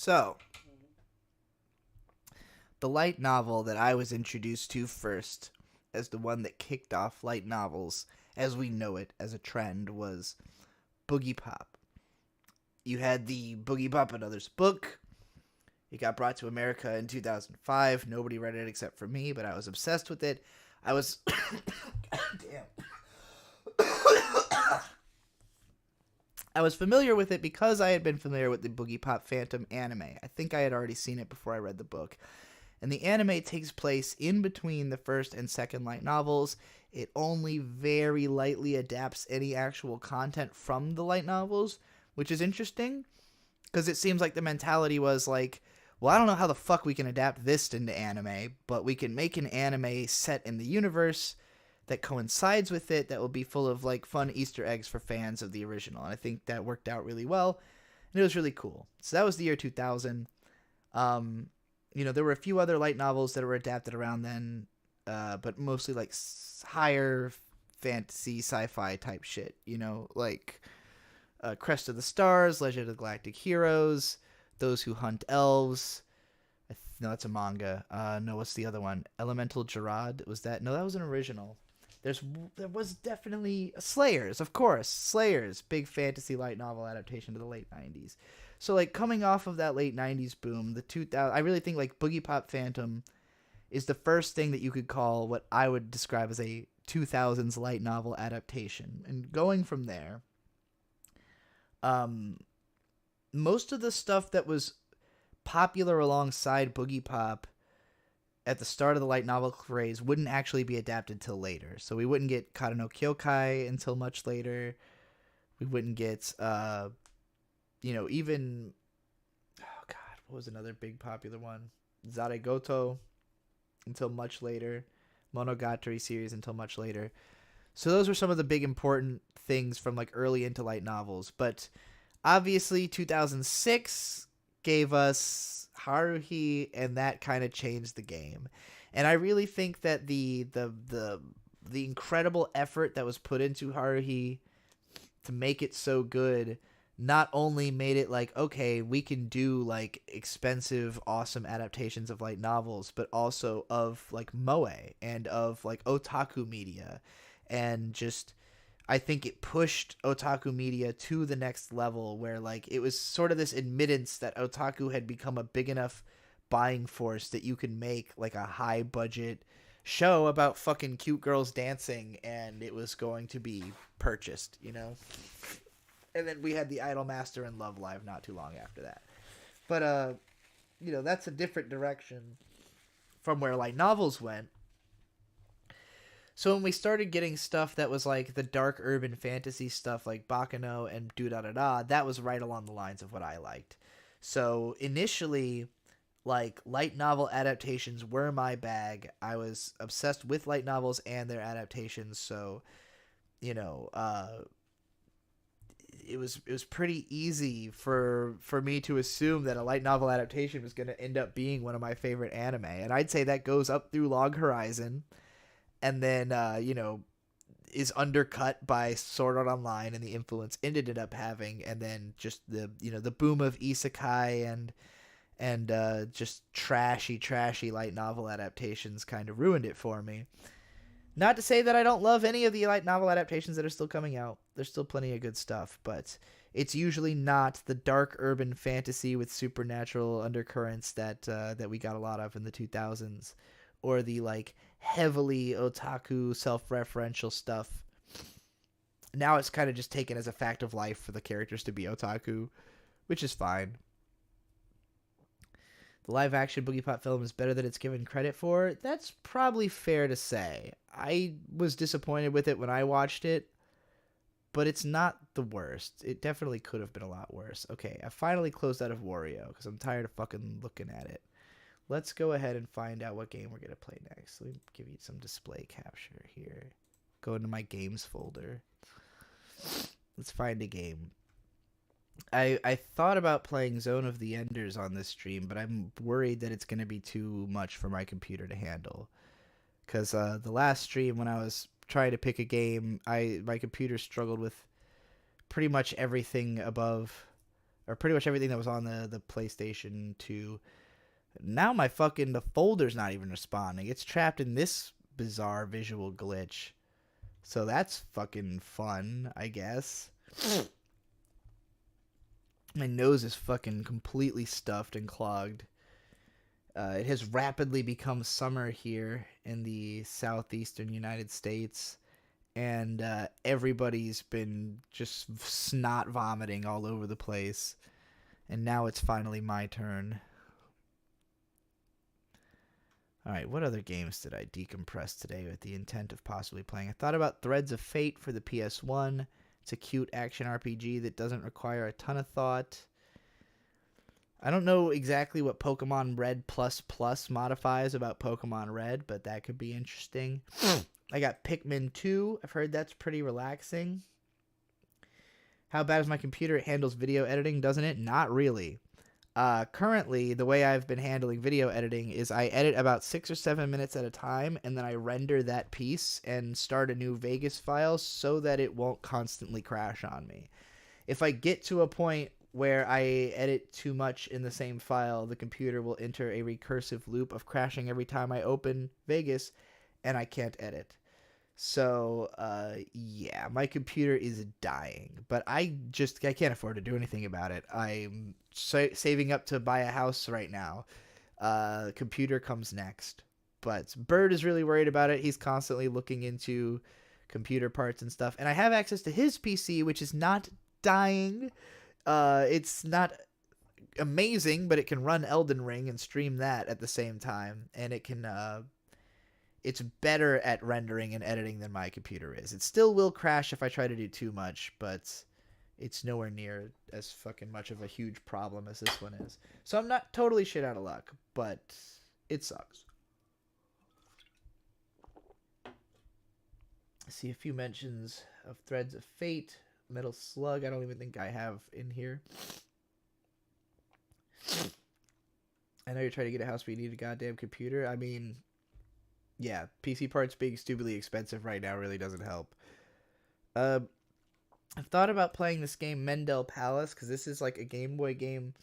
So, the light novel that I was introduced to first, as the one that kicked off light novels as we know it as a trend, was Boogie Pop. You had the Boogie Pop and Others book. It got brought to America in 2005. Nobody read it except for me, but I was obsessed with it. I was... Damn. I was familiar with it because I had been familiar with the Boogie Pop Phantom anime. I think I had already seen it before I read the book. And the anime takes place in between the first and second light novels. It only very lightly adapts any actual content from the light novels, which is interesting because it seems like the mentality was like, well, I don't know how the fuck we can adapt this into anime, but we can make an anime set in the universe that coincides with it that will be full of like fun Easter eggs for fans of the original. And I think that worked out really well, and it was really cool. So that was the year 2000. There were a few other light novels that were adapted around then, but mostly like higher fantasy sci-fi type shit, like Crest of the Stars, Legend of the Galactic Heroes, Those Who Hunt Elves. No, that's a manga. No, what's the other one? Elemental Gerard. Was that? No, that was an original. There was definitely Slayers, of course. Slayers, big fantasy light novel adaptation to the late 90s. So like coming off of that late 90s boom, the 2000, I really think like Boogie Pop Phantom is the first thing that you could call what I would describe as a 2000s light novel adaptation. And going from there, most of the stuff that was popular alongside Boogie Pop at the start of the light novel craze wouldn't actually be adapted till later. So we wouldn't get Kata no Kyokai until much later. We wouldn't get, even, oh god, what was another big popular one? Zaregoto until much later. Monogatari series until much later. So those were some of the big important things from like early into light novels. But obviously 2006 gave us Haruhi, and that kind of changed the game. And I really think that the incredible effort that was put into Haruhi to make it so good not only made it like, okay, we can do like expensive, awesome adaptations of light novels, but also of like moe and of like otaku media. And just, I think it pushed otaku media to the next level where like it was sort of this admittance that otaku had become a big enough buying force that you could make like a high budget show about fucking cute girls dancing and it was going to be purchased, And then we had the Idolmaster and Love Live not too long after that. But that's a different direction from where light novels went. So when we started getting stuff that was like the dark urban fantasy stuff like Bakano and Do-Da-Da-Da, that was right along the lines of what I liked. So initially, like light novel adaptations were my bag. I was obsessed with light novels and their adaptations. So, it was pretty easy for me to assume that a light novel adaptation was going to end up being one of my favorite anime. And I'd say that goes up through Log Horizon. And then, is undercut by Sword Art Online and the influence it ended up having. And then just the boom of isekai and just trashy light novel adaptations kind of ruined it for me. Not to say that I don't love any of the light novel adaptations that are still coming out. There's still plenty of good stuff, but it's usually not the dark urban fantasy with supernatural undercurrents that we got a lot of in the 2000s. Or the like heavily otaku self-referential stuff. Now it's kind of just taken as a fact of life for the characters to be otaku, which is fine. The live-action Boogie Pop film is better than it's given credit for. That's probably fair to say. I was disappointed with it when I watched it, but it's not the worst. It definitely could have been a lot worse. Okay, I finally closed out of Wario because I'm tired of fucking looking at it. Let's go ahead and find out what game we're going to play next. Let me give you some display capture here. Go into my games folder. Let's find a game. I thought about playing Zone of the Enders on this stream, but I'm worried that it's going to be too much for my computer to handle. Because the last stream, when I was trying to pick a game, my computer struggled with pretty much everything above or pretty much everything that was on the PlayStation 2. Now the folder's not even responding. It's trapped in this bizarre visual glitch. So that's fucking fun, I guess. My nose is fucking completely stuffed and clogged. It has rapidly become summer here in the southeastern United States. And everybody's been just snot vomiting all over the place. And now it's finally my turn. Alright, what other games did I decompress today with the intent of possibly playing? I thought about Threads of Fate for the PS1. It's a cute action RPG that doesn't require a ton of thought. I don't know exactly what Pokemon Red Plus Plus modifies about Pokemon Red, but that could be interesting. I got Pikmin 2. I've heard that's pretty relaxing. How bad is my computer? It handles video editing, doesn't it? Not really. Currently, the way I've been handling video editing is I edit about 6 or 7 minutes at a time, and then I render that piece and start a new Vegas file so that it won't constantly crash on me. If I get to a point where I edit too much in the same file, the computer will enter a recursive loop of crashing every time I open Vegas, and I can't edit. So, yeah, my computer is dying, but I can't afford to do anything about it. I'm saving up to buy a house right now. Computer comes next, but Bird is really worried about it. He's constantly looking into computer parts and stuff, and I have access to his PC, which is not dying. It's not amazing, but it can run Elden Ring and stream that at the same time, and it can, it's better at rendering and editing than my computer is. It still will crash if I try to do too much, but it's nowhere near as fucking much of a huge problem as this one is. So I'm not totally shit out of luck, but it sucks. I see a few mentions of Threads of Fate, Metal Slug. I don't even think I have in here. I know you're trying to get a house, but you need a goddamn computer. I mean, yeah, PC parts being stupidly expensive right now really doesn't help. I've thought about playing this game Mendel Palace, because this is like a Game Boy game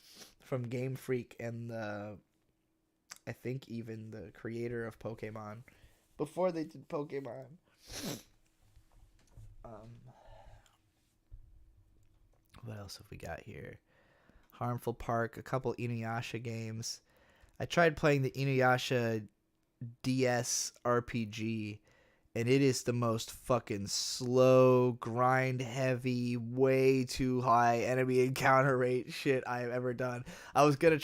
from Game Freak and I think even the creator of Pokemon, before they did Pokemon. What else have we got here? Harmful Park, a couple Inuyasha games. I tried playing the Inuyasha DS RPG, and it is the most fucking slow, grind heavy, way too high enemy encounter rate shit I have ever done. I was gonna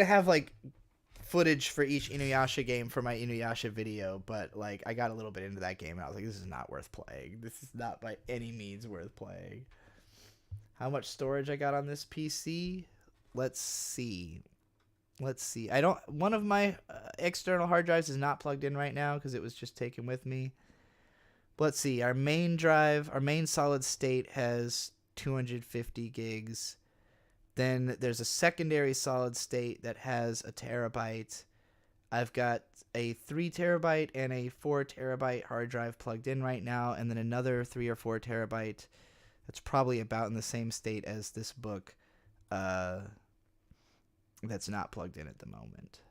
have like footage for each Inuyasha game for my Inuyasha video, but like I got a little bit into that game and I was like, this is not worth playing. This is not by any means worth playing. How much storage I got on this PC? Let's see. One of my external hard drives is not plugged in right now because it was just taken with me. But let's see. Our main drive, our main solid state has 250 gigs. Then there's a secondary solid state that has a terabyte. I've got a 3 terabyte and a 4 terabyte hard drive plugged in right now, and then another 3 or 4 terabyte that's probably about in the same state as this book that's not plugged in at the moment.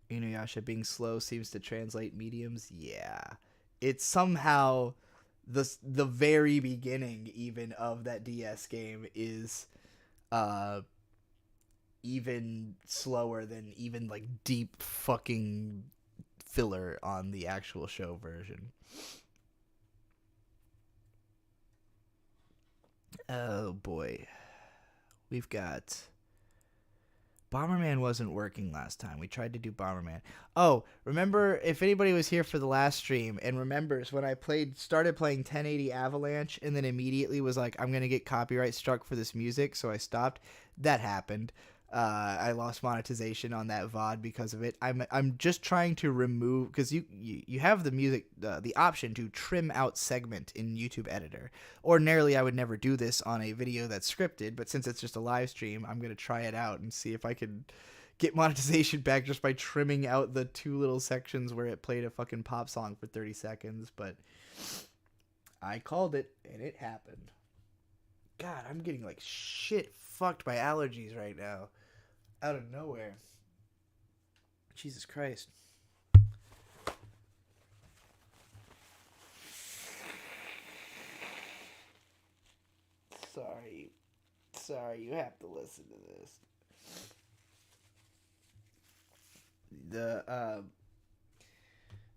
Inuyasha being slow seems to translate mediums. Yeah. It's somehow the very beginning even of that DS game is even slower than even like deep fucking filler on the actual show version. Oh boy. We've got Bomberman wasn't working last time. We tried to do Bomberman. Oh, remember, if anybody was here for the last stream and remembers when I started playing 1080 Avalanche and then immediately was like, I'm going to get copyright struck for this music, so I stopped. That happened. I lost monetization on that VOD because of it. I'm just trying to remove, because you have the music, the option to trim out segment in YouTube Editor. Ordinarily, I would never do this on a video that's scripted, but since it's just a live stream, I'm going to try it out and see if I can get monetization back just by trimming out the 2 little sections where it played a fucking pop song for 30 seconds, but I called it and it happened. God, I'm getting like shit fucked by allergies right now. Out of nowhere. Jesus Christ. Sorry, you have to listen to this.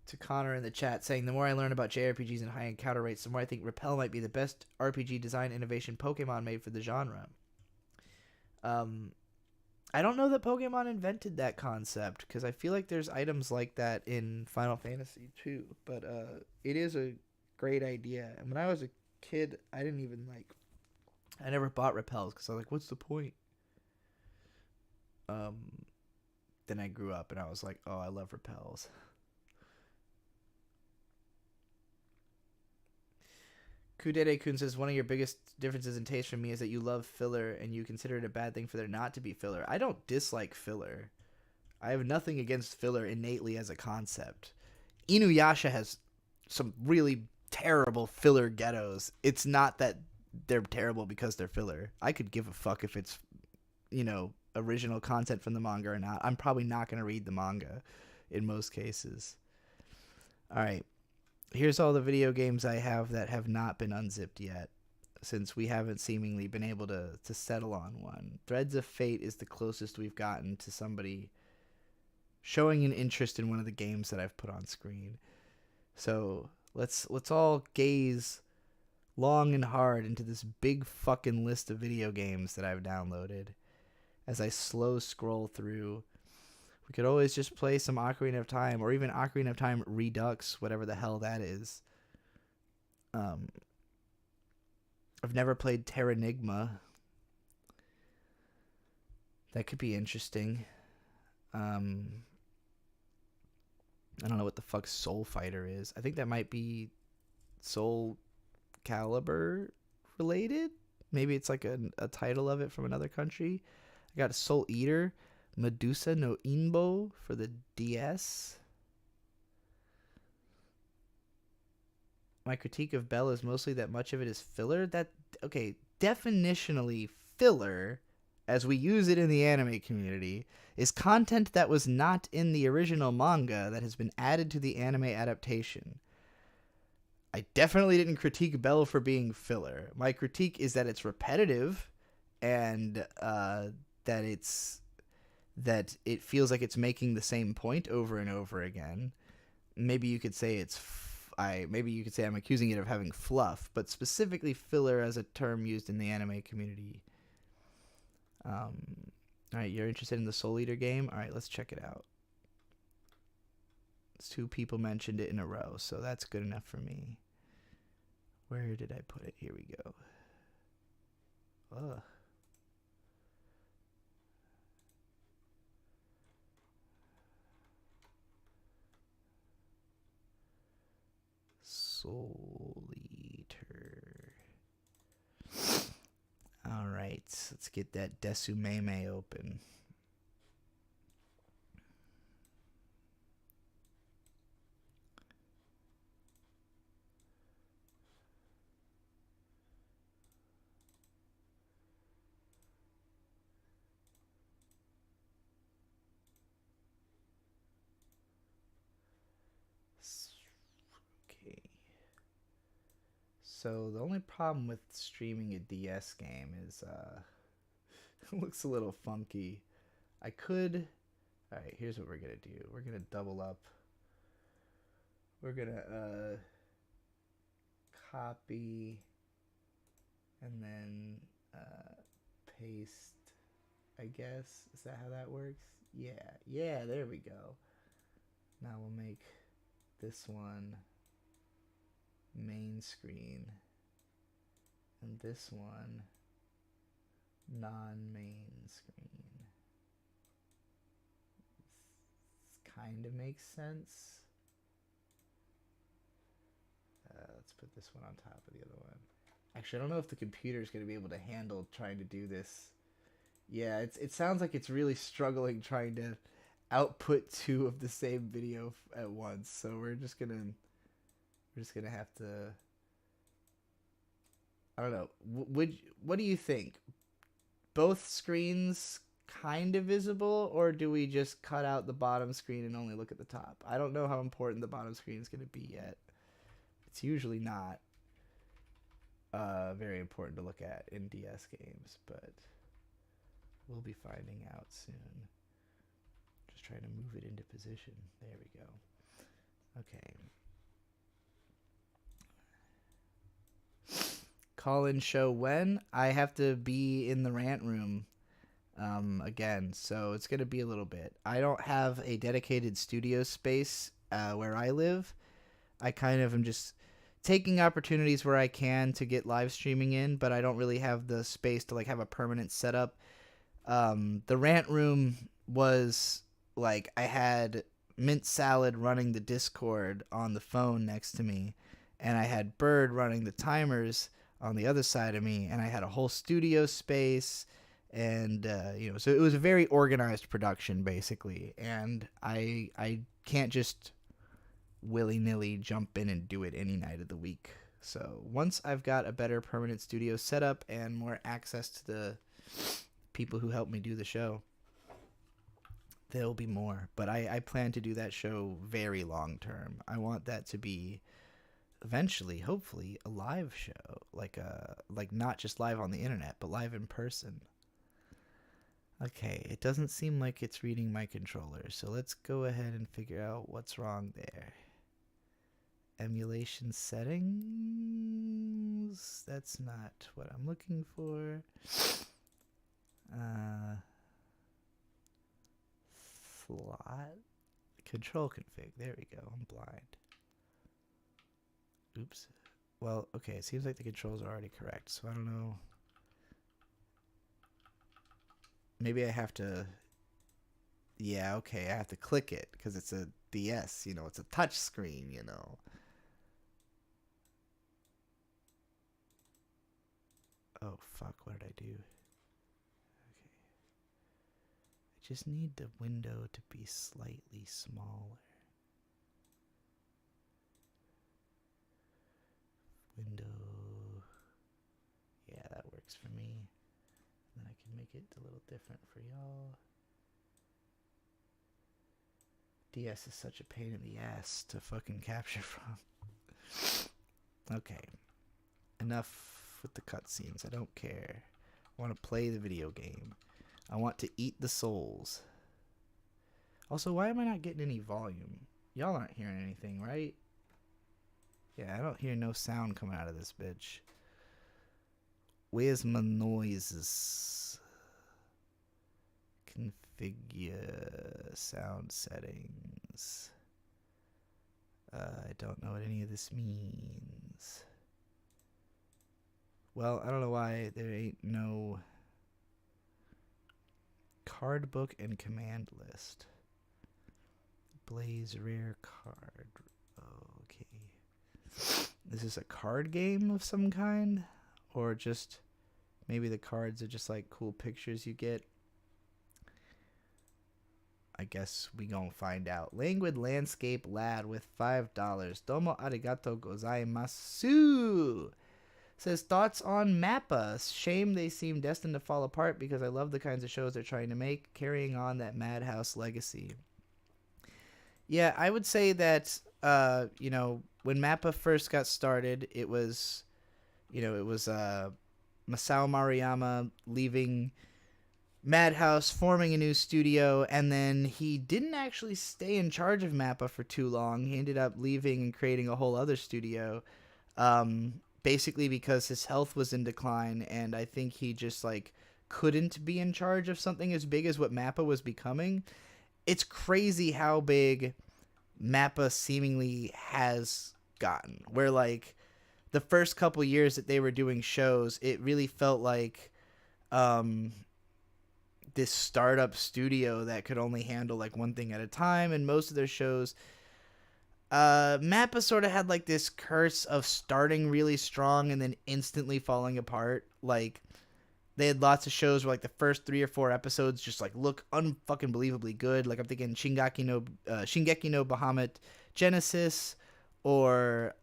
To Connor in the chat saying, the more I learn about JRPGs and high encounter rates, the more I think Repel might be the best RPG design innovation Pokemon made for the genre. I don't know that Pokemon invented that concept, because I feel like there's items like that in Final Fantasy too, but it is a great idea. And when I was a kid, I never bought Repels, because I was like, what's the point? Then I grew up and I was like, oh, I love Repels. Kudere-kun says, one of your biggest differences in taste from me is that you love filler and you consider it a bad thing for there not to be filler. I don't dislike filler. I have nothing against filler innately as a concept. Inuyasha has some really terrible filler ghettos. It's not that they're terrible because they're filler. I could give a fuck if it's, original content from the manga or not. I'm probably not going to read the manga in most cases. All right. Here's all the video games I have that have not been unzipped yet, since we haven't seemingly been able to settle on one. Threads of Fate is the closest we've gotten to somebody showing an interest in one of the games that I've put on screen. So let's all gaze long and hard into this big fucking list of video games that I've downloaded. As I slow scroll through, we could always just play some Ocarina of Time, or even Ocarina of Time Redux, whatever the hell that is. I've never played Terranigma. That could be interesting. I don't know what the fuck Soul Fighter is. I think that might be Soul Calibur related. Maybe it's like a title of it from another country. I got Soul Eater, Medusa no Inbo for the DS. My critique of Belle is mostly that much of it is filler. Definitionally filler, as we use it in the anime community, is content that was not in the original manga that has been added to the anime adaptation. I definitely didn't critique Belle for being filler. My critique is that it's repetitive and that it feels like it's making the same point over and over again. Maybe you could say I'm accusing it of having fluff, but specifically filler as a term used in the anime community. All right, you're interested in the Soul Eater game? All right, let's check it out. 2 people mentioned it in a row, so that's good enough for me. Where did I put it? Here we go. Ugh. Soul Eater. All right, let's get that Desumeme open. So the only problem with streaming a DS game is it looks a little funky. Alright, here's what we're gonna do. We're gonna double up. We're gonna copy and then paste, I guess. Is that how that works? Yeah, there we go. Now we'll make this one main screen and this one non-main screen. This kind of makes sense. Let's put this one on top of the other one. Actually, I don't know if the computer is going to be able to handle trying to do this Yeah, it sounds like it's really struggling trying to output two of the same video at once. So we're just gonna have to. I don't know. What do you think? Both screens kind of visible, or do we just cut out the bottom screen and only look at the top? I don't know how important the bottom screen is going to be yet. It's usually not very important to look at in DS games, but we'll be finding out soon. Just trying to move it into position. There we go. Okay. Call in show when? I have to be in the rant room again, so it's going to be a little bit. I don't have a dedicated studio space where I live. I kind of am just taking opportunities where I can to get live streaming in, but I don't really have the space to like have a permanent setup. The rant room was like I had Mint Salad running the Discord on the phone next to me, and I had Bird running the timers on the other side of me, and I had a whole studio space, and so it was a very organized production basically, and I can't just willy-nilly jump in and do it any night of the week. So once I've got a better permanent studio setup and more access to the people who help me do the show, there'll be more. But I plan to do that show very long term. I want that to be eventually, hopefully, a live show, like not just live on the internet, but live in person. Okay, it doesn't seem like it's reading my controller, so let's go ahead and figure out what's wrong there. Emulation settings, that's not what I'm looking for. Slot control config, there we go. I'm blind. Oops. Well, okay, it seems like the controls are already correct, so I don't know. Maybe I have to... Yeah, okay, I have to click it, because it's a DS, it's a touch screen, Oh, fuck, what did I do? Okay. I just need the window to be slightly smaller. Window. Yeah, that works for me. And then I can make it a little different for y'all. DS is such a pain in the ass to fucking capture from. Okay. Enough with the cutscenes. I don't care. I want to play the video game. I want to eat the souls. Also, why am I not getting any volume? Y'all aren't hearing anything, right? Yeah, I don't hear no sound coming out of this bitch. Where's my noises? Configure sound settings. I don't know what any of this means. Well, I don't know why there ain't no card book and command list. Blaze rare card. Okay. Is this a card game of some kind? Or just maybe the cards are just like cool pictures you get? I guess we gonna find out. Languid Landscape Lad with $5. Domo arigato gozaimasu. Says, thoughts on Mappa. Shame they seem destined to fall apart because I love the kinds of shows they're trying to make, carrying on that Madhouse legacy. Yeah, I would say that, when Mappa first got started, it was Masao Maruyama leaving Madhouse, forming a new studio, and then he didn't actually stay in charge of Mappa for too long. He ended up leaving and creating a whole other studio, basically because his health was in decline, and I think he just, couldn't be in charge of something as big as what Mappa was becoming. It's crazy how big Mappa seemingly has gotten, where, the first couple years that they were doing shows, it really felt like this startup studio that could only handle one thing at a time, and most of their shows, Mappa sort of had this curse of starting really strong and then instantly falling apart. they had lots of shows where like the first 3 or 4 episodes just like look unfucking believably good. Like I'm thinking Shingeki no Bahamut Genesis, or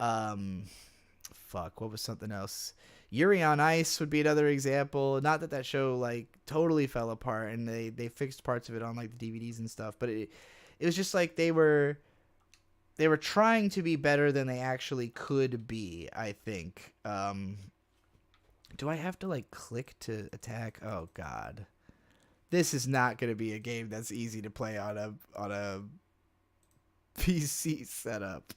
fuck, what was something else? Yuri on Ice would be another example. Not that show like totally fell apart, and they fixed parts of it on like the DVDs and stuff, but it was just like they were trying to be better than they actually could be, I think. Do I have to like click to attack? Oh god. This is not going to be a game that's easy to play on a PC setup.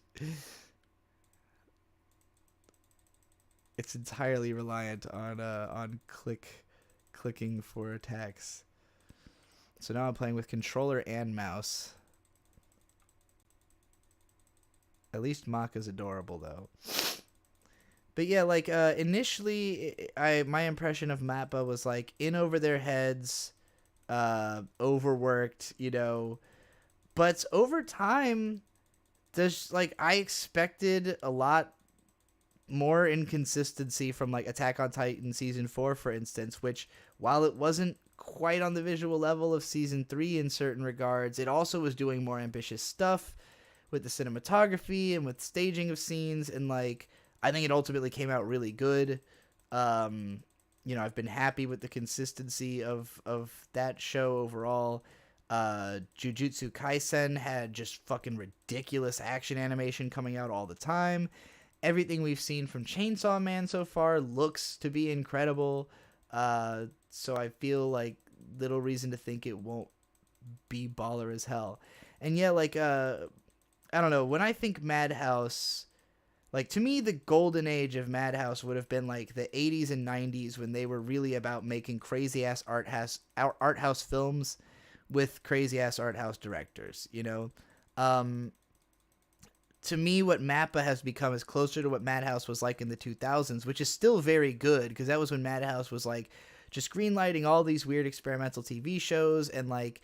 It's entirely reliant on clicking for attacks. So now I'm playing with controller and mouse. At least Maka's adorable though. But yeah, like initially, my impression of Mappa was like in over their heads, overworked, you know. But over time, there's like I expected a lot more inconsistency from like Attack on Titan season 4, for instance, which while it wasn't quite on the visual level of season 3 in certain regards, it also was doing more ambitious stuff with the cinematography and with staging of scenes, and like I think it ultimately came out really good. You know, I've been happy with the consistency of that show overall. Jujutsu Kaisen had just fucking ridiculous action animation coming out all the time. Everything we've seen from Chainsaw Man so far looks to be incredible. So I feel like little reason to think it won't be baller as hell. And yeah, like I don't know, when I think Madhouse, like to me the golden age of Madhouse would have been like the 80s and 90s when they were really about making crazy ass art house films with crazy ass art house directors, you know. To me, what Mappa has become is closer to what Madhouse was like in the 2000s, which is still very good, because that was when Madhouse was like just greenlighting all these weird experimental TV shows. And like,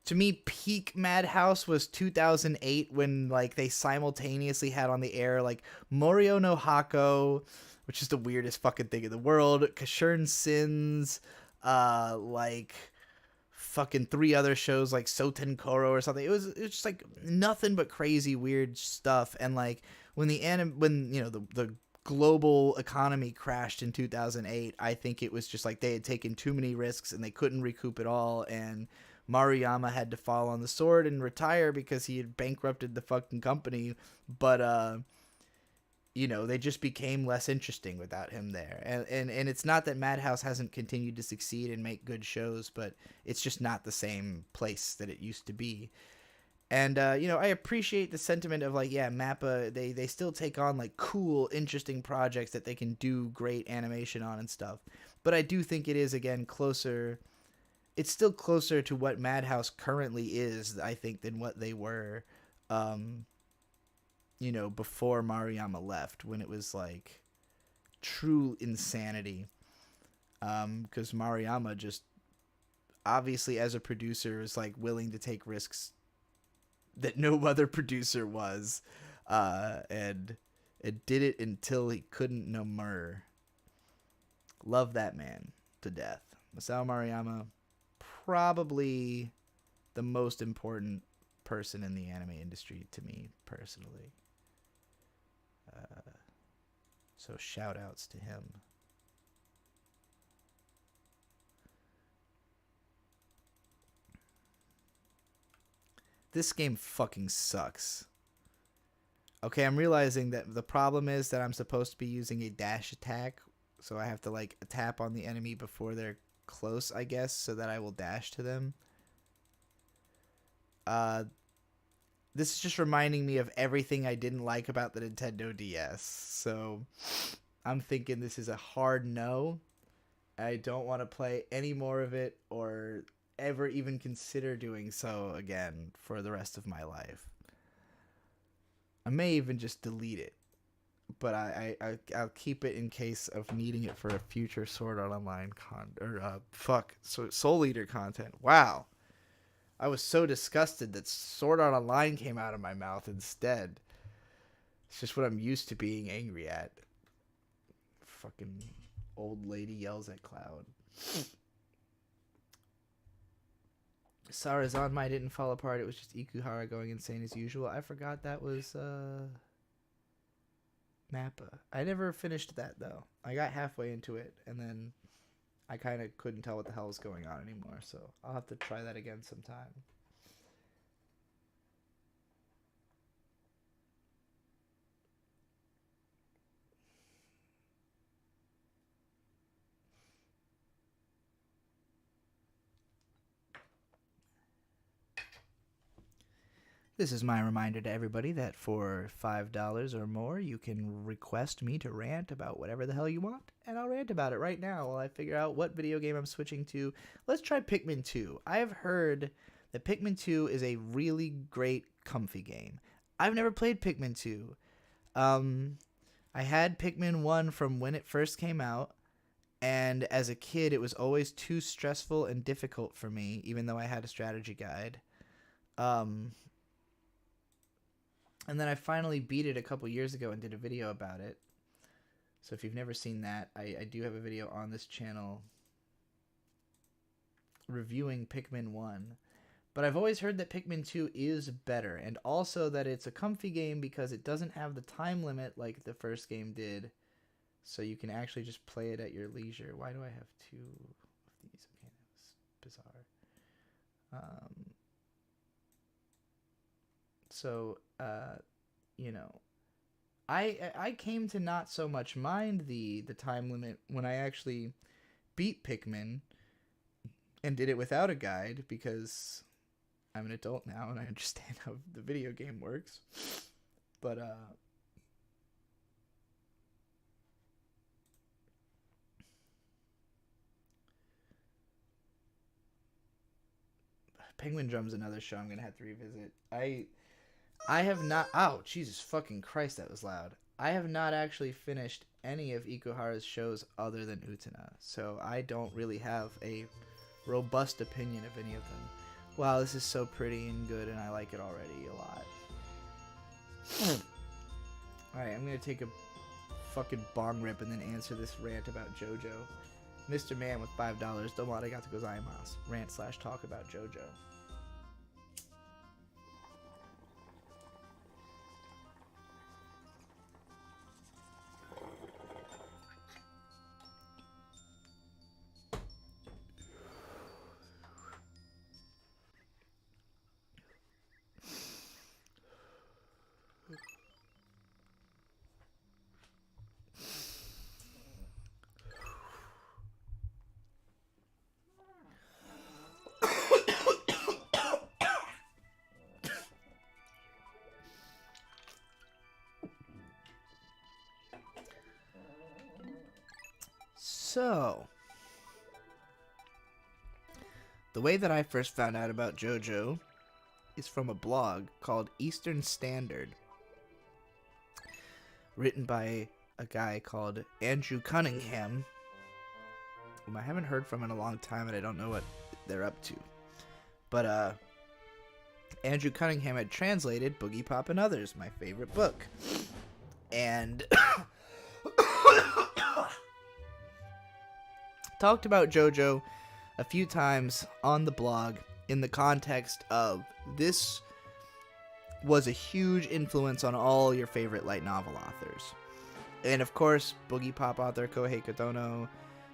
to me, peak Madhouse was 2008, when like they simultaneously had on the air like Morio no Hako, which is the weirdest fucking thing in the world, Kashurn Sins, like fucking 3 other shows like Soten Koro or something. It was just like nothing but crazy weird stuff. And like when you know the global economy crashed in 2008, I think it was just like they had taken too many risks and they couldn't recoup it all, and Maruyama had to fall on the sword and retire because he had bankrupted the fucking company. But you know, they just became less interesting without him there. And it's not that Madhouse hasn't continued to succeed and make good shows, but it's just not the same place that it used to be. And, you know, I appreciate the sentiment of, like, yeah, Mappa, they still take on, like, cool, interesting projects that they can do great animation on and stuff. But I do think it is, again, closer... It's still closer to what Madhouse currently is, I think, than what they were, you know, before Maruyama left, when it was like true insanity. Because Maruyama just obviously as a producer is like willing to take risks that no other producer was, and it did it until he couldn't no more. Love that man to death. Masao Maruyama, probably the most important person in the anime industry to me personally. So shout outs to him. This game fucking sucks. Okay, I'm realizing that the problem is that I'm supposed to be using a dash attack, so I have to like tap on the enemy before they're close, I guess, so that I will dash to them. This is just reminding me of everything I didn't like about the Nintendo DS. So I'm thinking this is a hard no. I don't want to play any more of it or ever even consider doing so again for the rest of my life. I may even just delete it, but I'll keep it in case of needing it for a future Sword Art Online Soul Eater content. Wow. I was so disgusted that Sword Art Online came out of my mouth instead. It's just what I'm used to being angry at. Fucking old lady yells at Cloud. Sarazanmai didn't fall apart. It was just Ikuhara going insane as usual. I forgot that was Nappa. I never finished that, though. I got halfway into it, and then I kind of couldn't tell what the hell was going on anymore, so I'll have to try that again sometime. This is my reminder to everybody that for $5 or more, you can request me to rant about whatever the hell you want, and I'll rant about it right now while I figure out what video game I'm switching to. Let's try Pikmin 2. I have heard that Pikmin 2 is a really great, comfy game. I've never played Pikmin 2. I had Pikmin 1 from when it first came out, and as a kid, it was always too stressful and difficult for me, even though I had a strategy guide. And then I finally beat it a couple years ago and did a video about it. So if you've never seen that, I do have a video on this channel reviewing Pikmin 1. But I've always heard that Pikmin 2 is better, and also that it's a comfy game because it doesn't have the time limit like the first game did. So you can actually just play it at your leisure. Why do I have two of these? Okay, that was bizarre. So, you know, I came to not so much mind the time limit when I actually beat Pikmin and did it without a guide because I'm an adult now and I understand how the video game works. But, Penguin Drum's another show I'm going to have to revisit. I have not... Oh, Jesus fucking Christ, that was loud. I have not actually finished any of Ikuhara's shows other than Utena, so I don't really have a robust opinion of any of them. Wow, this is so pretty and good, and I like it already a lot. Alright, I'm going to take a fucking bong rip and then answer this rant about JoJo. Mr. Man with $5, domo arigatou gozaimasu. Rant/talk about JoJo. So, the way that I first found out about JoJo is from a blog called Eastern Standard, written by a guy called Andrew Cunningham, whom I haven't heard from in a long time and I don't know what they're up to. But Andrew Cunningham had translated Boogie Pop and Others, my favorite book. And talked about JoJo a few times on the blog in the context of this was a huge influence on all your favorite light novel authors. And of course, Boogie Pop author Kohei Kotono,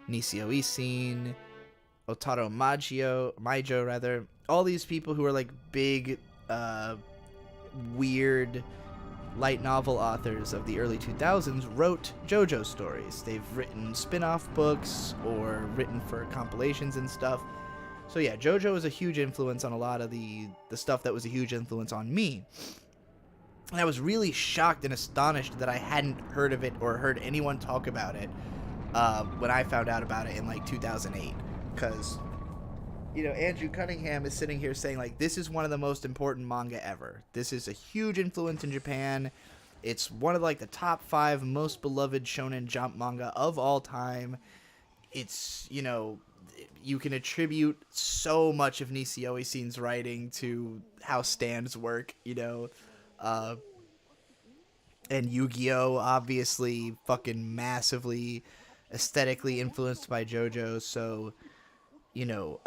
Nisio Isin, Otaro Maijo, all these people who are like big, weird light novel authors of the early 2000s wrote JoJo stories. They've written spin-off books or written for compilations and stuff. So yeah, JoJo is a huge influence on a lot of the stuff that was a huge influence on me. And I was really shocked and astonished that I hadn't heard of it or heard anyone talk about it when I found out about it in like 2008. Because, you know, Andrew Cunningham is sitting here saying, like, this is one of the most important manga ever. This is a huge influence in Japan. It's one of, like, the top 5 most beloved Shonen Jump manga of all time. It's, you know, you can attribute so much of Nisio Isin's writing to how stands work, you know. And Yu-Gi-Oh! Obviously fucking massively aesthetically influenced by JoJo, so you know,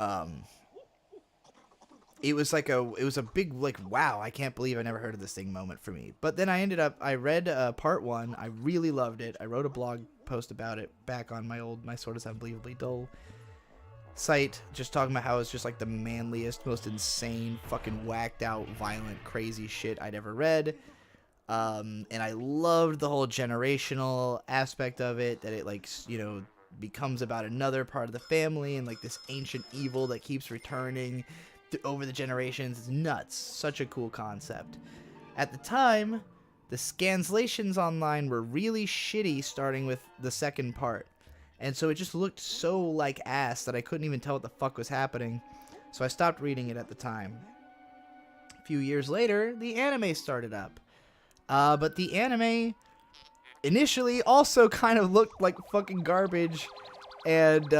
it was a big like wow, I can't believe I never heard of this thing moment for me. But then I read part 1. I really loved it. I wrote a blog post about it back on my Sword is Unbelievably Dull site, just talking about how it's just like the manliest, most insane, fucking whacked out, violent, crazy shit I'd ever read. And I loved the whole generational aspect of it, that it like, you know, becomes about another part of the family and like this ancient evil that keeps returning over the generations. It's nuts. Such a cool concept. At the time, the scanslations online were really shitty, starting with the second part. And so it just looked so like ass that I couldn't even tell what the fuck was happening. So I stopped reading it at the time. A few years later, the anime started up. But the anime initially also kind of looked like fucking garbage and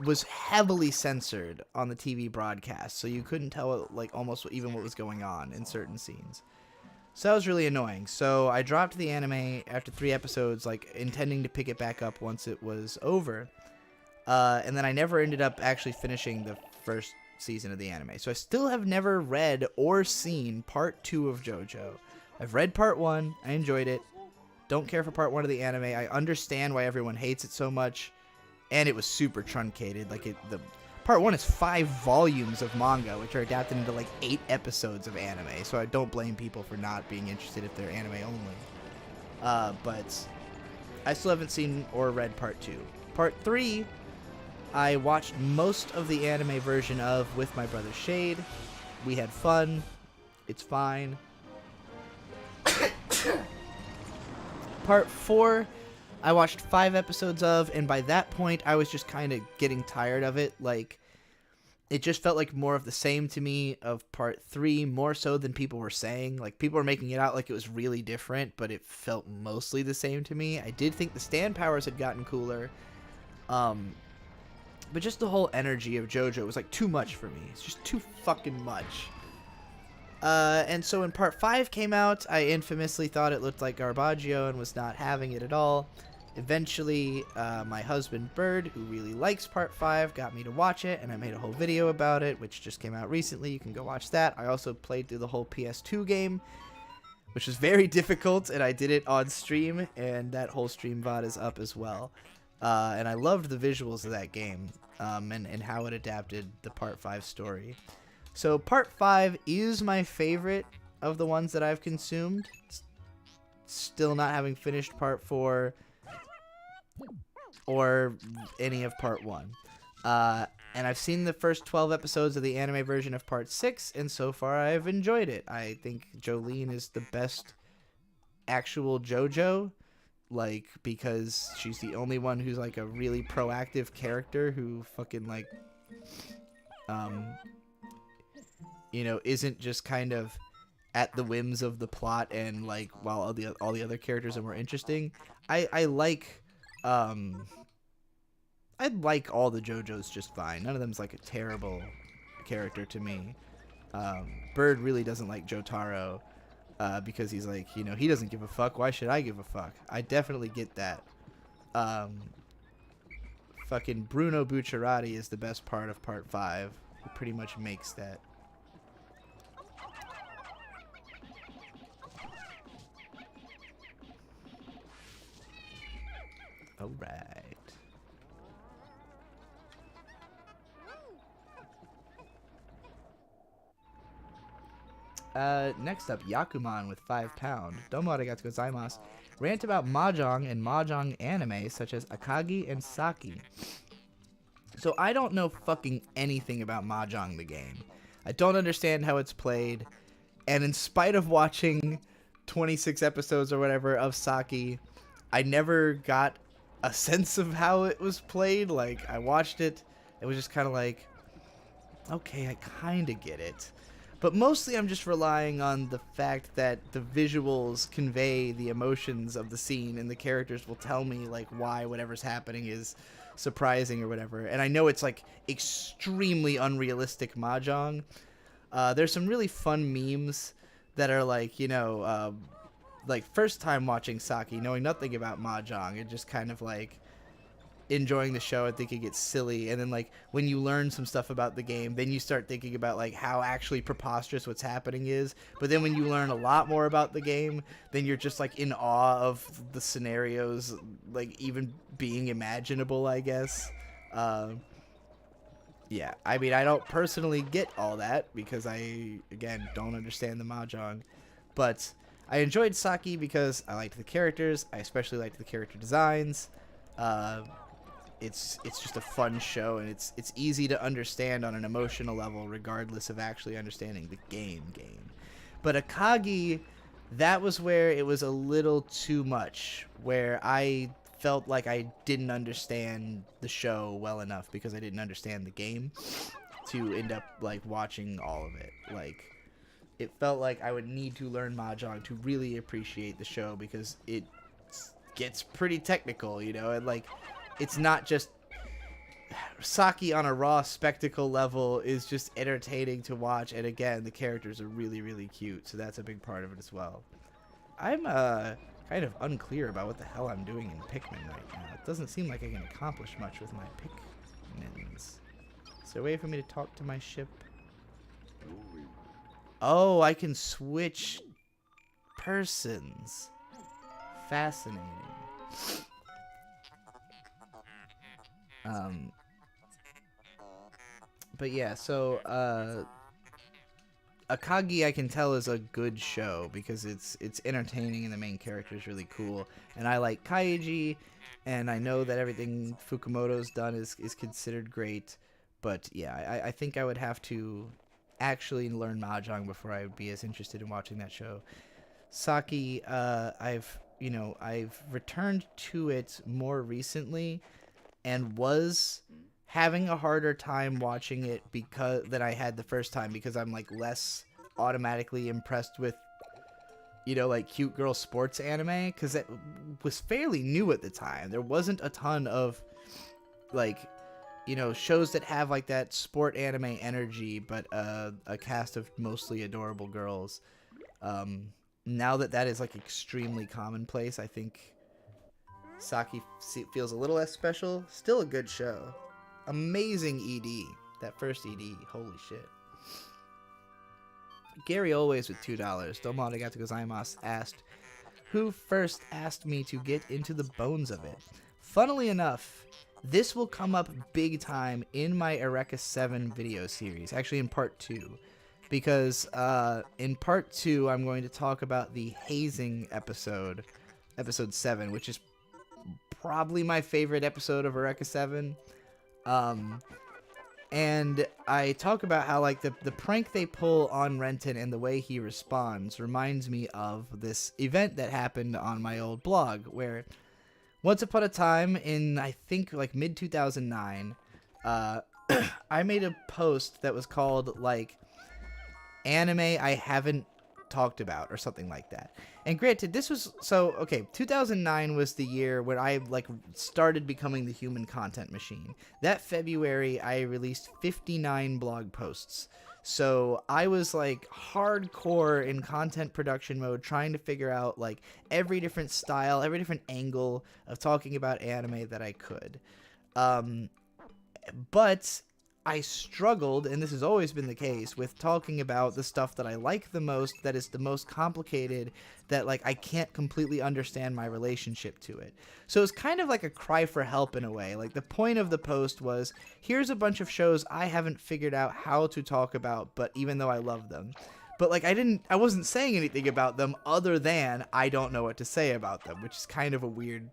was heavily censored on the TV broadcast. So you couldn't tell like almost even what was going on in certain scenes. So that was really annoying. So I dropped the anime after 3 episodes, like intending to pick it back up once it was over. And then I never ended up actually finishing the first season of the anime. So I still have never read or seen part 2 of JoJo. I've read part 1. I enjoyed it. Don't care for part 1 of the anime. I understand why everyone hates it so much. And it was super truncated. Like the part 1 is 5 volumes of manga, which are adapted into like 8 episodes of anime. So I don't blame people for not being interested if they're anime only. But I still haven't seen or read part 2. Part 3, I watched most of the anime version of with my brother Shade. We had fun. It's fine. Part 4, I watched 5 episodes of, and by that point, I was just kind of getting tired of it. Like, it just felt like more of the same to me of part 3, more so than people were saying. Like, people were making it out like it was really different, but it felt mostly the same to me. I did think the stand powers had gotten cooler, but just the whole energy of JoJo was like too much for me. It's just too fucking much. And so when part 5 came out, I infamously thought it looked like Garbaggio and was not having it at all. Eventually, my husband Bird, who really likes part 5, got me to watch it, and I made a whole video about it, which just came out recently. You can go watch that. I also played through the whole PS2 game, which was very difficult, and I did it on stream, and that whole stream VOD is up as well. And I loved the visuals of that game, and how it adapted the part 5 story. So part 5 is my favorite of the ones that I've consumed. Still not having finished part 4 or any of part 1. And I've seen the first 12 episodes of the anime version of part 6, and so far I've enjoyed it. I think Jolene is the best actual JoJo, like, because she's the only one who's like a really proactive character who fucking like you know, isn't just kind of at the whims of the plot, and like while all the other characters are more interesting. I like all the JoJos just fine. None of them's like a terrible character to me. Bird really doesn't like Jotaro because he's like, you know, he doesn't give a fuck. Why should I give a fuck? I definitely get that. Fucking Bruno Bucciarati is the best part of part 5. He pretty much makes that. All right. Next up, Yakuman with 5 pound. Domo arigatou gozaimasu. Rant about mahjong and mahjong anime such as Akagi and Saki. So I don't know fucking anything about mahjong the game. I don't understand how it's played. And in spite of watching 26 episodes or whatever of Saki, I never got a sense of how it was played. Like, I watched it, it was just kind of like, okay, I kind of get it. But mostly I'm just relying on the fact that the visuals convey the emotions of the scene, and the characters will tell me like why whatever's happening is surprising or whatever. And I know it's like extremely unrealistic mahjong. There's some really fun memes that are like, you know, like first time watching Saki, knowing nothing about mahjong, and just kind of like enjoying the show and think it gets silly, and then like when you learn some stuff about the game, then you start thinking about like how actually preposterous what's happening is. But then when you learn a lot more about the game, then you're just like in awe of the scenarios, like even being imaginable, I guess. Yeah, I mean, I don't personally get all that because I, again, don't understand the mahjong, but I enjoyed Saki because I liked the characters. I especially liked the character designs. Uh, it's just a fun show, and it's easy to understand on an emotional level, regardless of actually understanding the game. But Akagi, that was where it was a little too much, where I felt like I didn't understand the show well enough because I didn't understand the game to end up like watching all of it. Like, it felt like I would need to learn mahjong to really appreciate the show because it gets pretty technical, you know, and like it's not just Saki on a raw spectacle level is just entertaining to watch, and again, the characters are really, really cute, so that's a big part of it as well. I'm kind of unclear about what the hell I'm doing in Pikmin right now. It doesn't seem like I can accomplish much with my Pikmins. Is there a way for me to talk to my ship? Oh, I can switch persons. Fascinating. But yeah, so Akagi I can tell is a good show because it's entertaining and the main character is really cool, and I like Kaiji, and I know that everything Fukumoto's done is considered great, but yeah, I think I would have to actually learn mahjong before I would be as interested in watching that show. Saki, I've returned to it more recently and was having a harder time watching it because than I had the first time because I'm like less automatically impressed with, you know, like cute girl sports anime because it was fairly new at the time. There wasn't a ton of like, you know, shows that have like that sport anime energy, but a cast of mostly adorable girls. Now that is like extremely commonplace, I think Saki feels a little less special. Still a good show. Amazing ED. That first ED. Holy shit. Gary Always with $2. Domo arigatou gozaimasu asked, who first asked me to get into the bones of it? Funnily enough, this will come up big time in my Eureka 7 video series. Actually, in part 2. Because in part 2, I'm going to talk about the hazing episode. Episode 7, which is probably my favorite episode of Eureka 7. And I talk about how like the prank they pull on Renton and the way he responds reminds me of this event that happened on my old blog where once upon a time in I think like mid 2009 I made a post that was called like anime I haven't talked about or something like that. And granted, this was 2009 was the year where I like started becoming the human content machine. That February I released 59 blog posts. So I was like hardcore in content production mode trying to figure out like every different style, every different angle of talking about anime that I could. But I struggled, and this has always been the case, with talking about the stuff that I like the most, that is the most complicated, that like I can't completely understand my relationship to it. So it's kind of like a cry for help in a way. Like the point of the post was, here's a bunch of shows I haven't figured out how to talk about, but even though I love them. But like I wasn't saying anything about them other than I don't know what to say about them, which is kind of a weird,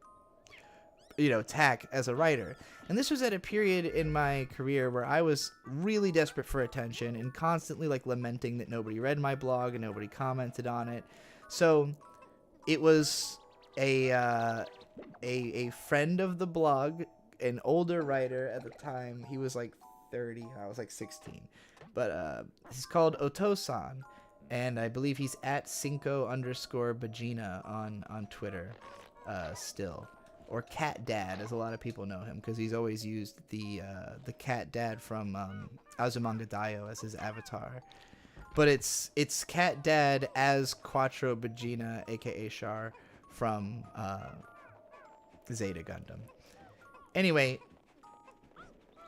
you know, tack as a writer. And this was at a period in my career where I was really desperate for attention and constantly like lamenting that nobody read my blog and nobody commented on it. So it was a friend of the blog, an older writer at the time. He was like 30, I was like 16. But he's called Oto-san, and I believe he's at Cinco_Bagina on Twitter still. Or Cat Dad, as a lot of people know him, because he's always used the Cat Dad from Azumanga Daioh as his avatar. But it's Cat Dad as Quattro Bagina, aka Char, from Zeta Gundam. Anyway,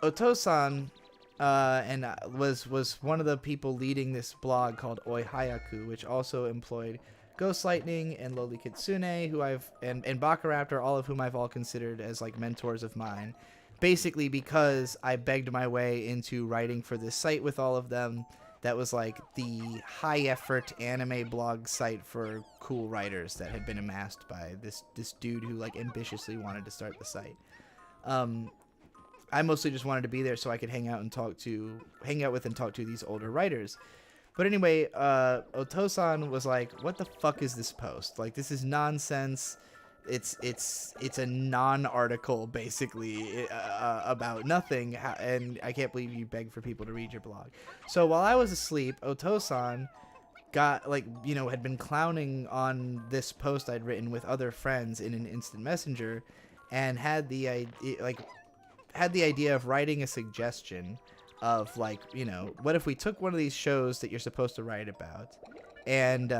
Otosan was one of the people leading this blog called Oi Hayaku, which also employed Ghost Lightning and Loli Kitsune, who and Bakaraptor, all of whom I've all considered as like mentors of mine. Basically because I begged my way into writing for this site with all of them. That was like the high effort anime blog site for cool writers that had been amassed by this dude who like ambitiously wanted to start the site. I mostly just wanted to be there so I could hang out with and talk to these older writers. But anyway, Otosan was like, "What the fuck is this post? Like, this is nonsense. It's a non-article basically about nothing, and I can't believe you beg for people to read your blog." So while I was asleep, Otosan got had been clowning on this post I'd written with other friends in an instant messenger, and had the idea of writing a suggestion of what if we took one of these shows that you're supposed to write about and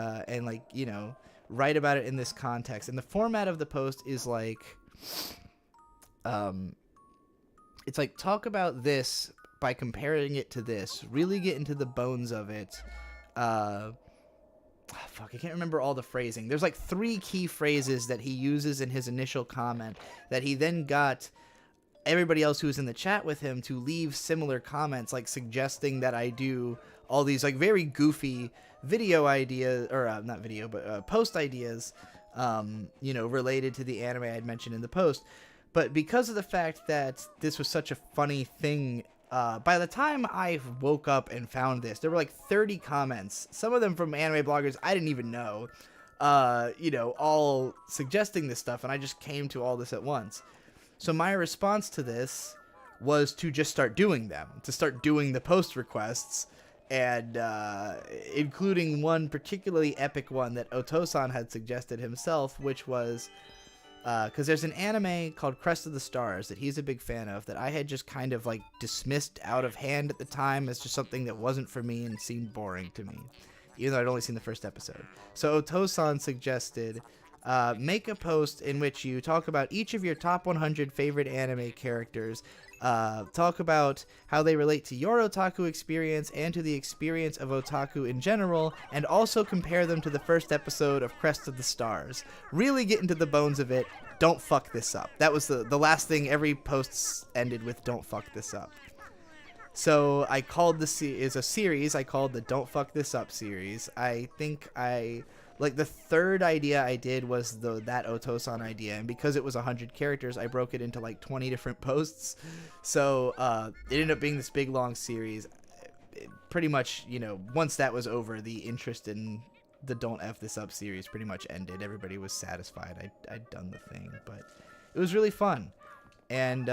write about it in this context. And the format of the post is it's like, talk about this by comparing it to this, really get into the bones of it. I can't remember all the phrasing. There's like 3 key phrases that he uses in his initial comment that he then got everybody else who was in the chat with him to leave similar comments, like suggesting that I do all these like very goofy video ideas, or not video, but post ideas, related to the anime I'd mentioned in the post. But because of the fact that this was such a funny thing, by the time I woke up and found this, there were like 30 comments, some of them from anime bloggers I didn't even know, all suggesting this stuff, and I just came to all this at once. So my response to this was to just start doing them, to start doing the post requests, and including one particularly epic one that Otosan had suggested himself, which was, because there's an anime called Crest of the Stars that he's a big fan of that I had just kind of like dismissed out of hand at the time as just something that wasn't for me and seemed boring to me, even though I'd only seen the first episode. So Otosan suggested, make a post in which you talk about each of your top 100 favorite anime characters, talk about how they relate to your otaku experience and to the experience of otaku in general, and also compare them to the first episode of Crest of the Stars. Really get into the bones of it. Don't fuck this up. That was the last thing every post ended with, don't fuck this up. So I called a series I called the Don't Fuck This Up series. I think the third idea I did was that Otosan idea, and because it was 100 characters, I broke it into like 20 different posts. So it ended up being this big long series. Pretty much, once that was over, the interest in the Don't F This Up series pretty much ended. Everybody was satisfied. I'd done the thing, but it was really fun. And,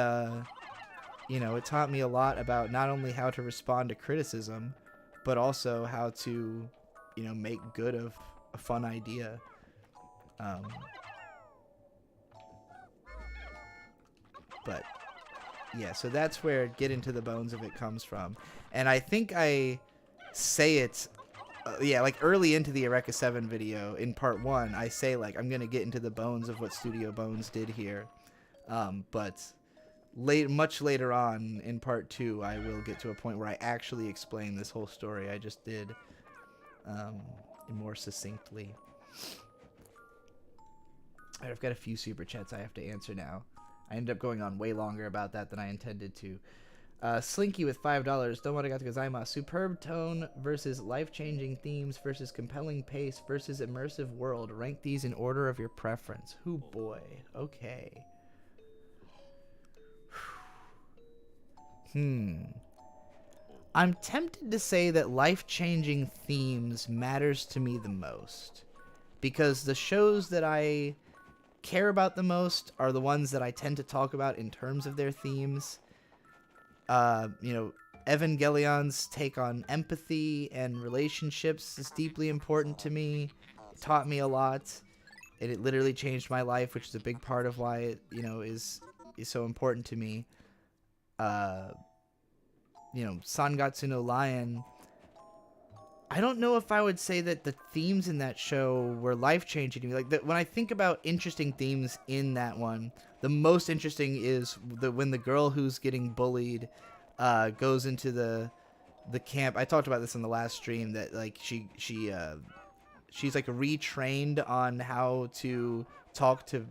it taught me a lot about not only how to respond to criticism, but also how to, make good of a fun idea. But yeah, so that's where get into the bones of it comes from. And I think I say it early into the Eureka 7 video in part 1, I say I'm gonna get into the bones of what Studio Bones did here. But much later on in part 2, I will get to a point where I actually explain this whole story I just did more succinctly. Alright, I've got a few super chats I have to answer now. I ended up going on way longer about that than I intended to. Slinky with $5. Domoarigato gozaimasu. Superb tone versus life-changing themes versus compelling pace versus immersive world. Rank these in order of your preference. Hoo boy. Okay. I'm tempted to say that life-changing themes matters to me the most, because the shows that I care about the most are the ones that I tend to talk about in terms of their themes. Evangelion's take on empathy and relationships is deeply important to me. It taught me a lot, and it literally changed my life, which is a big part of why it, is so important to me. Sangatsu no Lion, I don't know if I would say that the themes in that show were life-changing to me. Like, when I think about interesting themes in that one, the most interesting is when the girl who's getting bullied goes into the camp. I talked about this in the last stream, that like she's like retrained on how to talk to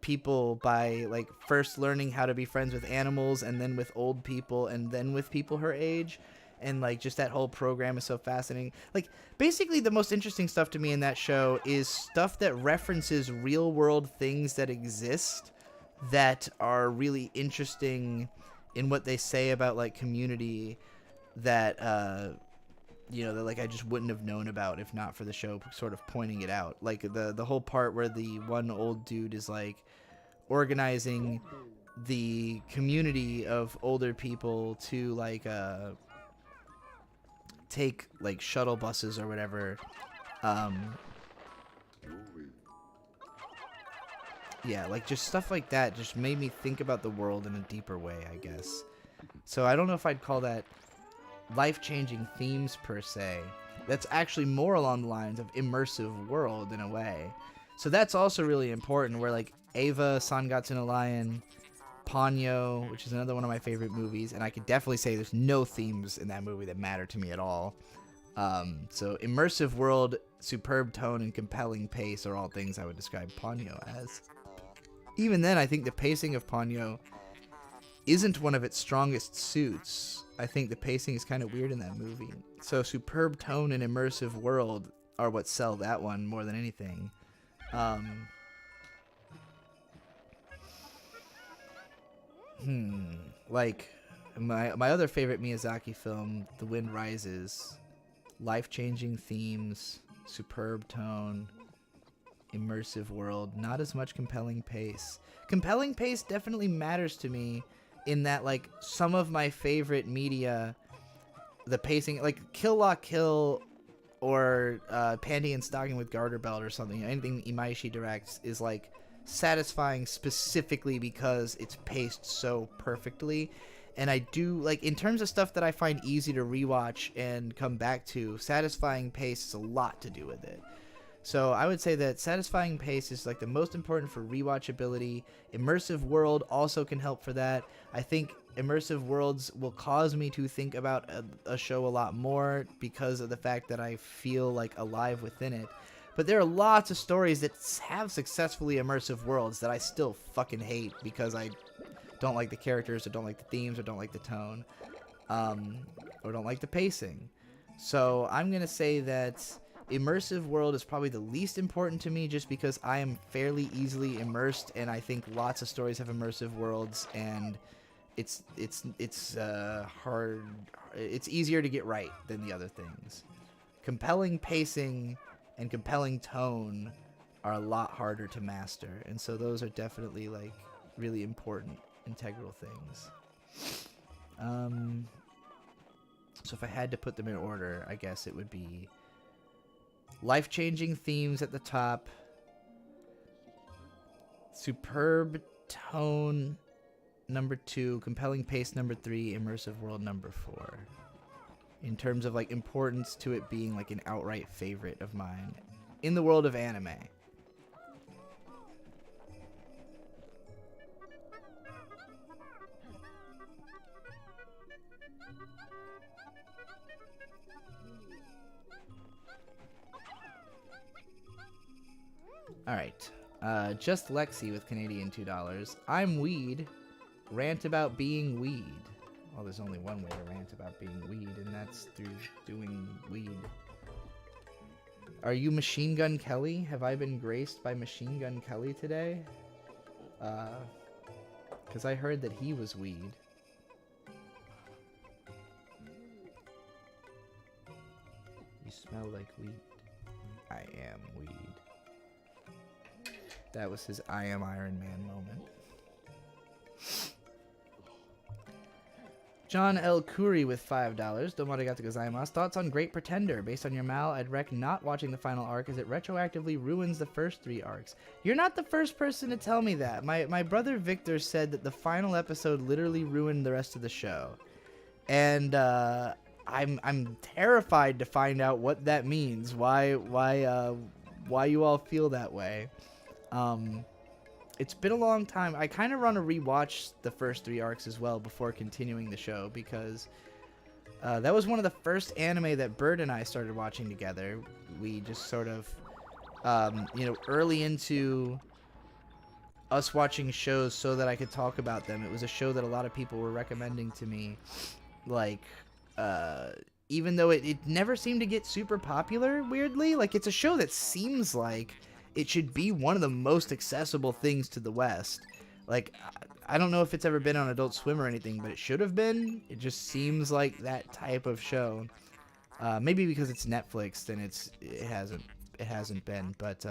people by like first learning how to be friends with animals, and then with old people, and then with people her age. And like just that whole program is so fascinating. Like basically the most interesting stuff to me in that show is stuff that references real world things that exist that are really interesting in what they say about like community, that that like I just wouldn't have known about if not for the show sort of pointing it out. Like the whole part where the one old dude is like organizing the community of older people to like take like shuttle buses or whatever. Yeah, like just stuff like that just made me think about the world in a deeper way, I guess. So I don't know if I'd call that life-changing themes per se. That's actually more along the lines of immersive world in a way. So that's also really important, where like Eva, Sangatsu no Lion, Ponyo, which is another one of my favorite movies, and I could definitely say there's no themes in that movie that matter to me at all. So immersive world, superb tone, and compelling pace are all things I would describe Ponyo as. Even then, I think the pacing of Ponyo isn't one of its strongest suits. I think the pacing is kind of weird in that movie. So superb tone and immersive world are what sell that one more than anything. Like my other favorite Miyazaki film, The Wind Rises, life-changing themes, superb tone, immersive world, not as much compelling pace. Compelling pace definitely matters to me in that like some of my favorite media, the pacing, like Kill La Kill or Panty and Stocking with Garter Belt or something, anything Imaishi directs is like satisfying specifically because it's paced so perfectly. And I do like, in terms of stuff that I find easy to rewatch and come back to, satisfying pace is a lot to do with it. So I would say that satisfying pace is like the most important for rewatchability. Immersive world also can help for that. I think immersive worlds will cause me to think about a show a lot more because of the fact that I feel like alive within it. But there are lots of stories that have successfully immersive worlds that I still fucking hate because I don't like the characters, or don't like the themes, or don't like the tone, or don't like the pacing. So I'm going to say that immersive world is probably the least important to me, just because I am fairly easily immersed, and I think lots of stories have immersive worlds, and it's hard. It's easier to get right than the other things. Compelling pacing and compelling tone are a lot harder to master, and so those are definitely like really important, integral things. So if I had to put them in order, I guess it would be life-changing themes at the top, superb tone number 2, compelling pace number 3, immersive world number 4. In terms of like importance to it being like an outright favorite of mine in the world of anime. Alright, just Lexi with Canadian $2. I'm Weed. Rant about being weed. Well, there's only one way to rant about being weed, and that's through doing weed. Are you Machine Gun Kelly? Have I been graced by Machine Gun Kelly today? Because I heard that he was weed. You smell like weed. I am weed. That was his I am Iron Man moment. John L. Curry with $5. Domo arigatou gozaimasu. Thoughts on Great Pretender? Based on your mal, I'd rec not watching the final arc as it retroactively ruins the first 3 arcs. You're not the first person to tell me that. My brother Victor said that the final episode literally ruined the rest of the show. And I'm terrified to find out what that means. Why you all feel that way. It's been a long time. I kind of want to rewatch the first 3 arcs as well before continuing the show, because that was one of the first anime that Bird and I started watching together. We just sort of, early into us watching shows so that I could talk about them. It was a show that a lot of people were recommending to me. Like, even though it never seemed to get super popular, weirdly. Like, it's a show that seems like it should be one of the most accessible things to the West. Like, I don't know if it's ever been on Adult Swim or anything, but it should have been. It just seems like that type of show. Maybe because it's Netflix, then it hasn't been. But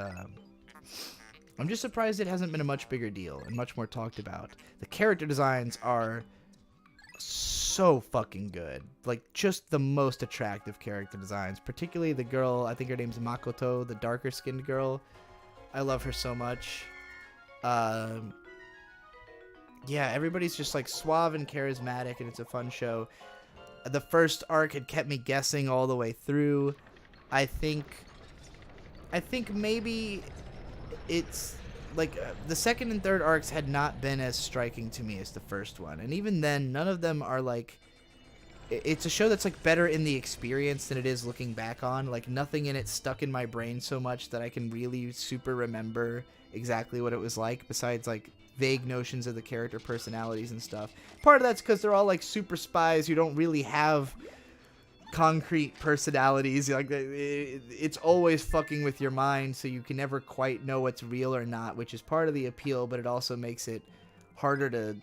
I'm just surprised it hasn't been a much bigger deal and much more talked about. The character designs are so fucking good. Like, just the most attractive character designs. Particularly the girl, I think her name's Makoto, the darker skinned girl. I love her so much. Yeah, everybody's just like suave and charismatic, and it's a fun show. The first arc had kept me guessing all the way through. I think maybe it's like the second and third arcs had not been as striking to me as the first one, and even then, none of them are like. It's a show that's like better in the experience than it is looking back on. Like, nothing in it stuck in my brain so much that I can really super remember exactly what it was like, besides like vague notions of the character personalities and stuff. Part of that's because they're all like super spies who don't really have concrete personalities. Like, it's always fucking with your mind, so you can never quite know what's real or not, which is part of the appeal, but it also makes it harder to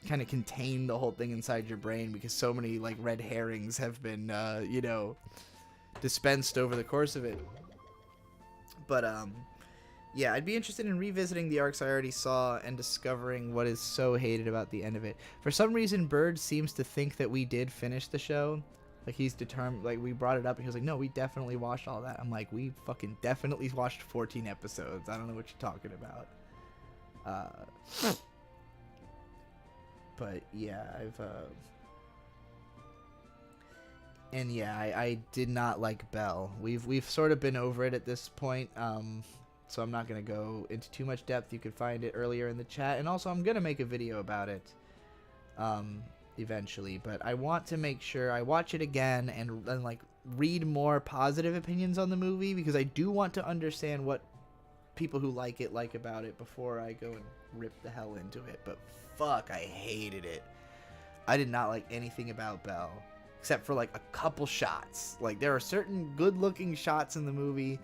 kind of contain the whole thing inside your brain, because so many like red herrings have been dispensed over the course of it. But yeah, I'd be interested in revisiting the arcs I already saw and discovering what is so hated about the end of it. For some reason, Bird seems to think that we did finish the show. Like, he's determined. Like, we brought it up and he was like, no, we definitely watched all that. I'm like, we fucking definitely watched 14 episodes. I don't know what you're talking about. But yeah, and yeah, I did not like Belle. We've sort of been over it at this point, so I'm not gonna go into too much depth. You can find it earlier in the chat, and also I'm gonna make a video about it eventually. But I want to make sure I watch it again and like read more positive opinions on the movie, because I do want to understand what people who like it like about it before I go and rip the hell into it. But fuck, I hated it. I did not like anything about Belle, except for like a couple shots. Like, there are certain good looking shots in the movie,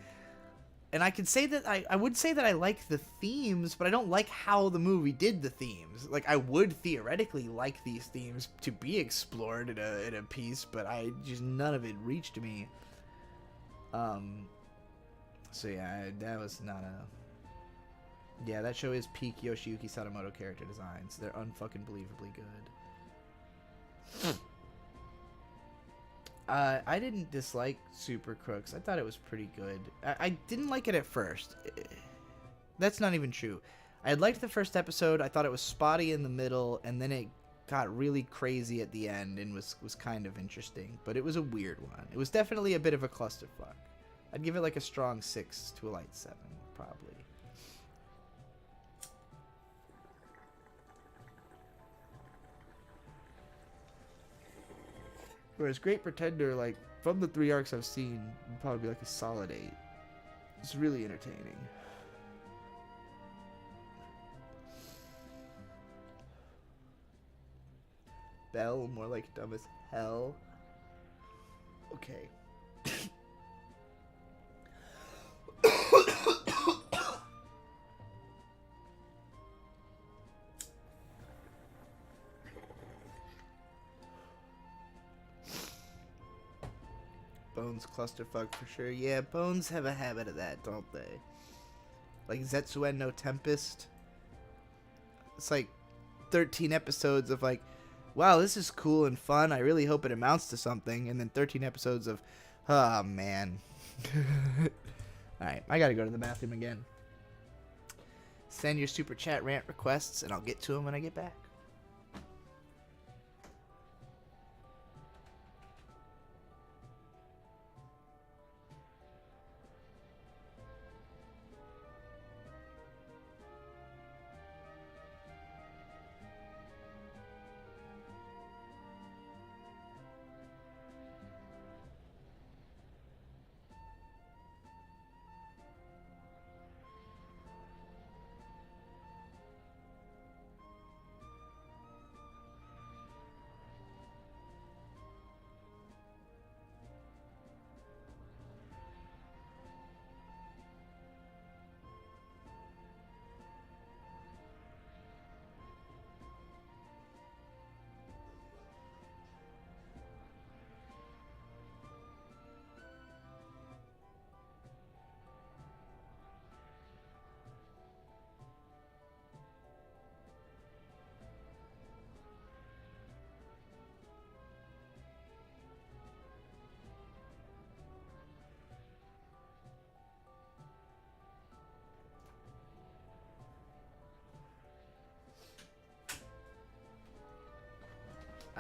and I could say that I would say that I like the themes, but I don't like how the movie did the themes. Like, I would theoretically like these themes to be explored in a piece, but none of it reached me. So yeah, that was not a... Yeah, that show is peak Yoshiyuki Sadamoto character designs. They're unfucking believably good. I didn't dislike Super Crooks. I thought it was pretty good. I didn't like it at first. That's not even true. I had liked the first episode. I thought it was spotty in the middle, and then it got really crazy at the end and was kind of interesting. But it was a weird one. It was definitely a bit of a clusterfuck. I'd give it like a strong 6 to a light 7, probably. Whereas Great Pretender, like, from the 3 arcs I've seen, would probably be like a solid 8. It's really entertaining. Belle, more like dumb as hell. Okay. Bones clusterfuck for sure. Yeah, Bones have a habit of that, don't they? Like Zetsuen no Tempest. It's like 13 episodes of like, wow, this is cool and fun. I really hope it amounts to something. And then 13 episodes of, oh, man. Alright, I gotta go to the bathroom again. Send your super chat rant requests, and I'll get to them when I get back.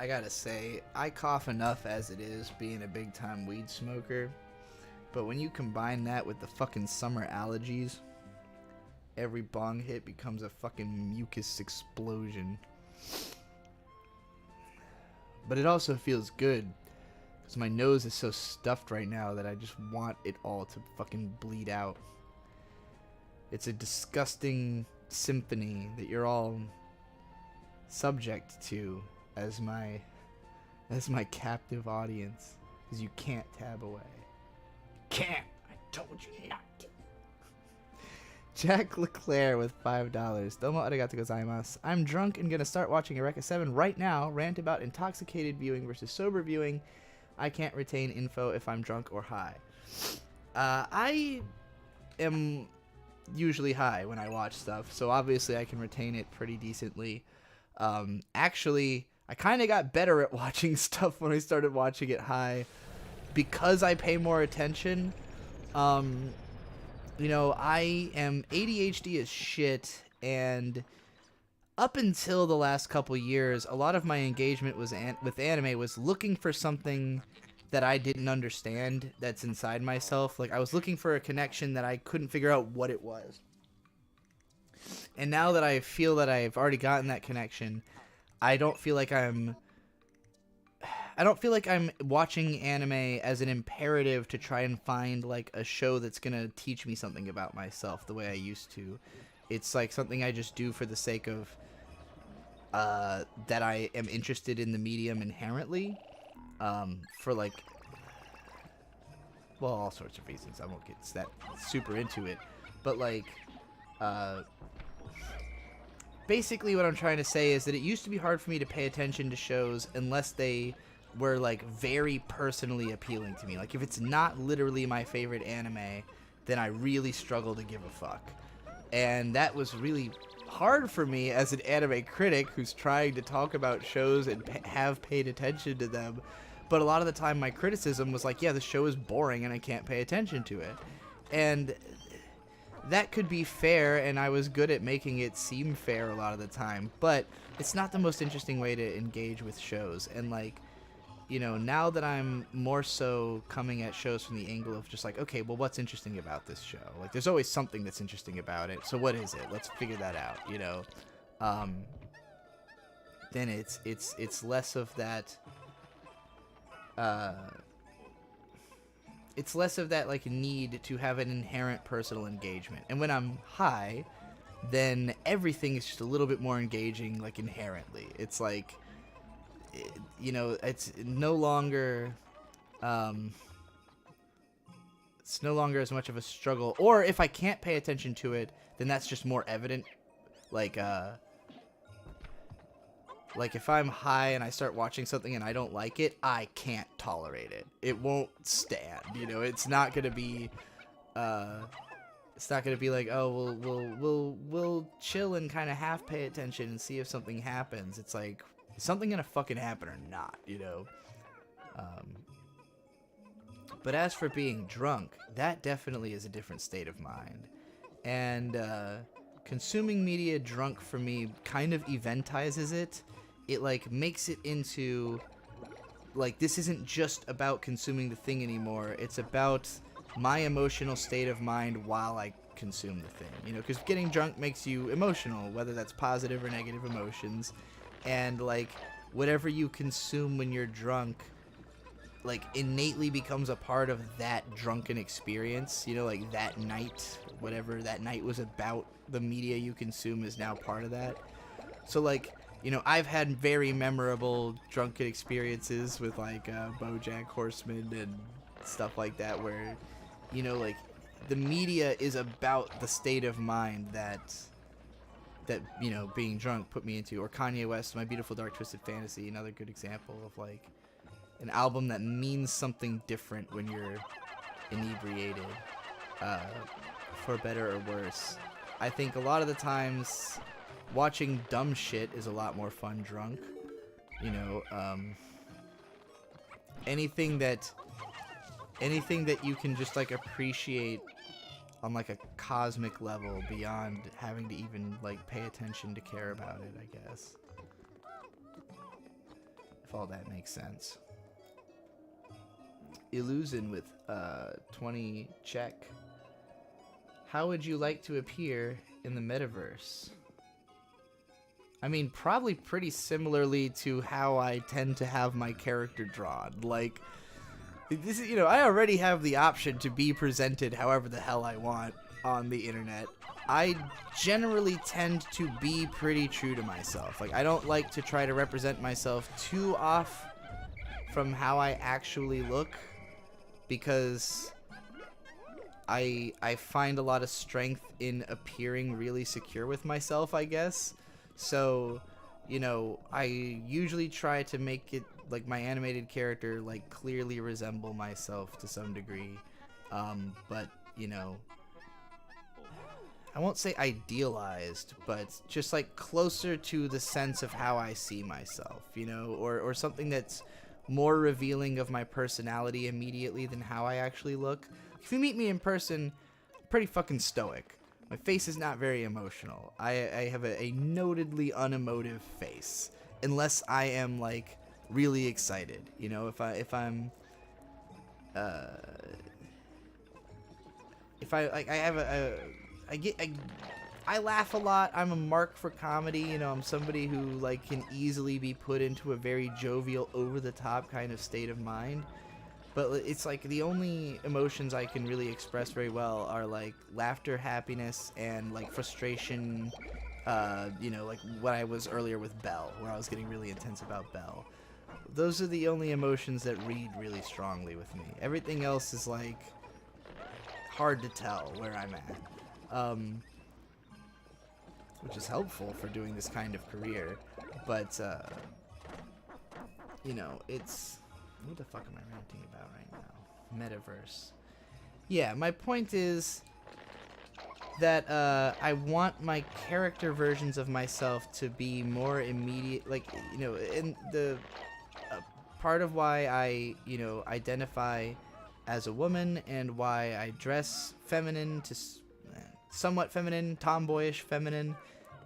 I gotta say, I cough enough as it is being a big time weed smoker. But when you combine that with the fucking summer allergies, every bong hit becomes a fucking mucus explosion. But it also feels good, because my nose is so stuffed right now that I just want it all to fucking bleed out. It's a disgusting symphony that you're all subject to as my captive audience, because you can't tab away. Can't! I told you not to. Jack Leclaire with $5. Domo arigato gozaimasu. I'm drunk and gonna start watching Eureka 7 right now. Rant about intoxicated viewing versus sober viewing. I can't retain info if I'm drunk or high. I am usually high when I watch stuff, so obviously I can retain it pretty decently. Actually, I kind of got better at watching stuff when I started watching it high, because I pay more attention. You know, I am ADHD as shit, and up until the last couple years, a lot of my engagement was with anime was looking for something that I didn't understand that's inside myself. Like, I was looking for a connection that I couldn't figure out what it was. And now that I feel that I've already gotten that connection, I don't feel like I'm watching anime as an imperative to try and find like a show that's gonna teach me something about myself the way I used to. It's like something I just do for the sake of that I am interested in the medium inherently, for like, well, all sorts of reasons. I won't get that super into it, but like, basically what I'm trying to say is that it used to be hard for me to pay attention to shows unless they were like very personally appealing to me. Like, if it's not literally my favorite anime, then I really struggle to give a fuck. And that was really hard for me as an anime critic who's trying to talk about shows and have paid attention to them. But a lot of the time my criticism was like, yeah, the show is boring and I can't pay attention to it. And that could be fair, and I was good at making it seem fair a lot of the time, but it's not the most interesting way to engage with shows. And like, you know, now that I'm more so coming at shows from the angle of just like, okay, well, what's interesting about this show? Like, there's always something that's interesting about it, so what is it? Let's figure that out, you know? Then it's less of that, it's less of that, like, need to have an inherent personal engagement. And when I'm high, then everything is just a little bit more engaging, like, inherently. It's like, you know, it's no longer as much of a struggle. Or if I can't pay attention to it, then that's just more evident. Like if I'm high and I start watching something and I don't like it, I can't tolerate it. It won't stand, you know. It's not gonna be like, oh, we'll chill and kind of half pay attention and see if something happens. It's like, is something gonna fucking happen or not, you know? But as for being drunk, that definitely is a different state of mind. And consuming media drunk for me kind of eventizes it. It like makes it into like, this isn't just about consuming the thing anymore. It's about my emotional state of mind while I consume the thing, you know, because getting drunk makes you emotional, whether that's positive or negative emotions. And like whatever you consume when you're drunk, like innately becomes a part of that drunken experience, you know, like that night, whatever that night was about, the media you consume is now part of that. So like, you know, I've had very memorable drunken experiences with like BoJack Horseman and stuff like that, where, you know, like the media is about the state of mind that you know, being drunk put me into. Or Kanye West, My Beautiful Dark Twisted Fantasy, another good example of like an album that means something different when you're inebriated, for better or worse. I think a lot of the times watching dumb shit is a lot more fun drunk, you know. Anything that you can just like appreciate on like a cosmic level beyond having to even like pay attention to care about it, I guess. if all that makes sense. Illusion with 20 check. How would you like to appear in the metaverse? I mean, probably pretty similarly to how I tend to have my character drawn. Like, this is, I already have the option to be presented however the hell I want on the internet. I generally tend to be pretty true to myself. Like, I don't like to try to represent myself too off from how I actually look, because I find a lot of strength in appearing really secure with myself, I guess. So, I usually try to make it, like, my animated character, like, clearly resemble myself to some degree. But, I won't say idealized, but just, like, closer to the sense of how I see myself, or something that's more revealing of my personality immediately than how I actually look. If you meet me in person, I'm pretty fucking stoic. My face is not very emotional. I have a notedly unemotive face, unless I am, like, really excited. I laugh a lot. I'm a mark for comedy. I'm somebody who, like, can easily be put into a very jovial, over-the-top kind of state of mind. But it's like the only emotions I can really express very well are, like, laughter, happiness, and, like, frustration. Like what I was earlier with Belle, where I was getting really intense about Belle. Those are the only emotions that read really strongly with me. Everything else is, like, hard to tell where I'm at. Which is helpful for doing this kind of career. But, it's... What the fuck am I ranting about right now? Metaverse. Yeah, my point is that I want my character versions of myself to be more immediate. Like, and the part of why I, identify as a woman and why I dress feminine to somewhat feminine, tomboyish feminine,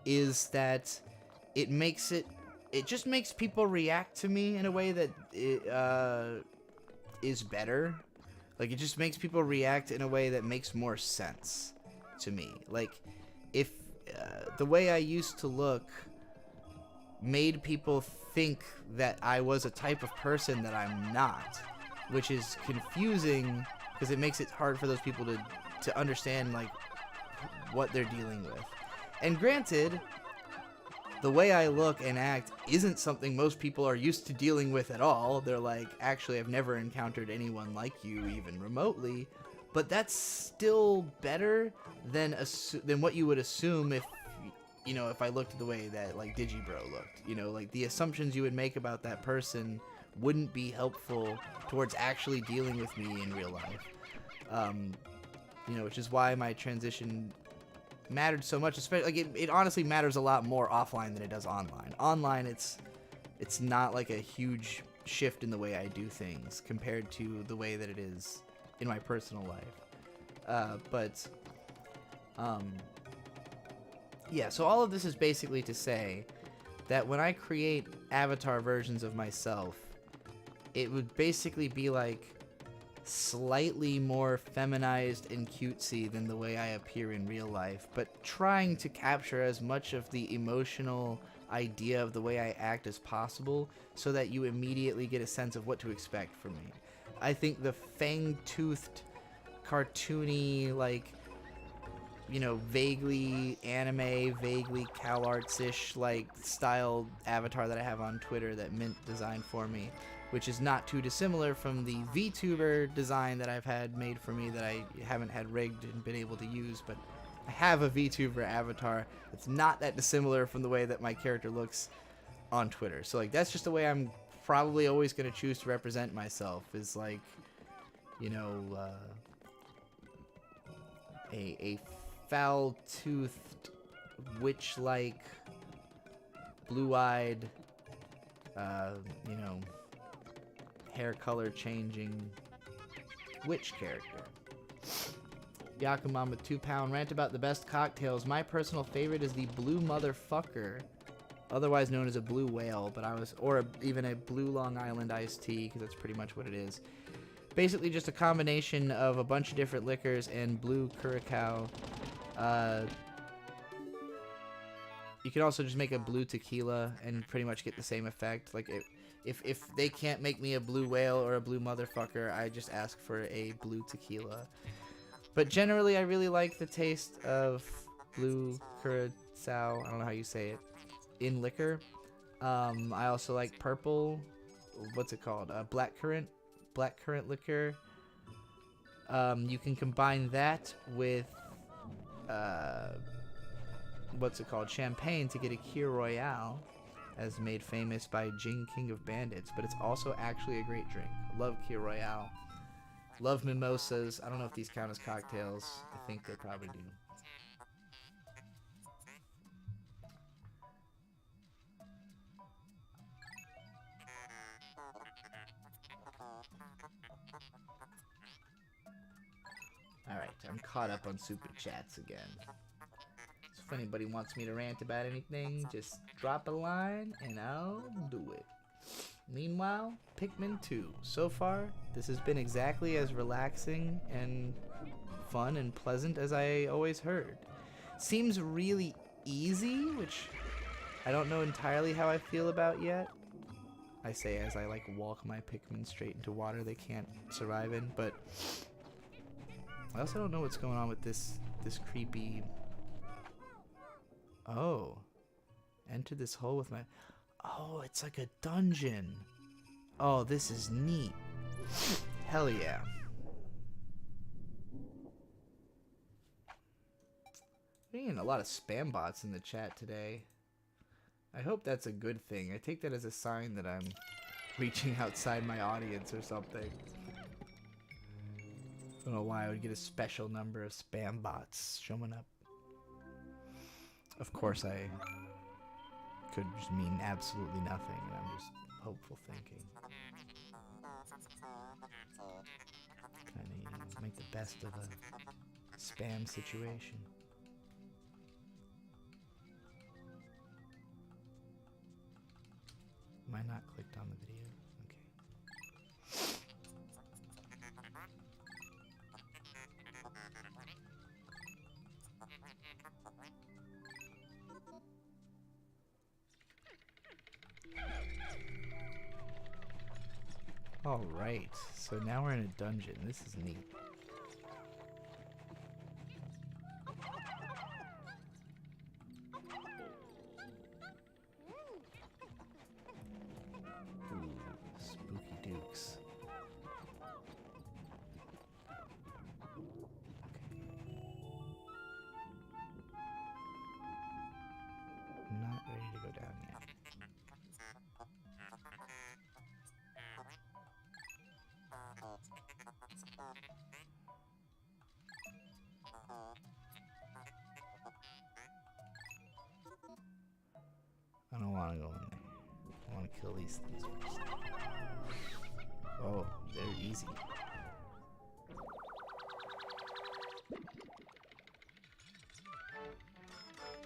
is that it just makes people react to me in a way that is better. Like, it just makes people react in a way that makes more sense to me. Like, if the way I used to look made people think that I was a type of person that I'm not, which is confusing because it makes it hard for those people to understand, like, what they're dealing with. And granted, the way I look and act isn't something most people are used to dealing with at all. They're like, actually, I've never encountered anyone like you, even remotely. But that's still better than what you would assume if I looked the way that, like, Digibro looked. Like, the assumptions you would make about that person wouldn't be helpful towards actually dealing with me in real life. Which is why my transition mattered so much. Especially, like, it honestly matters a lot more offline than it does online. Online, it's not like a huge shift in the way I do things compared to the way that it is in my personal life. Yeah, so all of this is basically to say that when I create avatar versions of myself, it would basically be like slightly more feminized and cutesy than the way I appear in real life, but trying to capture as much of the emotional idea of the way I act as possible so that you immediately get a sense of what to expect from me. I think the fang-toothed, cartoony, like, vaguely anime, vaguely CalArts-ish, like, style avatar that I have on Twitter that Mint designed for me, which is not too dissimilar from the VTuber design that I've had made for me that I haven't had rigged and been able to use, but I have a VTuber avatar that's not that dissimilar from the way that my character looks on Twitter. So, like, that's just the way I'm probably always going to choose to represent myself, is, like, a foul-toothed, witch-like, blue-eyed, hair color changing witch character. Yakumama 2 pound rant about the best cocktails. My personal favorite is the Blue Motherfucker otherwise known as a blue whale, but even a blue Long Island iced tea, because that's pretty much what it is. Basically just a combination of a bunch of different liquors and blue curacao. You can also just make a blue tequila and pretty much get the same effect. Like, if they can't make me a blue whale or a blue motherfucker, I just ask for a blue tequila. But generally, I really like the taste of blue curacao, I don't know how you say it, in liquor. I also like purple, what's it called? Blackcurrant liquor. You can combine that with what's it called? Champagne to get a Kir Royale, as made famous by Jing King of Bandits, but it's also actually a great drink. Love Kir Royale. Love mimosas. I don't know if these count as cocktails. I think they probably do. Alright, I'm caught up on super chats again. So if anybody wants me to rant about anything, just drop a line and I'll do it. Meanwhile, Pikmin 2. So far, this has been exactly as relaxing and fun and pleasant as I always heard. Seems really easy, which I don't know entirely how I feel about yet. I say as I like walk my Pikmin straight into water they can't survive in, but I also don't know what's going on with this creepy... Oh. Enter this hole with my... Oh, it's like a dungeon. Oh, this is neat. Hell yeah. We're getting a lot of spam bots in the chat today. I hope that's a good thing. I take that as a sign that I'm reaching outside my audience or something. I don't know why I would get a special number of spam bots showing up. Of course, I could just mean absolutely nothing, and I'm just hopeful thinking. Kind of, you know, make the best of a spam situation. Am I not clicked on the video? Alright, so now we're in a dungeon. This is neat. Ooh, spooky dukes. I'm not ready to go down yet. I don't want to go in there. I want to kill these things first. Oh, they're easy.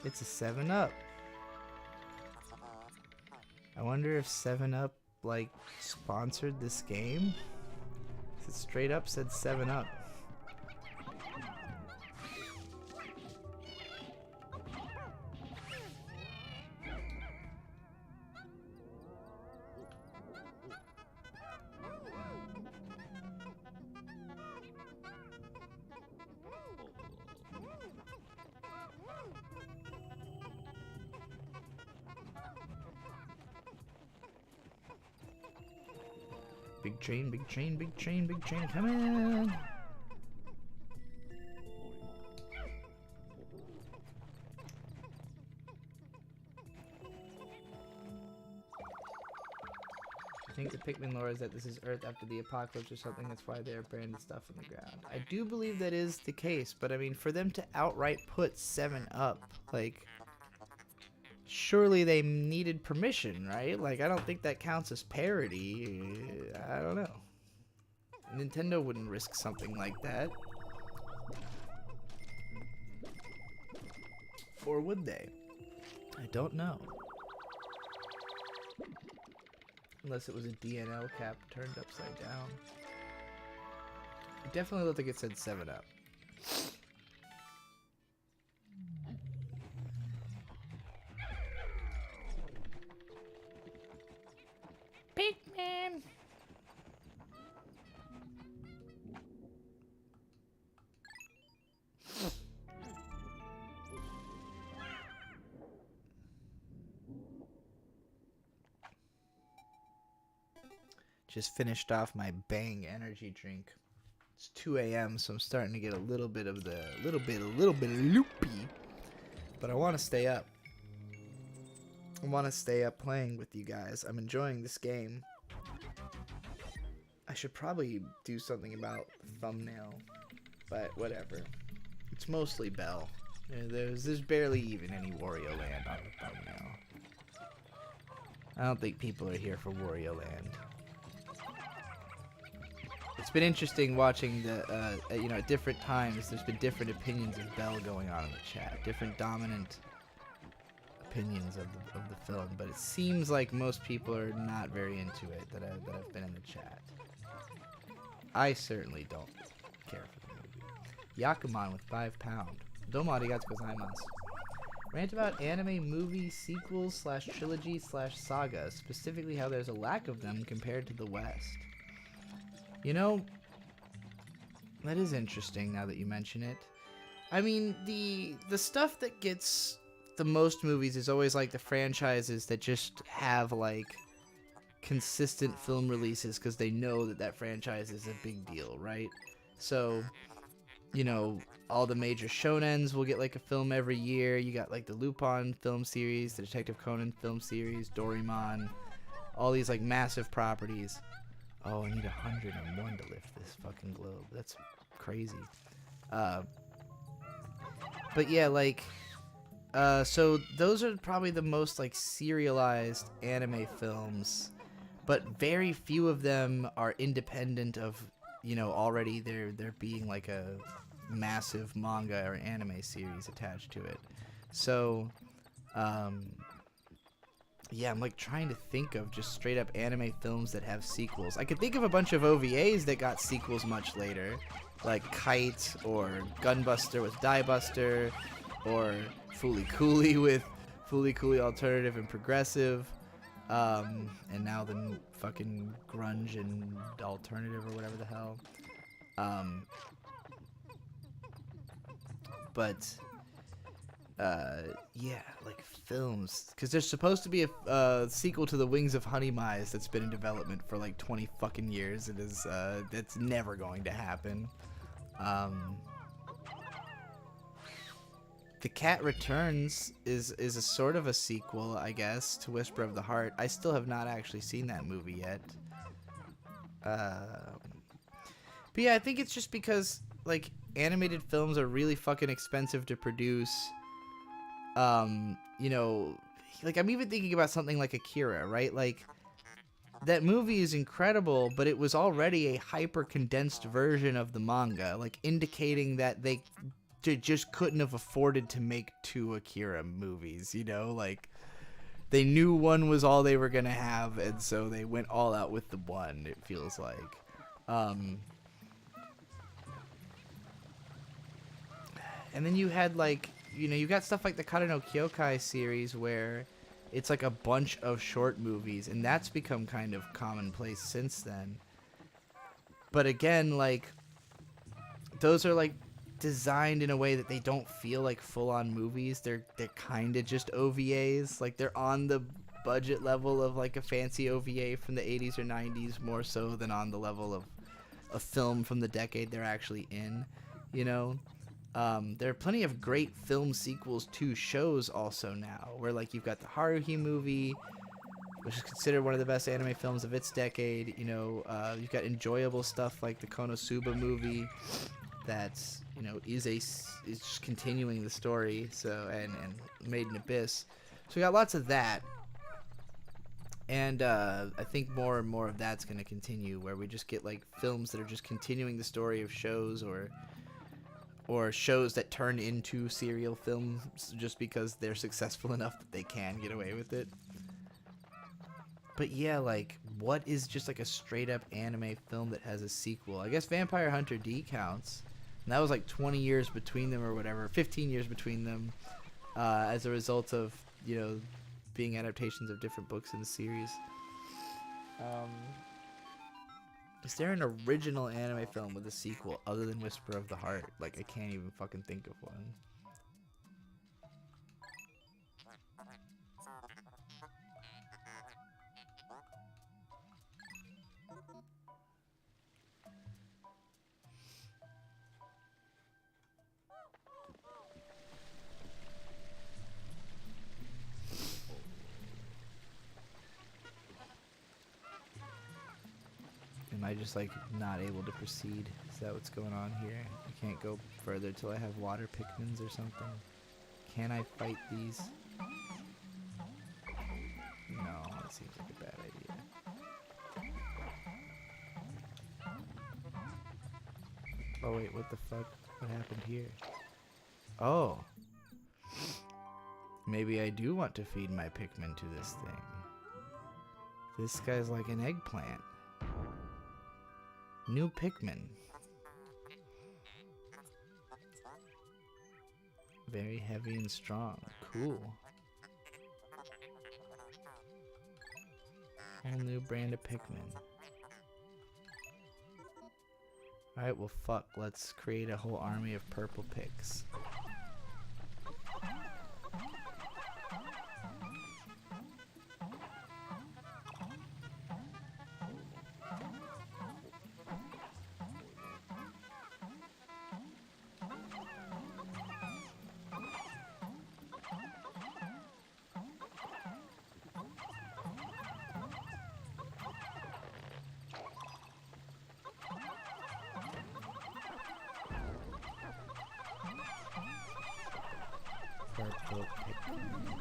It's a 7-Up. I wonder if 7-Up, like, sponsored this game? It straight up said 7-Up. Big train, big train, big train, big train, come in! I think the Pikmin lore is that this is Earth after the apocalypse or something, that's why they're branded stuff in the ground. I do believe that is the case, but I mean, for them to outright put 7-Up, like... Surely they needed permission, right? Like, I don't think that counts as parody. I don't know. Nintendo wouldn't risk something like that. Or would they? I don't know. Unless it was a DNL cap turned upside down. It definitely looked like it said 7-Up. Big man! Just finished off my Bang energy drink. It's 2 a.m., so I'm starting to get a little bit loopy. But I want to stay up. I want to stay up playing with you guys. I'm enjoying this game. I should probably do something about the thumbnail, but whatever. It's mostly Belle. There's barely even any Wario Land on the thumbnail. I don't think people are here for Wario Land. It's been interesting watching the, at different times, there's been different opinions of Belle going on in the chat. Different dominant opinions of the film, but it seems like most people are not very into it that have been in the chat. I certainly don't care for the movie. Yakuman with £5. Domo arigatou gozaimasu. Rant about anime movie sequels / trilogy / saga, specifically how there's a lack of them compared to the West. You know, that is interesting now that you mention it. I mean, the stuff that gets the most movies is always like the franchises that just have like consistent film releases because they know that franchise is a big deal, right? So, you know, all the major shonens will get like a film every year. You got like the Lupin film series, the Detective Conan film series, Doraemon, all these like massive properties. Oh, I need 101 to lift this fucking globe. That's crazy. But yeah, like, so those are probably the most like serialized anime films, but very few of them are independent of, you know, already there being like a massive manga or anime series attached to it. So, yeah, I'm like trying to think of just straight up anime films that have sequels. I could think of a bunch of OVAs that got sequels much later, like Kite or Gunbuster with Diebuster, or Fooly Cooly with Fooly Cooly Alternative and Progressive, and now the fucking Grunge and Alternative or whatever the hell. But yeah, like films, because there's supposed to be a sequel to The Wings of Honey Mice that's been in development for like 20 fucking years. It is that's never going to happen. The Cat Returns is a sort of a sequel, I guess, to Whisper of the Heart. I still have not actually seen that movie yet. But yeah, I think it's just because like animated films are really fucking expensive to produce. You know, like I'm even thinking about something like Akira, right? Like that movie is incredible, but it was already a hyper condensed version of the manga, like indicating that they just couldn't have afforded to make 2 Akira movies, you know? Like they knew one was all they were gonna have, and so they went all out with the one, it feels like. And then you had like, you know, you got stuff like the Kara no Kyokai series where it's like a bunch of short movies, and that's become kind of commonplace since then. But again, like, those are like designed in a way that they don't feel like full-on movies. They're kind of just OVAs. Like, they're on the budget level of like a fancy OVA from the 80s or 90s more so than on the level of a film from the decade they're actually in, you know? There are plenty of great film sequels to shows also now, where like you've got the Haruhi movie, which is considered one of the best anime films of its decade. You know, you've got enjoyable stuff like the Konosuba movie, that's, you know, is just continuing the story. So and Made in Abyss. So we got lots of that, and I think more and more of that's going to continue, where we just get like films that are just continuing the story of shows, or shows that turn into serial films just because they're successful enough that they can get away with it. But yeah, like, what is just like a straight up anime film that has a sequel? I guess Vampire Hunter D counts. And that was like 20 years between them or whatever, 15 years between them, as a result of, you know, being adaptations of different books in the series. Is there an original anime film with a sequel other than Whisper of the Heart? Like, I can't even fucking think of one. Am I just like not able to proceed? Is that what's going on here? I can't go further till I have water Pikmins or something. Can I fight these? No, that seems like a bad idea. Oh wait, what the fuck? What happened here? Oh. Maybe I do want to feed my Pikmin to this thing. This guy's like an eggplant. New Pikmin. Very heavy and strong. Cool. Whole new brand of Pikmin. Alright, well fuck. Let's create a whole army of purple picks. Purple Pikmin.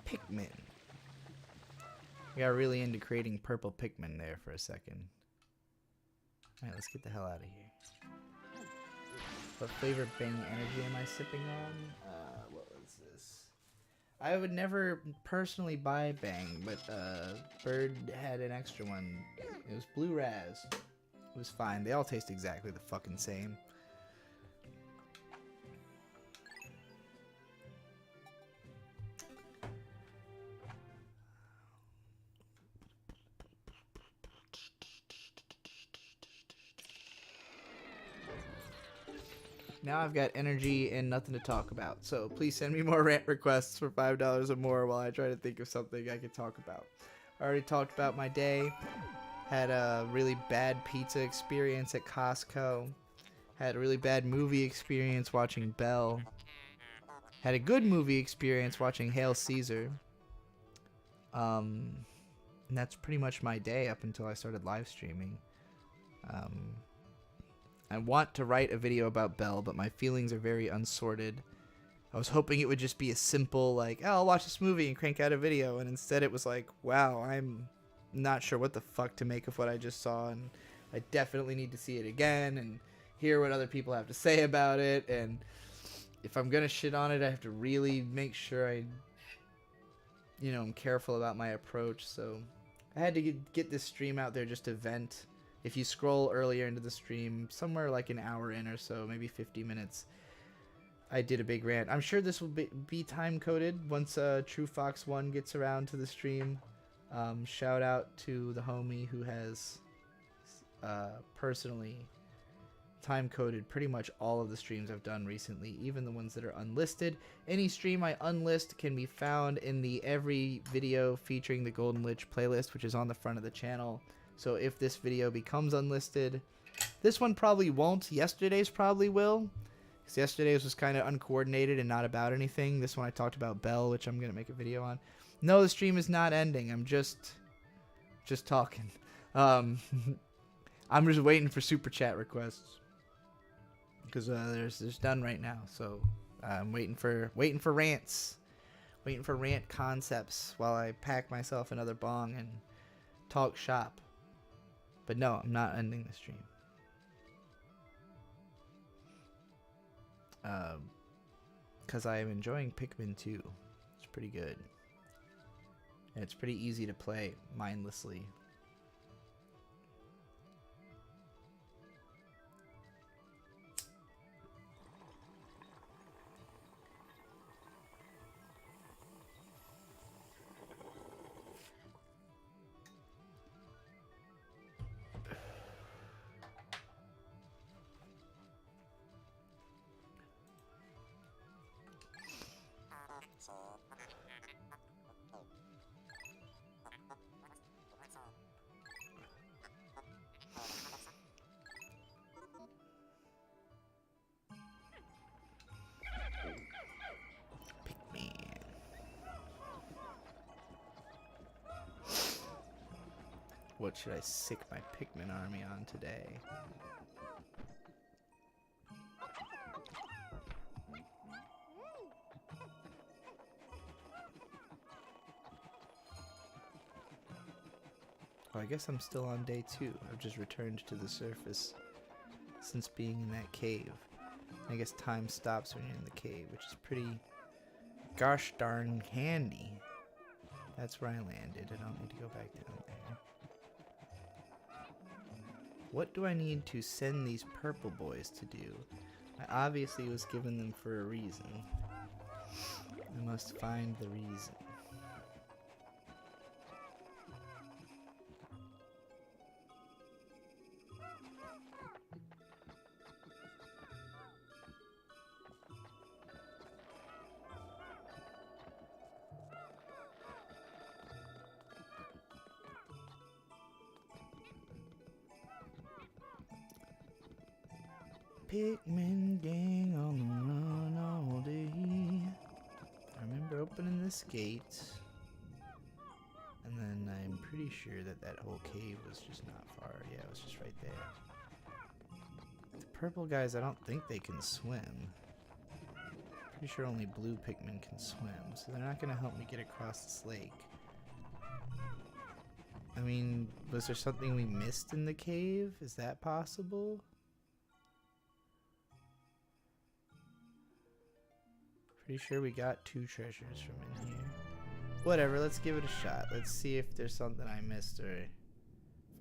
Pikmin. I got really into creating purple Pikmin there for a second. Alright, let's get the hell out of here. What flavor Bang Energy am I sipping on? What was this? I would never personally buy Bang, but Bird had an extra one. It was Blue Raz. It was fine. They all taste exactly the fucking same. Now I've got energy and nothing to talk about. So please send me more rant requests for $5 or more while I try to think of something I can talk about. I already talked about my day. Had a really bad pizza experience at Costco. Had a really bad movie experience watching Belle. Had a good movie experience watching Hail Caesar. And that's pretty much my day up until I started live streaming. I want to write a video about Belle, but my feelings are very unsorted. I was hoping it would just be a simple, like, oh, I'll watch this movie and crank out a video, and instead it was like, wow, I'm not sure what the fuck to make of what I just saw, and I definitely need to see it again, and hear what other people have to say about it, and if I'm gonna shit on it, I have to really make sure I, you know, I'm careful about my approach, so I had to get this stream out there just to vent. If you scroll earlier into the stream, somewhere like an hour in or so, maybe 50 minutes, I did a big rant. I'm sure this will be time-coded once True Fox 1 gets around to the stream. Shout out to the homie who has personally time coded pretty much all of the streams I've done recently, even the ones that are unlisted. Any stream I unlist can be found in the every video featuring the Golden Lich playlist, which is on the front of the channel. So if this video becomes unlisted, this one probably won't. Yesterday's probably will, because yesterday's was kind of uncoordinated and not about anything. This one I talked about Belle, which I'm gonna make a video on. No, the stream is not ending. I'm just talking. I'm just waiting for super chat requests, because there's done right now. So I'm waiting for rants, waiting for rant concepts while I pack myself another bong and talk shop. But no, I'm not ending the stream. Because I am enjoying Pikmin 2. It's pretty good. And it's pretty easy to play mindlessly. What should I sick my Pikmin army on today? Oh, I guess I'm still on day 2. I've just returned to the surface since being in that cave. I guess time stops when you're in the cave, which is pretty gosh darn handy. That's where I landed. I don't need to go back down there. What do I need to send these purple boys to do? I obviously was given them for a reason. I must find the reason. Pikmin gang on the run all day. I remember opening this gate, and then I'm pretty sure that that whole cave was just not far. Yeah, it was just right there. The purple guys, I don't think they can swim. Pretty sure only blue Pikmin can swim, so they're not gonna help me get across this lake. I mean, was there something we missed in the cave? Is that possible? Pretty sure we got 2 treasures from in here. Whatever, let's give it a shot. Let's see if there's something I missed or if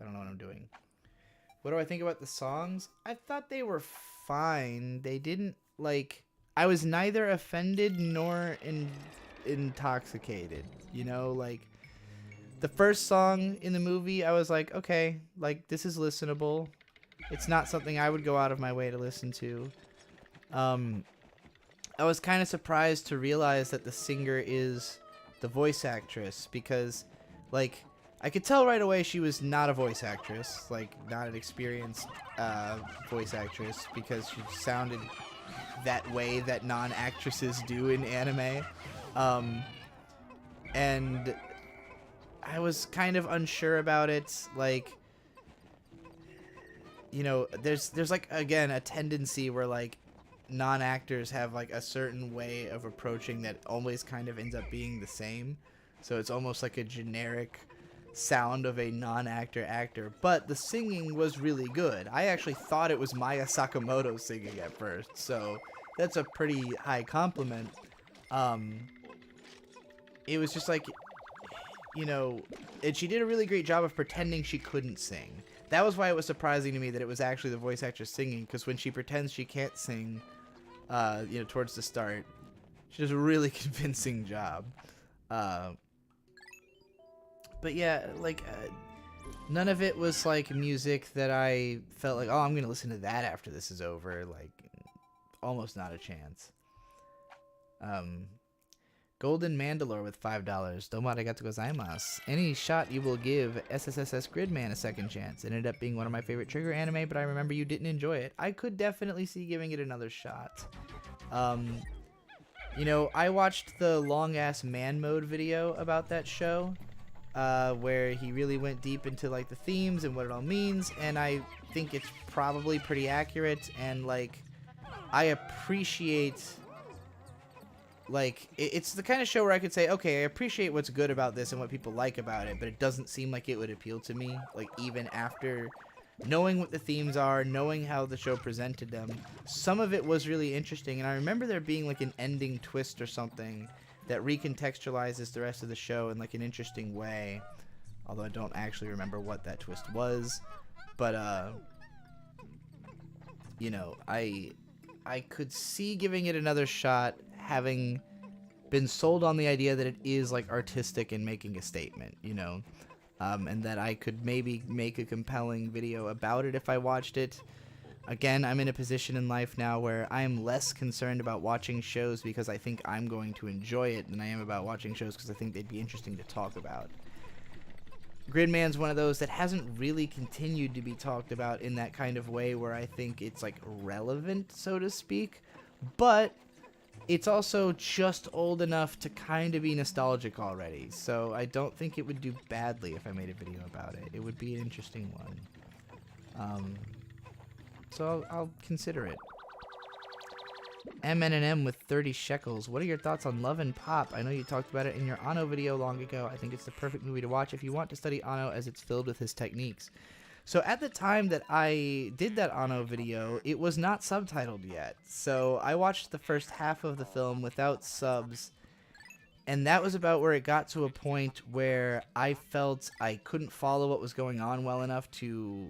I don't know what I'm doing. What do I think about the songs? I thought they were fine. They didn't, like... I was neither offended nor intoxicated. You know, like... The first song in the movie, I was like, okay, like, this is listenable. It's not something I would go out of my way to listen to. I was kind of surprised to realize that the singer is the voice actress, because, like, I could tell right away she was not a voice actress, like, not an experienced voice actress, because she sounded that way that non-actresses do in anime. And I was kind of unsure about it, like, you know, there's like, again, a tendency where, like, non-actors have like a certain way of approaching that always kind of ends up being the same, so it's almost like a generic sound of a non-actor actor, but the singing was really good. I actually thought it was Maya Sakamoto singing at first, so that's a pretty high compliment. It was just like, you know, and she did a really great job of pretending she couldn't sing. That was why it was surprising to me that it was actually the voice actress singing, because when she pretends she can't sing, you know, towards the start, she does a really convincing job. But yeah, like, None of it was like music that I felt like, oh, I'm gonna listen to that after this is over. Like, almost not a chance. Golden Mandalore with $5. Domo arigatou gozaimasu. Any shot you will give SSSS Gridman a second chance. It ended up being one of my favorite Trigger anime, but I remember you didn't enjoy it. I could definitely see giving it another shot. You know, I watched the long-ass man mode video about that show, where he really went deep into, like, the themes and what it all means, and I think it's probably pretty accurate, and, like, I appreciate... Like, it's the kind of show where I could say, okay, I appreciate what's good about this and what people like about it, but it doesn't seem like it would appeal to me, like, even after knowing what the themes are, knowing how the show presented them. Some of it was really interesting, and I remember there being, like, an ending twist or something that recontextualizes the rest of the show in, like, an interesting way, although I don't actually remember what that twist was, but, you know, I could see giving it another shot, having been sold on the idea that it is, like, artistic and making a statement, you know, and that I could maybe make a compelling video about it if I watched it. Again, I'm in a position in life now where I am less concerned about watching shows because I think I'm going to enjoy it than I am about watching shows because I think they'd be interesting to talk about. Gridman's one of those that hasn't really continued to be talked about in that kind of way where I think it's, like, relevant, so to speak, but it's also just old enough to kind of be nostalgic already, so I don't think it would do badly if I made a video about it. It would be an interesting one. So I'll consider it. MNM with 30 shekels. What are your thoughts on Love and Pop? I know you talked about it in your Anno video long ago. I think it's the perfect movie to watch if you want to study Anno as it's filled with his techniques. So at the time that I did that Anno video, it was not subtitled yet. So I watched the first half of the film without subs, and that was about where it got to a point where I felt I couldn't follow what was going on well enough to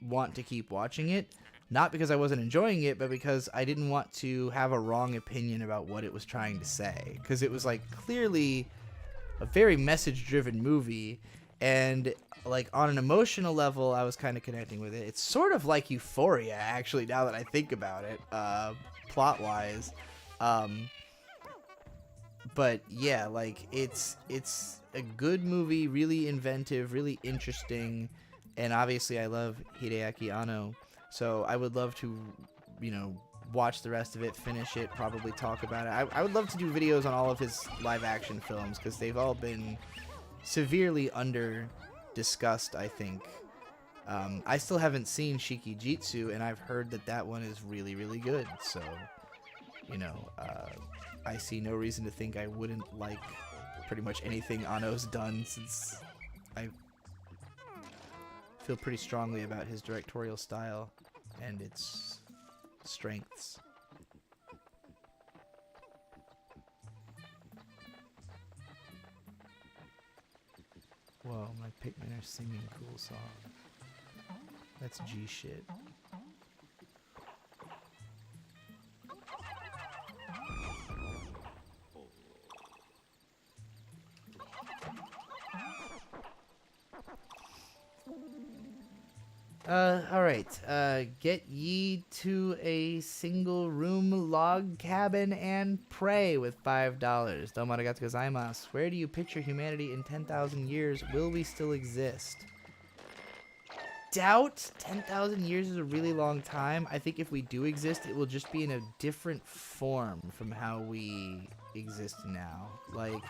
want to keep watching it. Not because I wasn't enjoying it, but because I didn't want to have a wrong opinion about what it was trying to say. Because it was, like, clearly a very message-driven movie, and, like, on an emotional level, I was kind of connecting with it. It's sort of like Euphoria, actually, now that I think about it, plot-wise. But, yeah, like, it's a good movie, really inventive, really interesting, and obviously I love Hideaki Anno. So I would love to, you know, watch the rest of it, finish it, probably talk about it. I would love to do videos on all of his live-action films because they've all been severely under-discussed, I think. I still haven't seen Shikijitsu, and I've heard that that one is really, really good. So, you know, I see no reason to think I wouldn't like pretty much anything Anno's done since I feel pretty strongly about his directorial style and its strengths. Whoa, my Pikmin are singing cool song. That's G shit. Alright, get ye to a single room log cabin and pray with $5. Domo arigatou gozaimasu. Where do you picture humanity in 10,000 years? Will we still exist? Doubt 10,000 years is a really long time. I think if we do exist, it will just be in a different form from how we exist now. Like,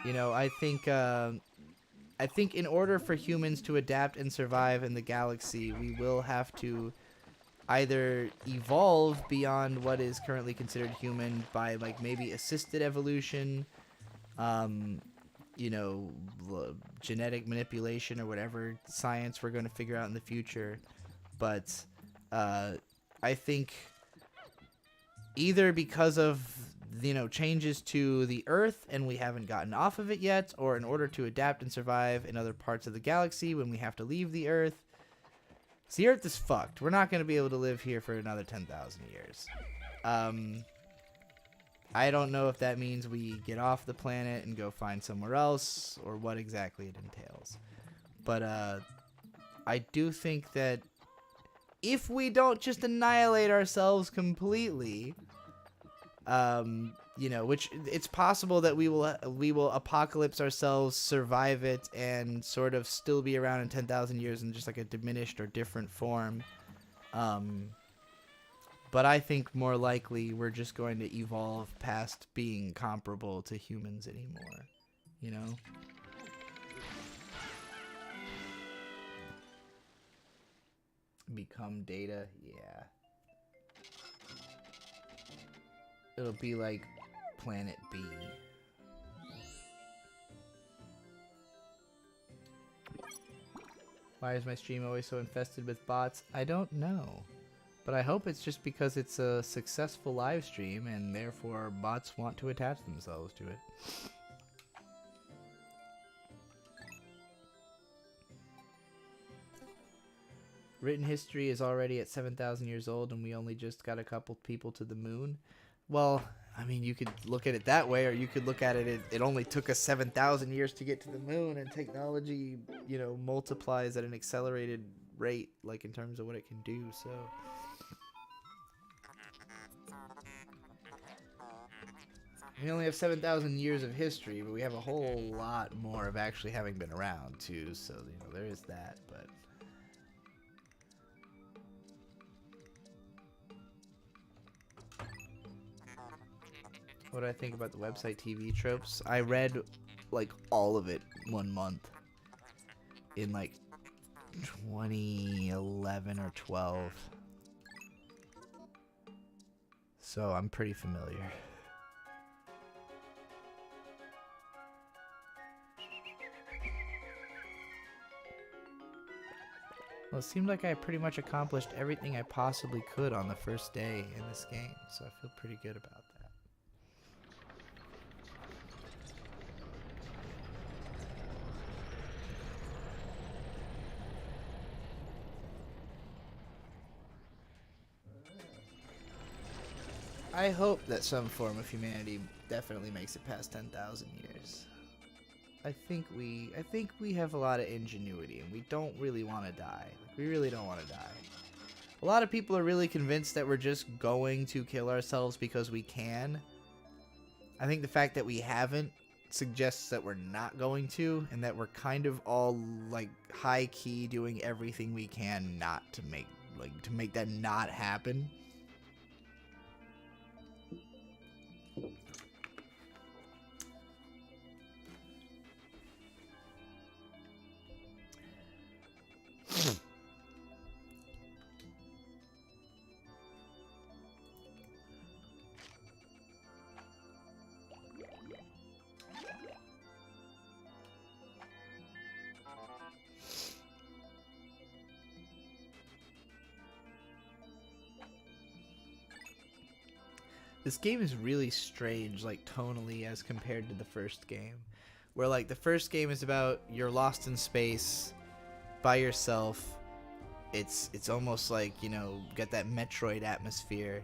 you know, I think in order for humans to adapt and survive in the galaxy, we will have to either evolve beyond what is currently considered human by, like, maybe assisted evolution, you know, genetic manipulation or whatever science we're going to figure out in the future. But I think either because of, you know, changes to the Earth and we haven't gotten off of it yet, or in order to adapt and survive in other parts of the galaxy when we have to leave the Earth. So the Earth is fucked. We're not going to be able to live here for another 10,000 years. I don't know if that means we get off the planet and go find somewhere else, or what exactly it entails. But I do think that if we don't just annihilate ourselves completely, you know, which it's possible that we will apocalypse ourselves, survive it, and sort of still be around in 10,000 years in just like a diminished or different form. But I think more likely we're just going to evolve past being comparable to humans anymore, you know? Become data, yeah. It'll be like Planet B. Why is my stream always so infested with bots? I don't know. But I hope it's just because it's a successful live stream and therefore bots want to attach themselves to it. Written history is already at 7,000 years old and we only just got a couple people to the moon. Well, I mean, you could look at it that way, or you could look at it only took us 7,000 years to get to the moon, and technology, you know, multiplies at an accelerated rate, like in terms of what it can do, so... We only have 7,000 years of history, but we have a whole lot more of actually having been around, too, so, you know, there is that, but... What do I think about the website TV tropes? I read, like, all of it 1 month in, like, 2011 or 12. So I'm pretty familiar. Well, it seemed like I pretty much accomplished everything I possibly could on the first day in this game, so I feel pretty good about that. I hope that some form of humanity definitely makes it past 10,000 years. I think we have a lot of ingenuity, and we don't really want to die. Like, we really don't want to die. A lot of people are really convinced that we're just going to kill ourselves because we can. I think the fact that we haven't suggests that we're not going to, and that we're kind of all like high key doing everything we can not to make that not happen. This game is really strange, like, tonally as compared to the first game. Where, like, the first game is about you're lost in space by yourself. It's almost like, you know, got that Metroid atmosphere.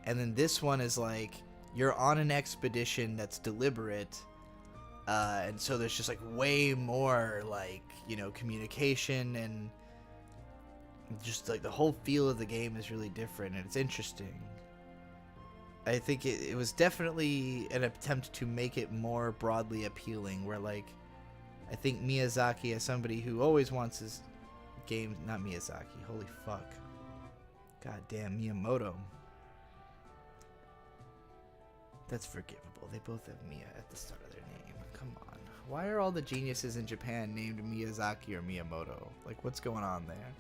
And then this one is like, you're on an expedition that's deliberate. And so there's just, like, way more, like, you know, communication, and just, like, the whole feel of the game is really different, and it's interesting. I think it was definitely an attempt to make it more broadly appealing, where, like, I think Miyazaki, as somebody who always wants his games, not Miyazaki, holy fuck. God damn, Miyamoto. That's forgivable. They both have Mia at the start of their name. Come on. Why are all the geniuses in Japan named Miyazaki or Miyamoto? Like, what's going on there?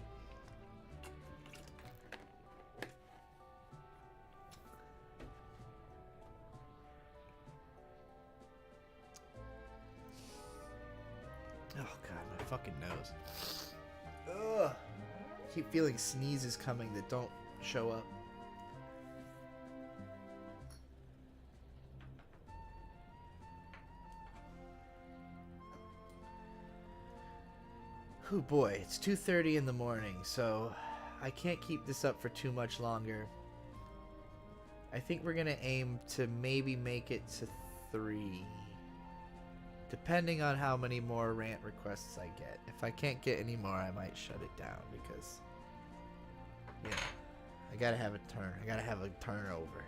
Oh god, my fucking nose. Ugh. I keep feeling sneezes coming that don't show up. Oh boy, it's 2:30 in the morning, so I can't keep this up for too much longer. I think we're gonna aim to maybe make it to 3. Depending on how many more rant requests I get. If I can't get any more, I might shut it down because, you know, I gotta have a turn. I gotta have a turnover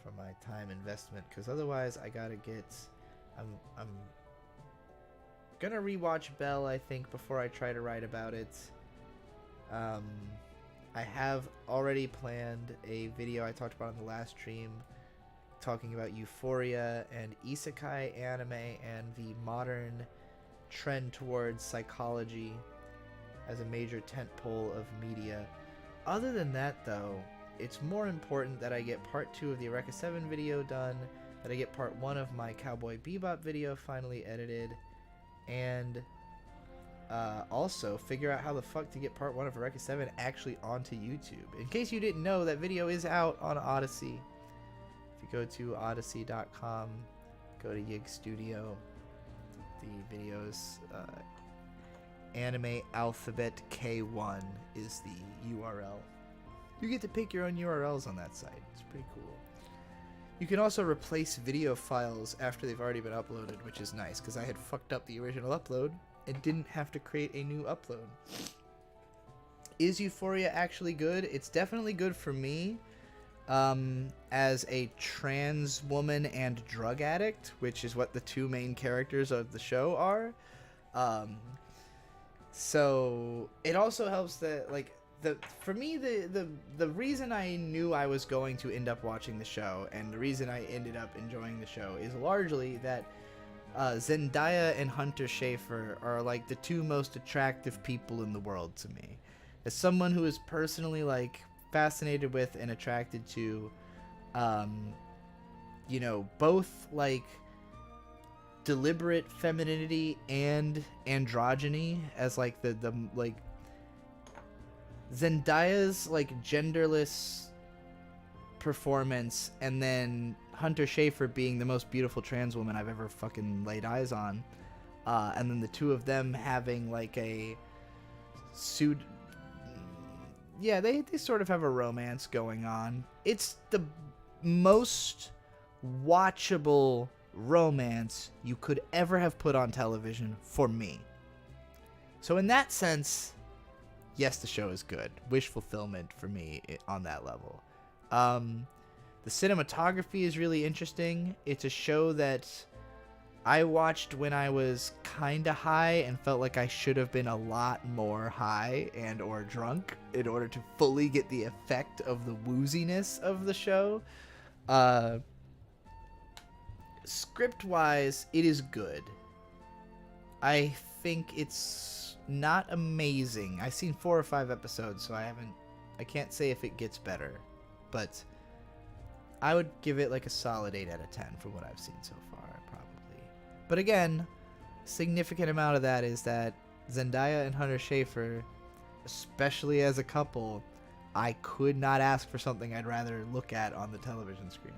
for my time investment, because otherwise I gotta get. I'm gonna rewatch Belle, I think, before I try to write about it. I have already planned a video I talked about on the last stream, talking about Euphoria and isekai anime and the modern trend towards psychology as a major tentpole of media. Other than that, though, it's more important that I get part 2 of the Eureka 7 video done, that I get part 1 of my Cowboy Bebop video finally edited, and also figure out how the fuck to get part 1 of Eureka 7 actually onto YouTube. In case you didn't know, that video is out on Odyssey. If you go to odyssey.com, go to Yig Studio, the videos, Anime Alphabet K1 is the URL. You get to pick your own URLs on that site. It's pretty cool. You can also replace video files after they've already been uploaded, which is nice, because I had fucked up the original upload and didn't have to create a new upload. Is Euphoria actually good? It's definitely good for me. As a trans woman and drug addict, which is what the 2 main characters of the show are. So it also helps that, like, for me, the reason I knew I was going to end up watching the show, and the reason I ended up enjoying the show, is largely that Zendaya and Hunter Schafer are like the 2 most attractive people in the world to me. As someone who is personally, like, fascinated with and attracted to, you know, both, like, deliberate femininity and androgyny, as, like, the like, Zendaya's, like, genderless performance, and then Hunter Schafer being the most beautiful trans woman I've ever fucking laid eyes on, and then the 2 of them having, like, a yeah, they sort of have a romance going on. It's the most watchable romance you could ever have put on television for me. So in that sense, yes, the show is good. Wish fulfillment for me on that level. The cinematography is really interesting. It's a show that I watched when I was kinda high and felt like I should have been a lot more high and or drunk in order to fully get the effect of the wooziness of the show. Script-wise, it is good. I think it's not amazing. I've seen 4 or 5 episodes, so I can't say if it gets better, but I would give it like a solid 8 out of 10 for what I've seen so far, probably. But again, significant amount of that is that Zendaya and Hunter Schafer, especially as a couple, I could not ask for something I'd rather look at on the television screen.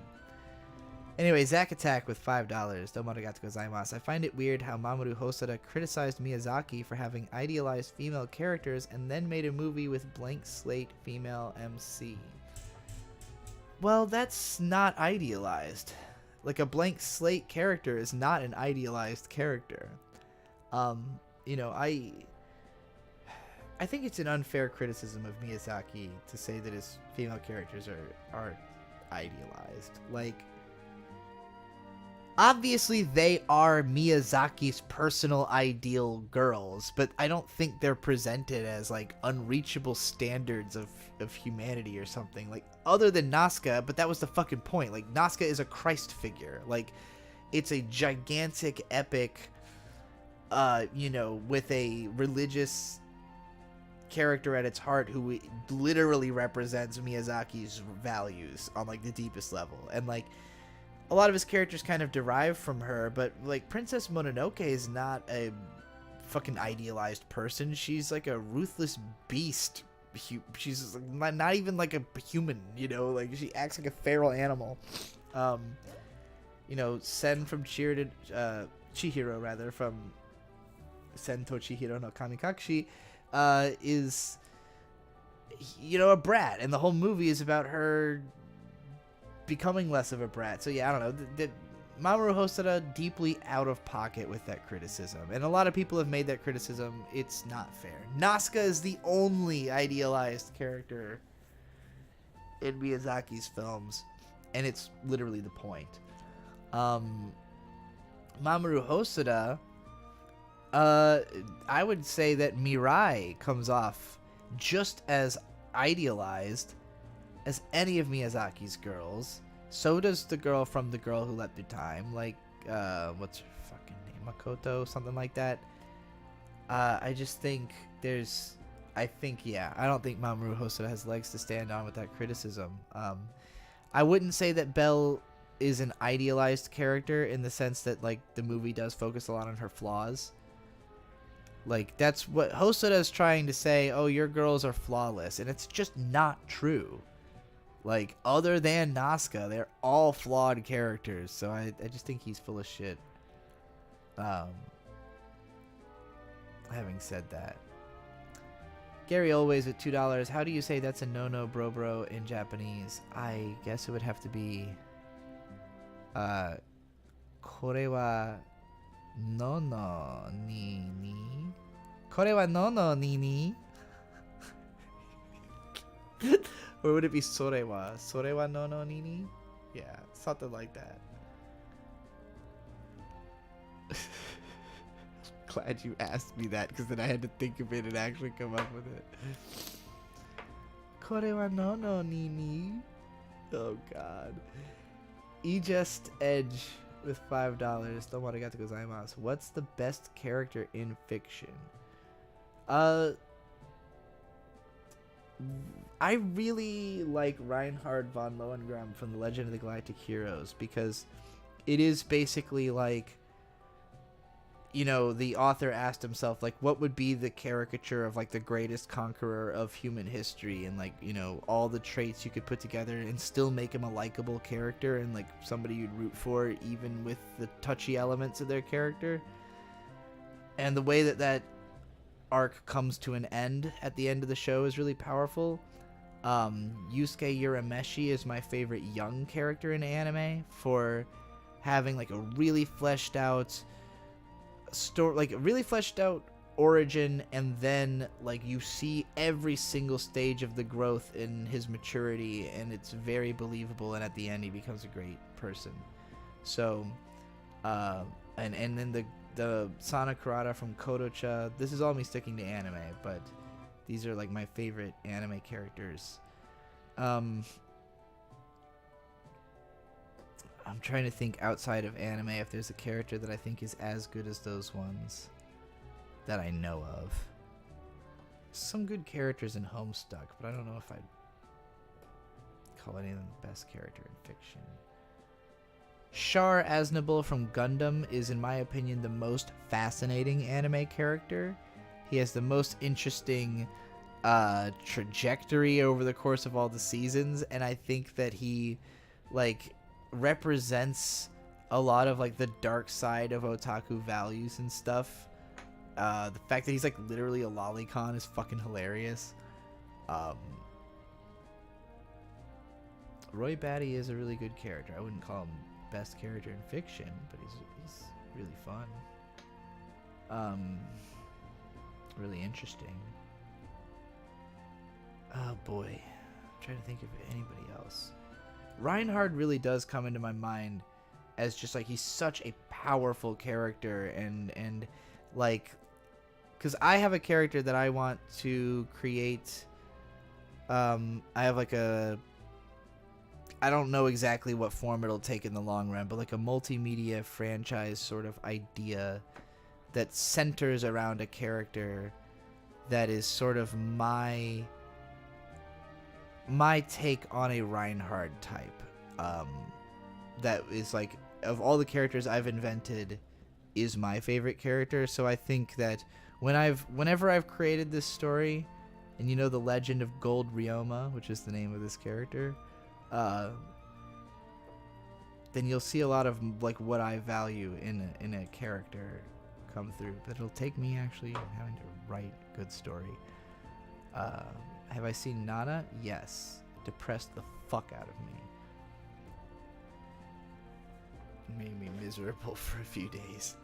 Anyway, Zack Attack with $5. Domo arigatou gozaimasu. I find it weird how Mamoru Hosoda criticized Miyazaki for having idealized female characters and then made a movie with blank slate female MC. Well, that's not idealized. Like, a blank slate character is not an idealized character. You know, I think it's an unfair criticism of Miyazaki to say that his female characters are idealized. Like, obviously they are Miyazaki's personal ideal girls, but I don't think they're presented as, like, unreachable standards of humanity or something. Like, other than Nazca, but that was the fucking point. Like, Nazca is a Christ figure. Like, it's a gigantic epic, you know, with a religious character at its heart who literally represents Miyazaki's values on, like, the deepest level. And, like, a lot of his characters kind of derive from her, but, like, Princess Mononoke is not a fucking idealized person. She's, like, a ruthless beast. She's not even, like, a human, you know? Like, she acts like a feral animal. You know, Sen from Chihiro, from Sen to Chihiro no Kamikakushi, is, you know, a brat, and the whole movie is about her becoming less of a brat. So yeah, I don't know. Mamoru Hosoda deeply out of pocket with that criticism, and a lot of people have made that criticism. It's not fair. Nazca is the only idealized character in Miyazaki's films, and it's literally the point. Mamoru Hosoda, I would say that Mirai comes off just as idealized as any of Miyazaki's girls. So does the girl from The Girl Who Leapt Through Time, like, what's her fucking name, Makoto, something like that. I just think I don't think Mamoru Hosoda has legs to stand on with that criticism. I wouldn't say that Belle is an idealized character in the sense that, like, the movie does focus a lot on her flaws. Like, that's what Hosoda is trying to say, oh, your girls are flawless, and it's just not true. Like, other than Nazca, they're all flawed characters, so I just think he's full of shit. Having said that, Gary Always with $2, how do you say that's a no-no bro in Japanese? I guess it would have to be, これは no no ni ni? これは no no ni ni? Or would it be sorewa? Sorewa no no ni ni? Yeah, something like that. Glad you asked me that, because then I had to think of it and actually come up with it. Kore wa no no ni ni? Oh god. E-Just Edge with $5. Domo arigatou gozaimasu. What's the best character in fiction? I really like Reinhard von Lohengram from The Legend of the Galactic Heroes, because it is basically like, you know, the author asked himself, like, what would be the caricature of, like, the greatest conqueror of human history, and, like, you know, all the traits you could put together and still make him a likable character and, like, somebody you'd root for even with the touchy elements of their character. And the way that arc comes to an end at the end of the show is really powerful. Yusuke Urameshi is my favorite young character in anime for having, like, a really fleshed out story, like a really fleshed out origin, and then, like, you see every single stage of the growth in his maturity, and it's very believable, and at the end he becomes a great person. So and then the Sana Kurata from Kodocha, this is all me sticking to anime, but these are, like, my favorite anime characters. I'm trying to think outside of anime if there's a character that I think is as good as those ones that I know of. Some good characters in Homestuck, but I don't know if I'd call any of them the best character in fiction. Char Aznable from Gundam is, in my opinion, the most fascinating anime character. He has the most interesting trajectory over the course of all the seasons, and I think that he, like, represents a lot of, like, the dark side of otaku values and stuff. The fact that he's, like, literally a lolicon is fucking hilarious. Roy Batty is a really good character. I wouldn't call him best character in fiction, but he's really fun. Really interesting. Oh boy, I'm trying to think of anybody else. Reinhard really does come into my mind as just, like, he's such a powerful character, and like, because I have a character that I want to create. I have, like, I don't know exactly what form it'll take in the long run, but, like, a multimedia franchise sort of idea that centers around a character that is sort of my take on a Reinhard type. That is, like, of all the characters I've invented, is my favorite character. So I think that whenever I've created this story, and you know the legend of Gold Ryoma, which is the name of this character, then you'll see a lot of, like, what I value in a character come through. But it'll take me actually having to write good story. Have I seen Nana? Yes. Depressed the fuck out of me. Made me miserable for a few days.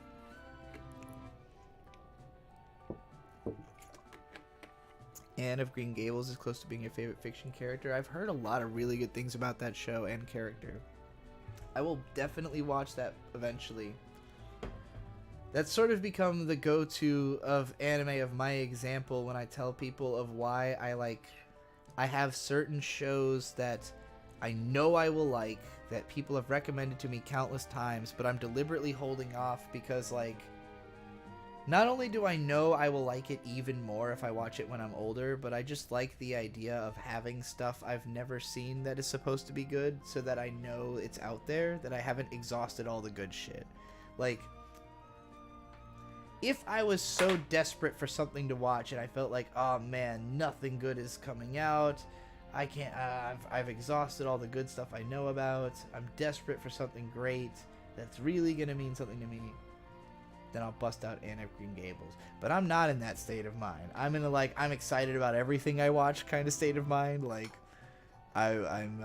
Anne of Green Gables is close to being your favorite fiction character. I've heard a lot of really good things about that show and character. I will definitely watch that eventually. That's sort of become the go-to of anime of my example when I tell people of why I have certain shows that I know I will like, that people have recommended to me countless times, but I'm deliberately holding off because, like, not only do I know I will like it even more if I watch it when I'm older, but I just like the idea of having stuff I've never seen that is supposed to be good so that I know it's out there, that I haven't exhausted all the good shit. Like, if I was so desperate for something to watch and I felt like, oh man, nothing good is coming out, I can't, I've exhausted all the good stuff I know about, I'm desperate for something great that's really gonna mean something to me, then I'll bust out Anne of Green Gables. But I'm not in that state of mind. I'm in a, like, I'm excited about everything I watch kind of state of mind. Like, I'm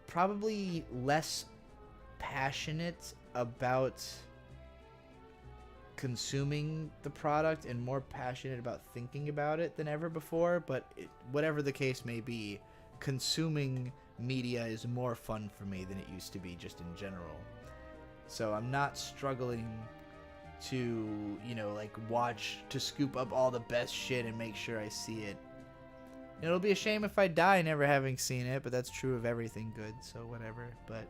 probably less passionate about consuming the product and more passionate about thinking about it than ever before. But whatever the case may be, consuming media is more fun for me than it used to be just in general. So I'm not struggling to, you know, like, watch to scoop up all the best shit and make sure I see it. It'll be a shame if I die never having seen it, but that's true of everything good, so whatever. But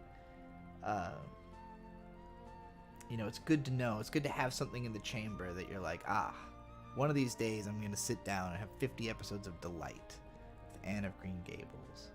you know, it's good to know. It's good to have something in the chamber that you're like, ah, one of these days I'm going to sit down and have 50 episodes of delight with Anne of Green Gables.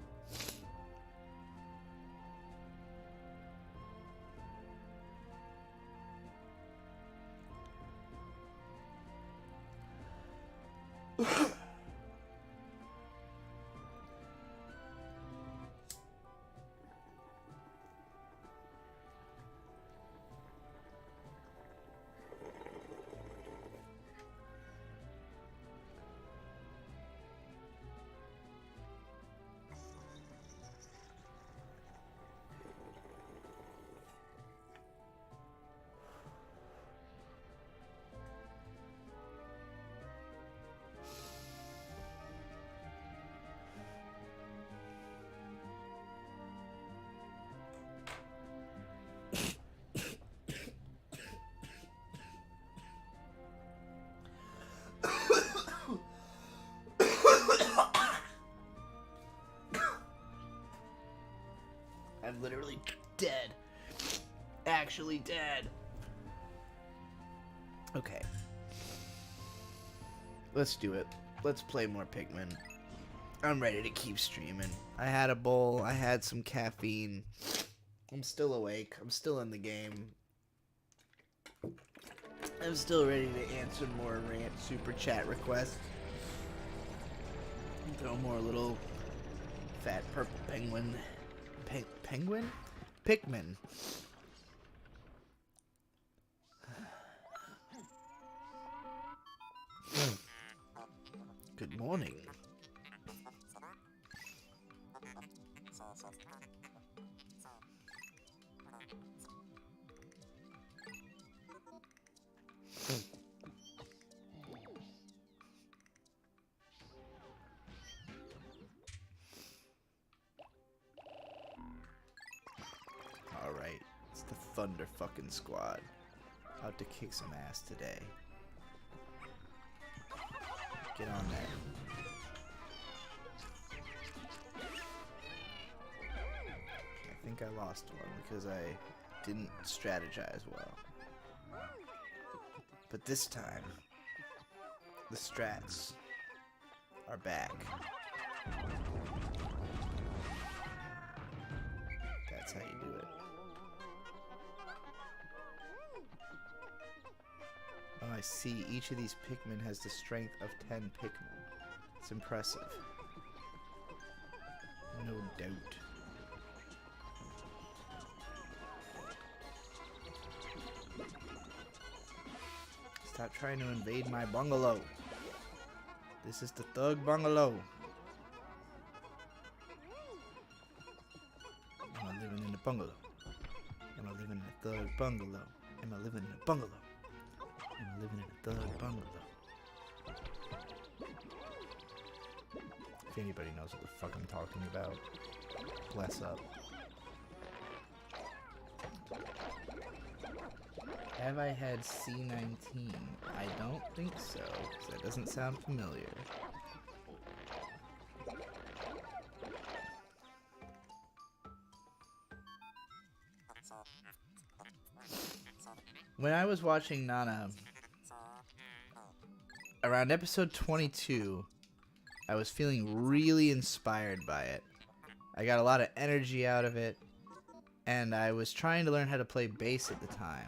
I'm literally dead. Actually dead. Okay. Let's do it. Let's play more Pikmin. I'm ready to keep streaming. I had a bowl. I had some caffeine. I'm still awake. I'm still in the game. I'm still ready to answer more rant super chat requests. Throw more little fat purple penguin. Penguin? Pikmin. Good morning. Alright, it's the Thunder fucking Squad. Out to kick some ass today. Get on that. I think I lost one because I didn't strategize well. But this time, the strats are back. That's how you do it. Oh, I see. Each of these Pikmin has the strength of 10 Pikmin. It's impressive. No doubt. Stop trying to invade my bungalow. This is the thug bungalow. bungalow? Am I living in a thug bungalow? Am I living in a bungalow? Am I living in a thug bungalow? If anybody knows what the fuck I'm talking about, bless up. Have I had C19? I don't think so, because that doesn't sound familiar. When I was watching Nana, around episode 22, I was feeling really inspired by it. I got a lot of energy out of it, and I was trying to learn how to play bass at the time.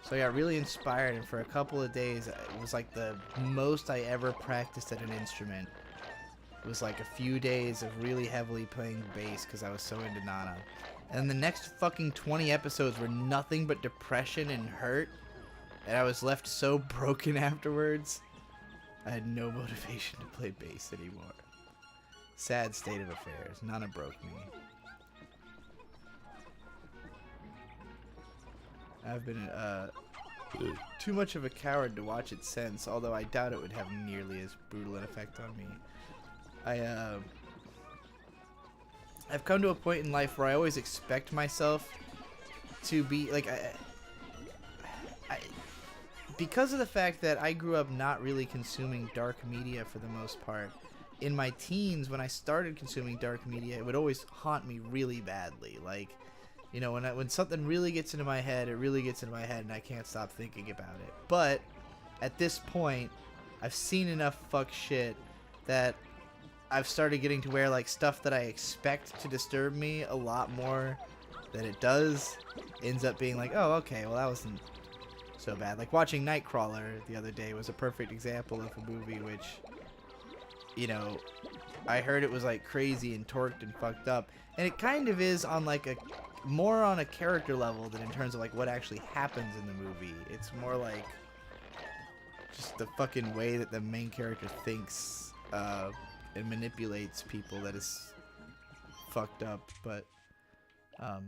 So I got really inspired, and for a couple of days, it was like the most I ever practiced at an instrument. It was like a few days of really heavily playing bass because I was so into Nana. And the next fucking 20 episodes were nothing but depression and hurt, and I was left so broken afterwards. I had no motivation to play bass anymore. Sad state of affairs. Nana broke me. I've been too much of a coward to watch it since, although I doubt it would have nearly as brutal an effect on me. I've come to a point in life where I always expect myself to be like because of the fact that I grew up not really consuming dark media for the most part. In my teens, when I started consuming dark media, it would always haunt me really badly. Like, you know, when something really gets into my head, it really gets into my head, and I can't stop thinking about it. But at this point, I've seen enough fuck shit that I've started getting to where, like, stuff that I expect to disturb me a lot more than it does ends up being like, oh, okay, well, that wasn't so bad. Like, watching Nightcrawler the other day was a perfect example of a movie which, you know, I heard it was, like, crazy and torqued and fucked up. And it kind of is on, like, a more on a character level than in terms of, like, what actually happens in the movie. It's more like just the fucking way that the main character thinks and manipulates people that is fucked up, but it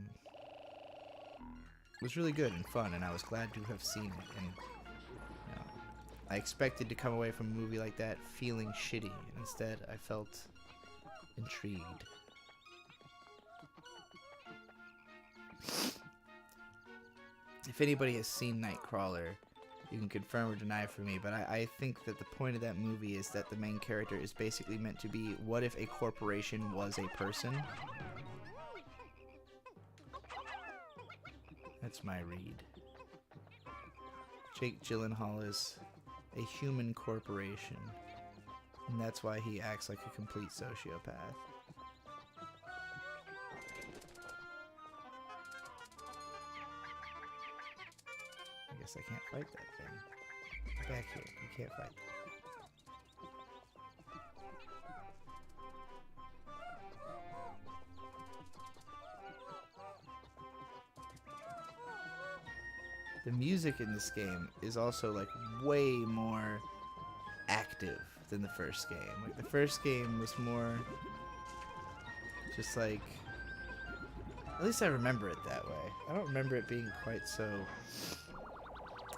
was really good and fun, and I was glad to have seen it. And you know, I expected to come away from a movie like that feeling shitty, and instead I felt intrigued. If anybody has seen Nightcrawler, you can confirm or deny for me, but I think that the point of that movie is that the main character is basically meant to be, what if a corporation was a person? That's my read. Jake Gyllenhaal is a human corporation, and that's why he acts like a complete sociopath. I guess I can't fight that thing. Back here, you can't fight that. The music in this game is also, like, way more active than the first game. Like, the first game was more just like, at least I remember it that way. I don't remember it being quite so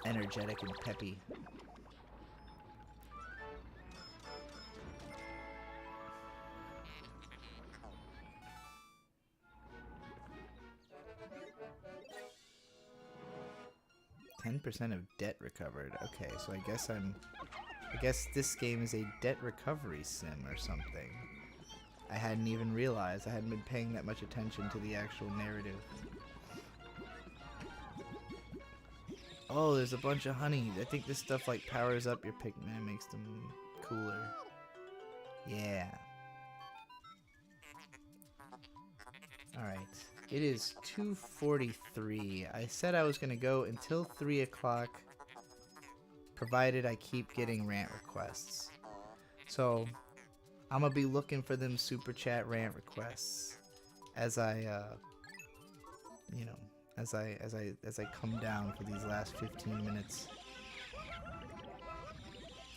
energetic and peppy. %of debt recovered. Okay, so I guess this game is a debt recovery sim or something. I hadn't even realized. I hadn't been paying that much attention to the actual narrative. Oh, there's a bunch of honey. I think this stuff, like, powers up your Pikmin and makes them cooler. Yeah. Alright. It is 2:43. I said I was going to go until 3 o'clock, provided I keep getting rant requests. So, I'm going to be looking for them super chat rant requests as I, you know, as I come down for these last 15 minutes.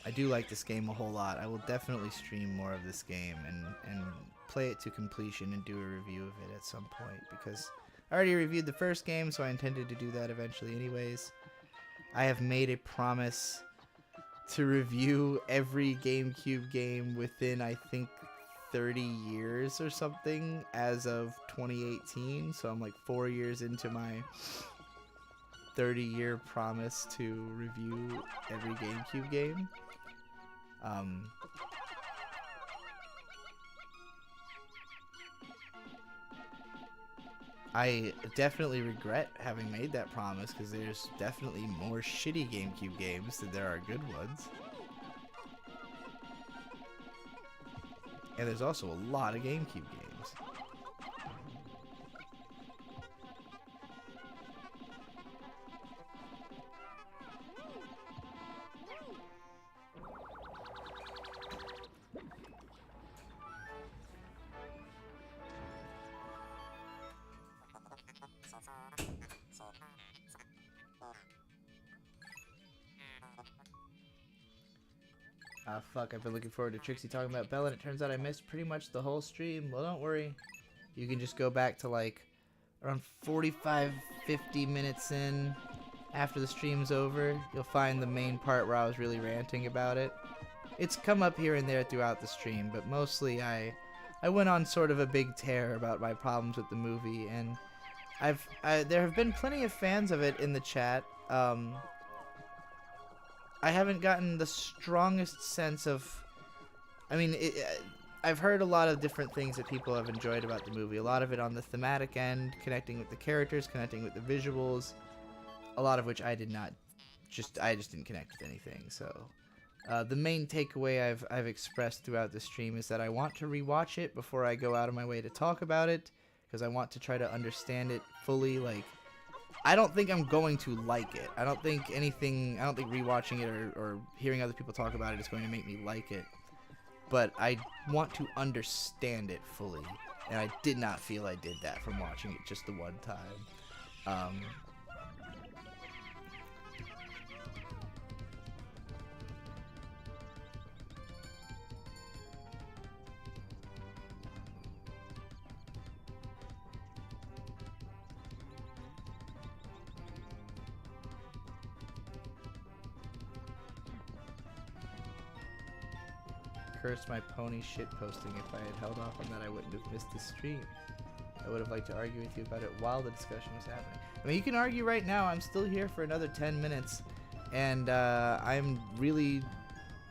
I do like this game a whole lot. I will definitely stream more of this game and play it to completion and do a review of it at some point, because I already reviewed the first game, so I intended to do that eventually anyways. I have made a promise to review every GameCube game within, I think, 30 years or something as of 2018. So I'm like 4 years into my 30-year promise to review every GameCube game. I definitely regret having made that promise because there's definitely more shitty GameCube games than there are good ones. And there's also a lot of GameCube games. Ah, fuck, I've been looking forward to Trixie talking about Belle, and it turns out I missed pretty much the whole stream. Well, don't worry. You can just go back to, like, around 45, 50 minutes in after the stream's over. You'll find the main part where I was really ranting about it. It's come up here and there throughout the stream, but mostly I went on sort of a big tear about my problems with the movie, and there have been plenty of fans of it in the chat. I haven't gotten the strongest sense of... I mean, I've heard a lot of different things that people have enjoyed about the movie. A lot of it on the thematic end, connecting with the characters, connecting with the visuals. A lot of which I did not... I just didn't connect with anything, so... the main takeaway I've expressed throughout the stream is that I want to rewatch it before I go out of my way to talk about it, because I want to try to understand it fully, like... I don't think I'm going to like it. I don't think rewatching it or hearing other people talk about it is going to make me like it. But I want to understand it fully. And I did not feel I did that from watching it just the one time. Curse my pony shit posting. If I had held off on that, I wouldn't have missed the stream. I would have liked to argue with you about it while the discussion was happening. I mean, you can argue right now. I'm still here for another 10 minutes, and I'm really,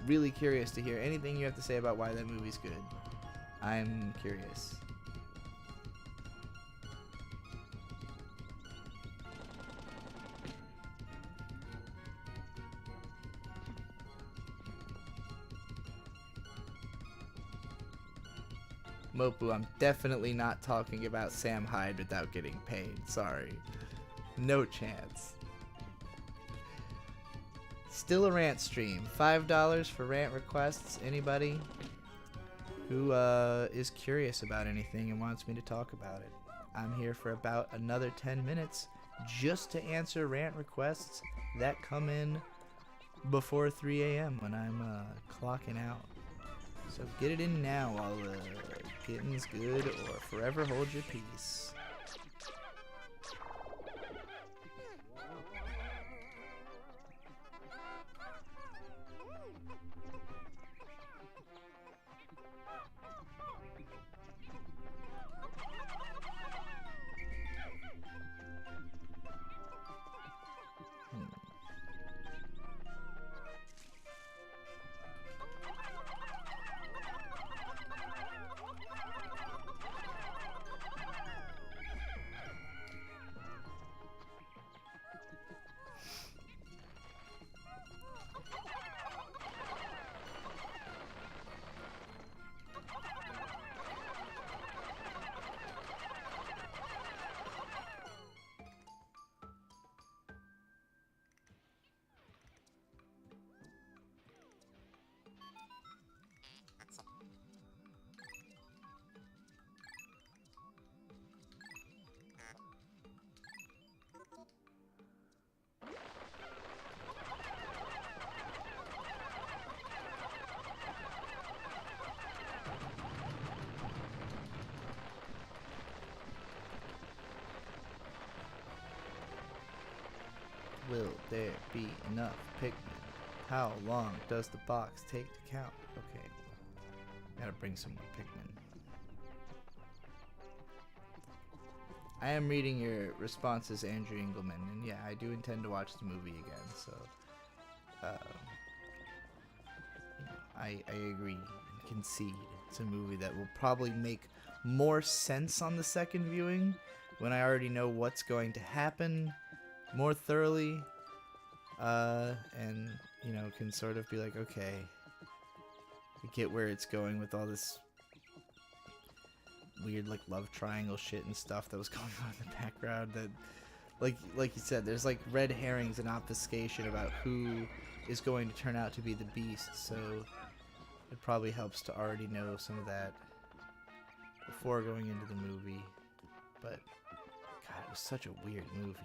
really curious to hear anything you have to say about why that movie's good. I'm curious. Mopu, I'm definitely not talking about Sam Hyde without getting paid. Sorry. No chance. Still a rant stream. $5 for rant requests. Anybody who is curious about anything and wants me to talk about it. I'm here for about another 10 minutes just to answer rant requests that come in before 3 a.m. when I'm clocking out. So get it in now while the getting's good, or forever hold your peace. Will there be enough Pikmin? How long does the box take to count? Okay. Gotta bring some more Pikmin. I am reading your responses, Andrew Engelman, and yeah, I do intend to watch the movie again, so I agree and concede it's a movie that will probably make more sense on the second viewing when I already know what's going to happen more thoroughly, and can sort of be like, okay, I get where it's going with all this weird like love triangle shit and stuff that was going on in the background, that like you said, there's like red herrings and obfuscation about who is going to turn out to be the beast, so it probably helps to already know some of that before going into the movie. But God, it was such a weird movie.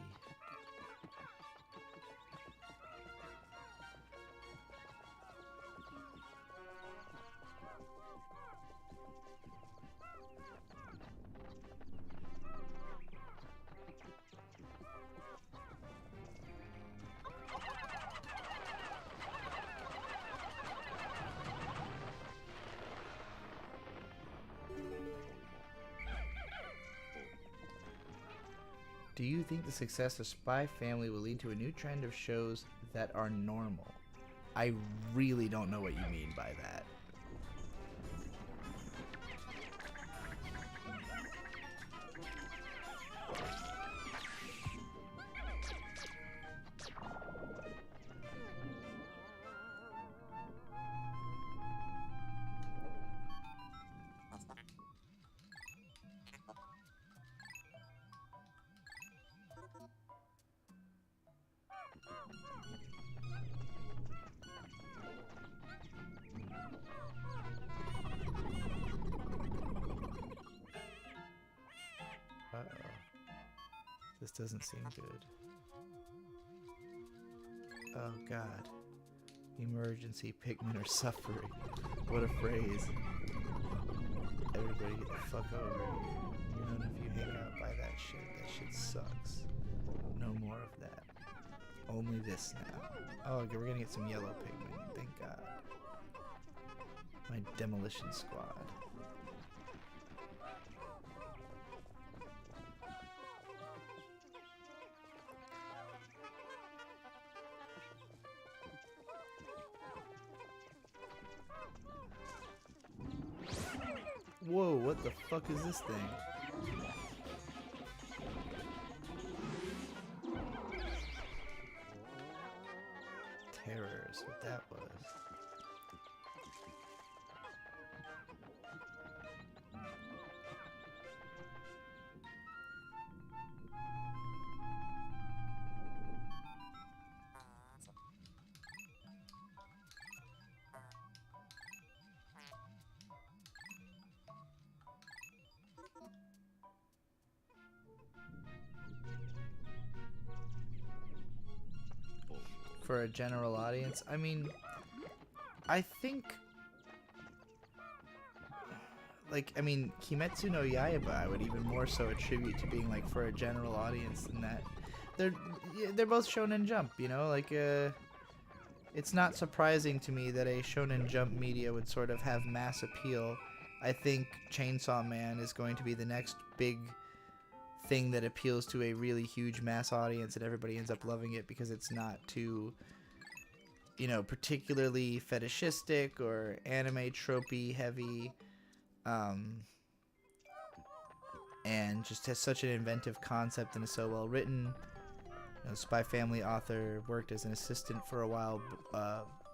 Do you think the success of Spy Family will lead to a new trend of shows that are normal? I really don't know what you mean by that. Uh-oh. This doesn't seem good. Oh God. Emergency Pikmin are suffering. What a phrase. Everybody get the fuck over here. None of you hang out by that shit. That shit sucks. No more of that. Only this now. Oh, okay, we're gonna get some yellow Pikmin. Thank God. My demolition squad. Whoa, what the fuck is this thing? Terror is what that was. For a general audience, I mean, I think, like, I mean, Kimetsu no Yaiba, I would even more so attribute to being like for a general audience than that. They're both Shonen Jump, you know, like it's not surprising to me that a Shonen Jump media would sort of have mass appeal. I think Chainsaw Man is going to be the next big thing that appeals to a really huge mass audience and everybody ends up loving it because it's not too, particularly fetishistic or anime tropey heavy, and just has such an inventive concept and is so well written. Spy Family author worked as an assistant for a while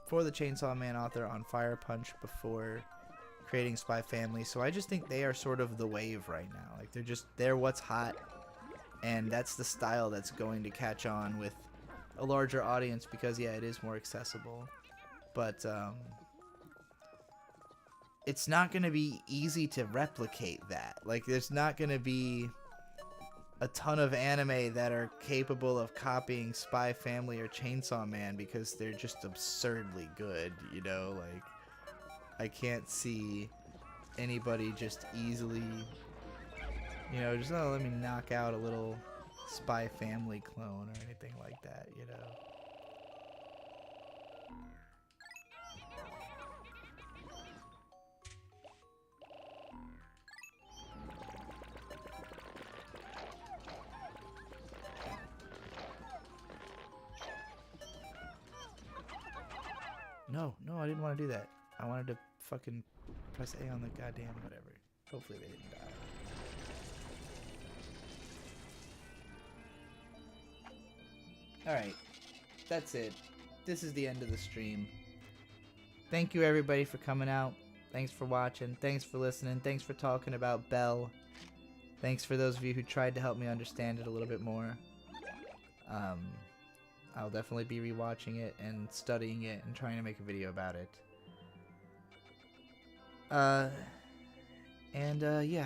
for the Chainsaw Man author on Fire Punch before creating Spy Family, so I just think they are sort of the wave right now. Like they're what's hot, and that's the style that's going to catch on with a larger audience because yeah, it is more accessible, but it's not going to be easy to replicate that. Like there's not going to be a ton of anime that are capable of copying Spy Family or Chainsaw Man because they're just absurdly good, like I can't see anybody just easily, let me knock out a little Spy Family clone or anything like that, you know. No, I didn't want to do that. I wanted to fucking press A on the goddamn whatever. Hopefully they didn't die. Alright, that's it. This is the end of the stream. Thank you everybody for coming out. Thanks for watching. Thanks for listening. Thanks for talking about Belle. Thanks for those of you who tried to help me understand it a little bit more. I'll definitely be rewatching it and studying it and trying to make a video about it. Yeah,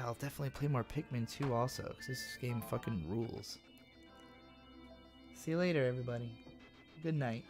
I'll definitely play more Pikmin 2 also, because this game fucking rules. See you later, everybody. Good night.